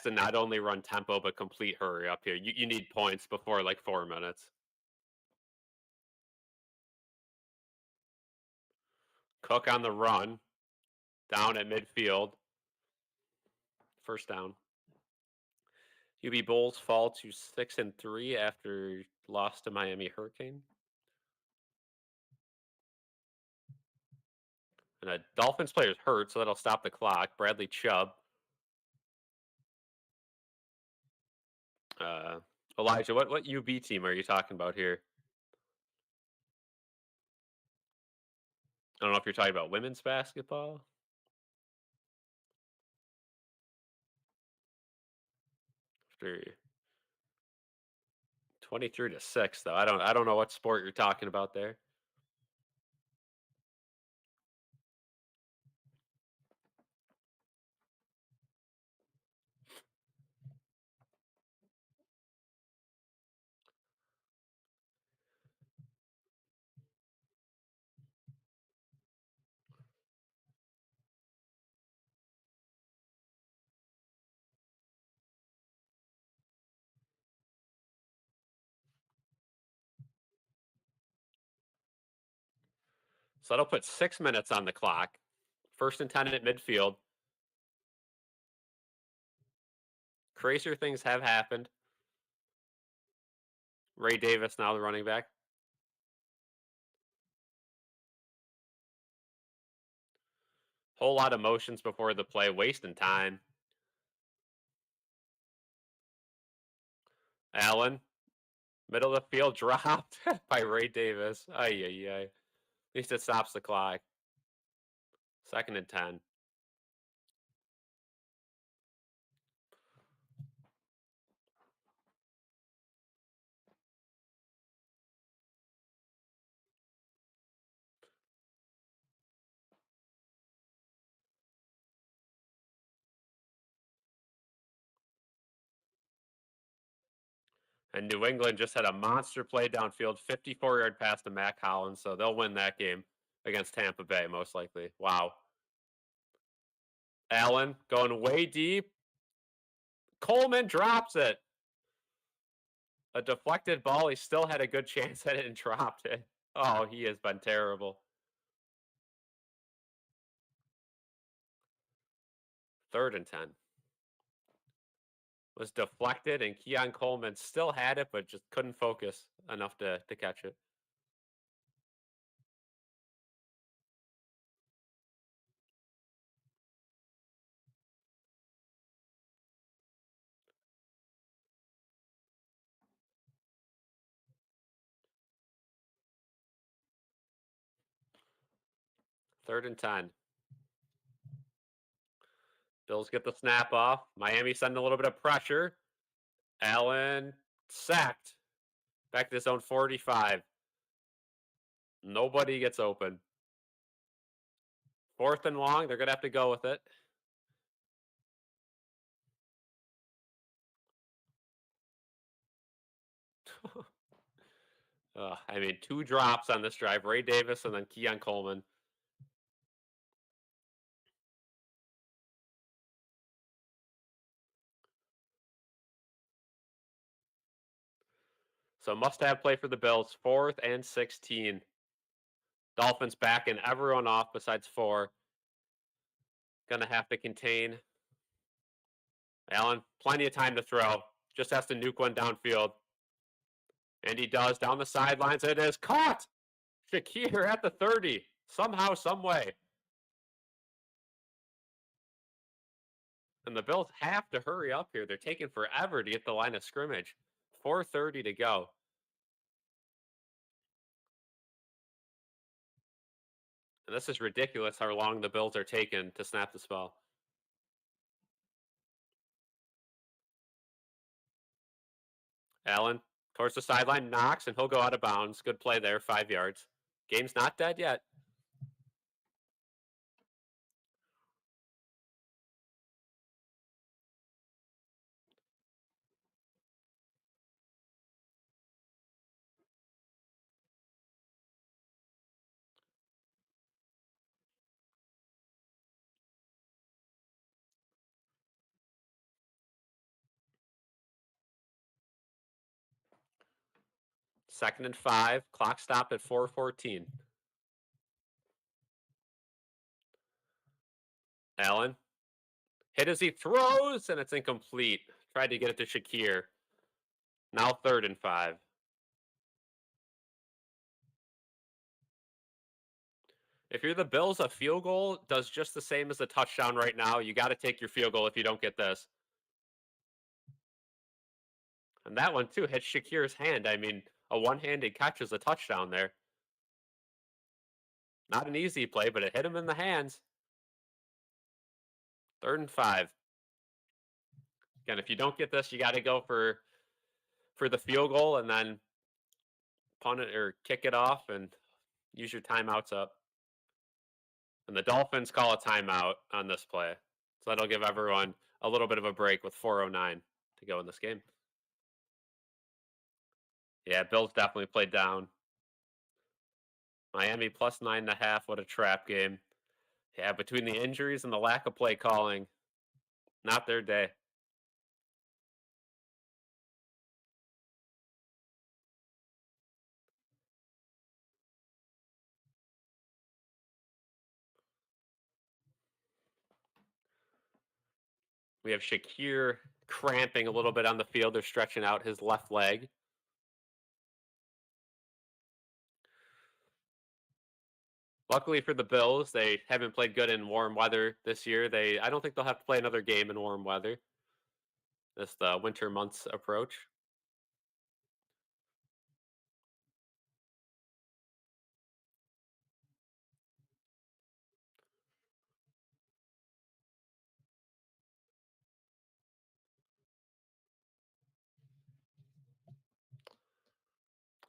to not only run tempo but complete hurry up here. You need points before like 4 minutes. Cook on the run, down at midfield, first down. UB Bulls fall to 6-3 after loss to Miami Hurricane. And a Dolphins player's hurt, so that'll stop the clock. Bradley Chubb. Uh, Elijah, what UB team are you talking about here? I don't know if you're talking about women's basketball. 23-6, though. I don't know what sport you're talking about there. So that'll put 6 minutes on the clock. First and 10 at midfield. Crazier things have happened. Ray Davis now the running back. Whole lot of motions before the play, wasting time. Allen, middle of the field, dropped by Ray Davis. Ay, ay, ay. At least it stops the clock. Second and 10. And New England just had a monster play downfield, 54-yard pass to Matt Collins, so they'll win that game against Tampa Bay, most likely. Wow. Allen going way deep. Coleman drops it. A deflected ball. He still had a good chance at it and dropped it. Oh, he has been terrible. Third and 10. Was deflected, and Keon Coleman still had it, but just couldn't focus enough to catch it. 3rd and 10. Bills get the snap off. Miami sending a little bit of pressure. Allen sacked. Back to his own 45. Nobody gets open. 4th and long. They're going to have to go with it. I mean, 2 drops on this drive. Ray Davis and then Keon Coleman. So must-have play for the Bills. 4th and 16. Dolphins backing everyone off besides 4. Going to have to contain. Allen, plenty of time to throw. Just has to nuke one downfield. And he does. Down the sidelines. It is caught. Shakir at the 30. Somehow, some way. And the Bills have to hurry up here. They're taking forever to get the line of scrimmage. 4:30 to go. And this is ridiculous how long the Bills are taking to snap the spell. Allen towards the sideline, knocks, and he'll go out of bounds. Good play there, 5 yards. Game's not dead yet. Second and 5. Clock stopped at 4:14. Allen hit as he throws, and it's incomplete. Tried to get it to Shakir. Now 3rd and 5. If you're the Bills, a field goal does just the same as a touchdown right now. You got to take your field goal if you don't get this. And that one, too, hit Shakir's hand. I mean, a one-handed catch is a touchdown there. Not an easy play, but it hit him in the hands. 3rd and 5. Again, if you don't get this, you got to go for the field goal and then punt it or kick it off and use your timeouts up. And the Dolphins call a timeout on this play. So that'll give everyone a little bit of a break with 4:09 to go in this game. Yeah, Bills definitely played down. Miami plus 9.5. What a trap game. Yeah, between the injuries and the lack of play calling, not their day. We have Shakir cramping a little bit on the field. They're stretching out his left leg. Luckily for the Bills, they haven't played good in warm weather this year. I don't think they'll have to play another game in warm weather as the winter months approach.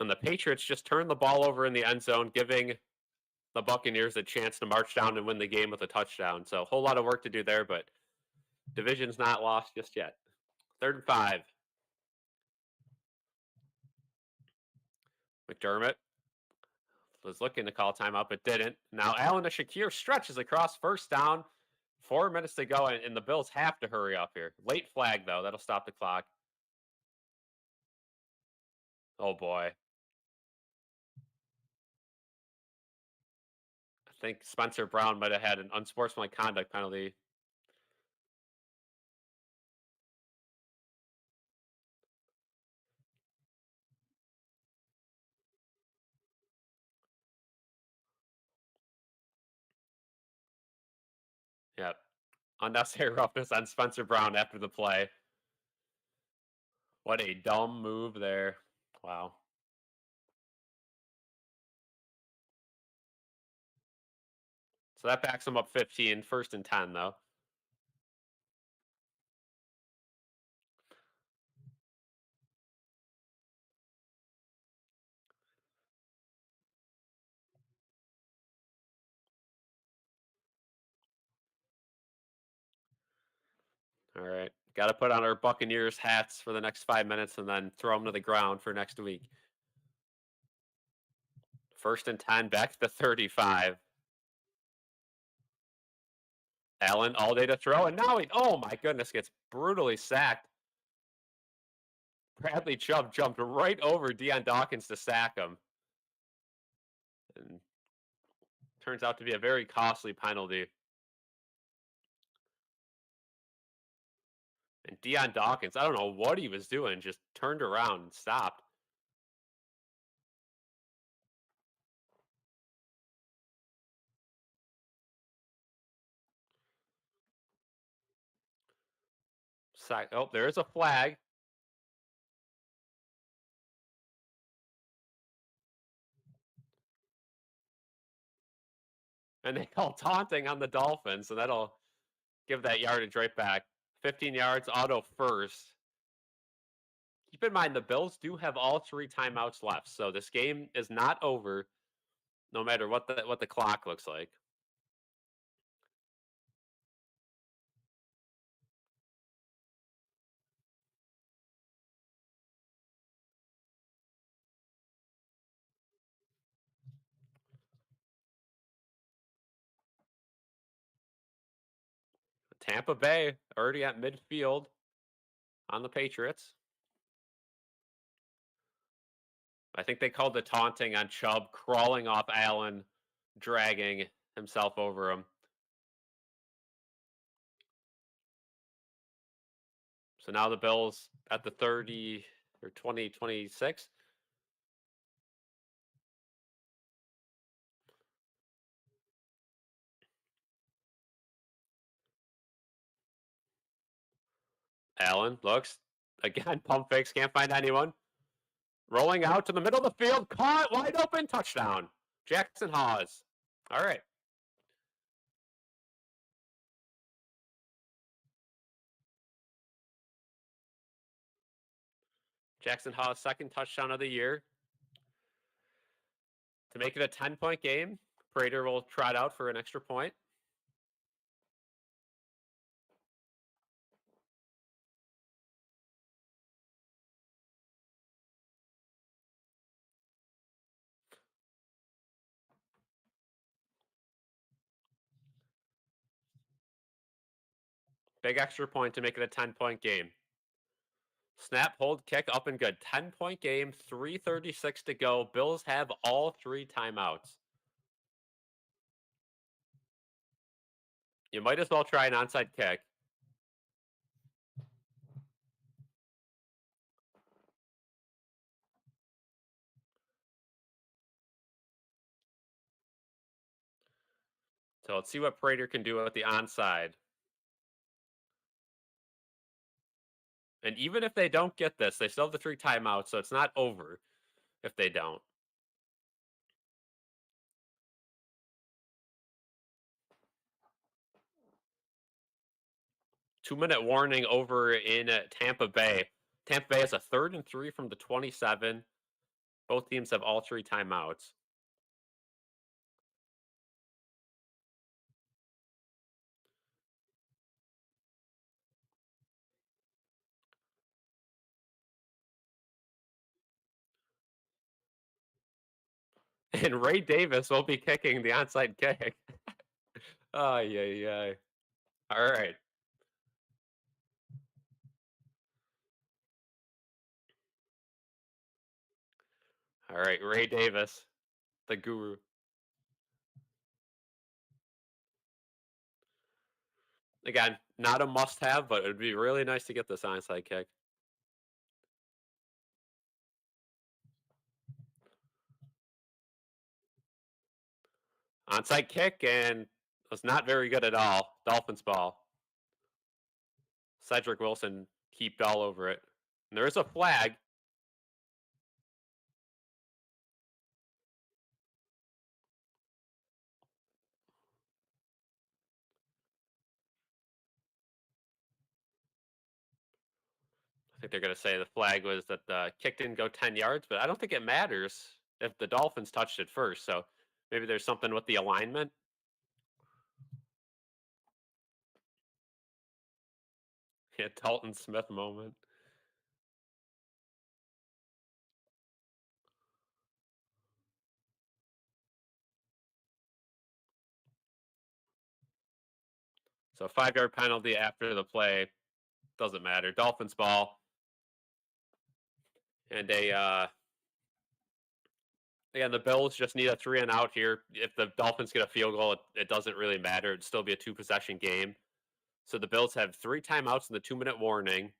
And the Patriots just turned the ball over in the end zone, giving the Buccaneers a chance to march down and win the game with a touchdown. So a whole lot of work to do there, but division's not lost just yet. 3rd and 5. McDermott was looking to call timeout, but didn't. Now Allen to Shakir stretches across 1st down. 4 minutes to go, and the Bills have to hurry up here. Late flag, though. That'll stop the clock. Oh, boy. I think Spencer Brown might have had an unsportsmanlike conduct penalty. Yep. Unnecessary roughness on Spencer Brown after the play. What a dumb move there. Wow. So that backs them up 15, 1st and 10, though. All right. Got to put on our Buccaneers hats for the next 5 minutes and then throw them to the ground for next week. 1st and 10, back to the 35. Allen all day to throw, and now oh my goodness, gets brutally sacked. Bradley Chubb jumped right over Deion Dawkins to sack him. And turns out to be a very costly penalty. And Deion Dawkins, I don't know what he was doing, just turned around and stopped. Oh, there's a flag. And they call taunting on the Dolphins, so that'll give that yardage right back. 15 yards, auto first. Keep in mind, the Bills do have all 3 timeouts left, so this game is not over, no matter what the clock looks like. Tampa Bay already at midfield on the Patriots. I think they called the taunting on Chubb crawling off Allen, dragging himself over him. So now the Bills at the 30 or 26. Allen looks again, pump fakes, can't find anyone. Rolling out to the middle of the field, caught, wide open, touchdown. Jackson Hawes. All right. Jackson Hawes' second touchdown of the year. To make it a 10-point game, Prater will trot out for an extra point. Big extra point to make it a 10-point game. Snap, hold, kick, up and good. 10-point game, 3:36 to go. Bills have all 3 timeouts. You might as well try an onside kick. So let's see what Prater can do with the onside. And even if they don't get this, they still have the 3 timeouts, so it's not over if they don't. Two-minute warning over in Tampa Bay. Tampa Bay has a 3rd and 3 from the 27. Both teams have all 3 timeouts. And Ray Davis will be kicking the onside kick. Oh, yeah. All right. All right, Ray Davis, the guru. Again, not a must-have, but it would be really nice to get this onside kick. Onside kick, and was not very good at all. Dolphins ball. Cedric Wilson keeped all over it. And there is a flag. I think they're going to say the flag was that the kick didn't go 10 yards, but I don't think it matters if the Dolphins touched it first. So maybe there's something with the alignment. Yeah, Dalton Smith moment. So 5 yard penalty after the play doesn't matter. Dolphins ball and again, the Bills just need a 3-and-out here. If the Dolphins get a field goal, it doesn't really matter. It'd still be a 2 possession game. So the Bills have 3 timeouts in the 2 minute warning.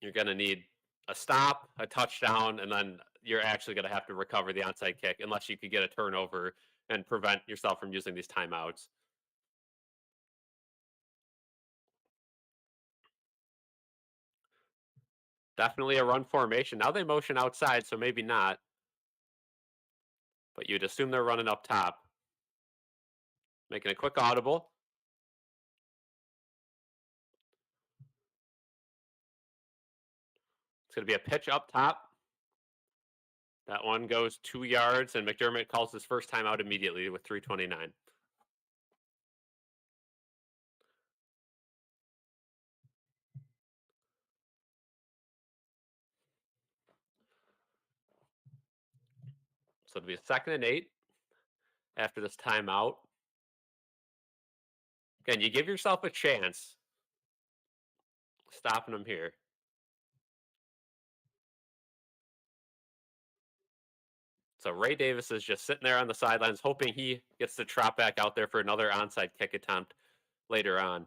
You're going to need a stop, a touchdown, and then you're actually going to have to recover the onside kick unless you could get a turnover and prevent yourself from using these timeouts. Definitely a run formation. Now they motion outside, so maybe not, but you'd assume they're running up top. Making a quick audible. It's going to be a pitch up top. That one goes 2 yards, and McDermott calls his first time out immediately with 3:29. So it'll be a 2nd and 8 after this timeout. Again, you give yourself a chance stopping them here. So Ray Davis is just sitting there on the sidelines, hoping he gets to trot back out there for another onside kick attempt later on.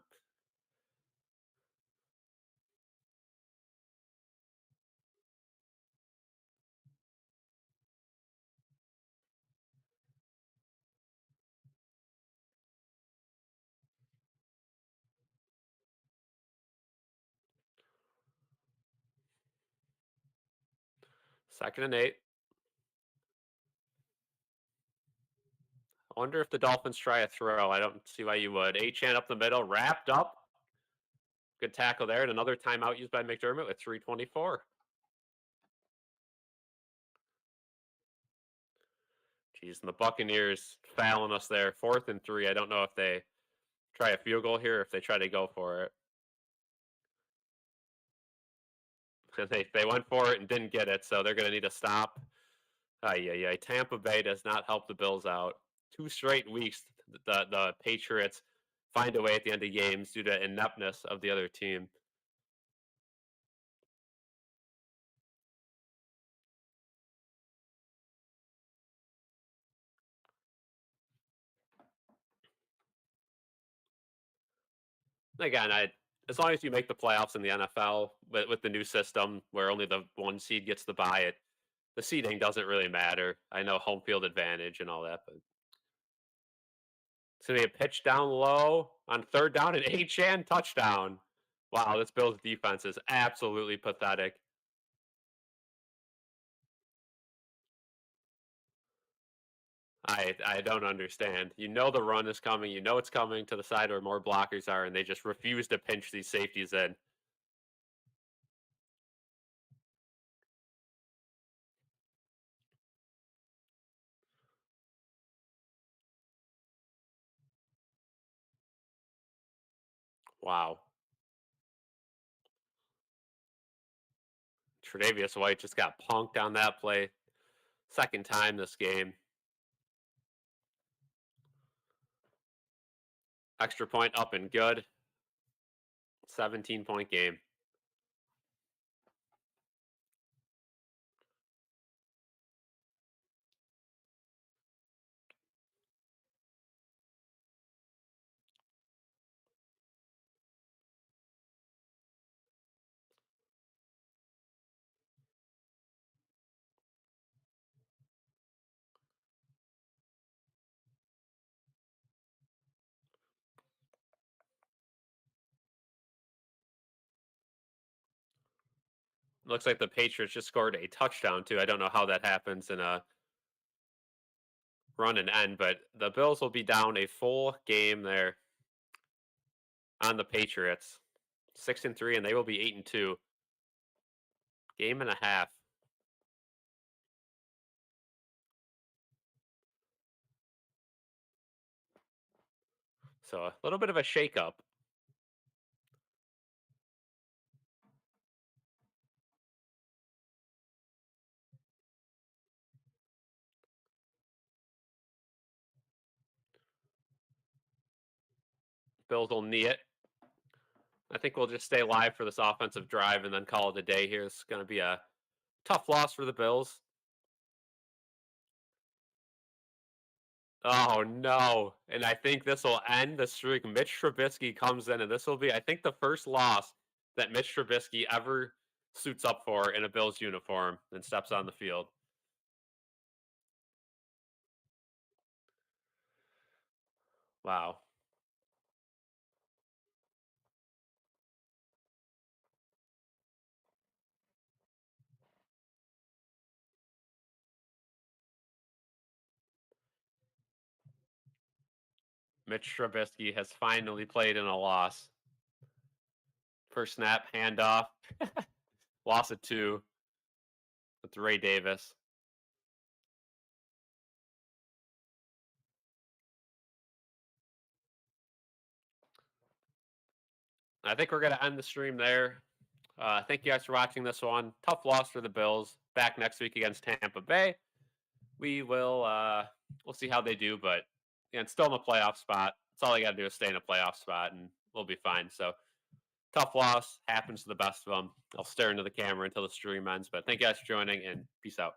Second and 8. I wonder if the Dolphins try a throw. I don't see why you would. Achane up the middle, wrapped up. Good tackle there, and another timeout used by McDermott with 3:24. Jeez, and the Buccaneers fouling us there. 4th and 3. I don't know if they try a field goal here or if they try to go for it. They went for it and didn't get it, so they're going to need a stop. Yeah. Tampa Bay does not help the Bills out. 2 straight weeks, the Patriots find a way at the end of games due to ineptness of the other team. Again, as long as you make the playoffs in the NFL with the new system where only the 1 seed gets to buy it, the seeding doesn't really matter. I know home field advantage and all that, but it's gonna be a pitch down low on 3rd down and Achane touchdown. Wow, this Bills defense is absolutely pathetic. I don't understand. You know the run is coming. You know it's coming to the side where more blockers are, and they just refuse to pinch these safeties in. Wow. Tre'Davious White just got punked on that play. Second time this game. Extra point up and good. 17-point game. Looks like the Patriots just scored a touchdown too. I don't know how that happens in a run and end, but the Bills will be down a full game there. on the Patriots. 6-3, and they will be 8-2. Game and a half. So a little bit of a shakeup. Bills will knee it. I think we'll just stay live for this offensive drive and then call it a day here. It's going to be a tough loss for the Bills. Oh no! And I think this will end the streak. Mitch Trubisky comes in, and this will be, I think, the first loss that Mitch Trubisky ever suits up for in a Bills uniform and steps on the field. Wow. Mitch Trubisky has finally played in a loss. First snap, handoff, loss of 2 with Ray Davis. I think we're going to end the stream there. Thank you guys for watching this one. Tough loss for the Bills. Back next week against Tampa Bay. We will we'll see how they do, but yeah, it's still in the playoff spot. That's all they got to do is stay in a playoff spot, and we'll be fine. So tough loss happens to the best of them. I'll stare into the camera until the stream ends. But thank you guys for joining, and peace out.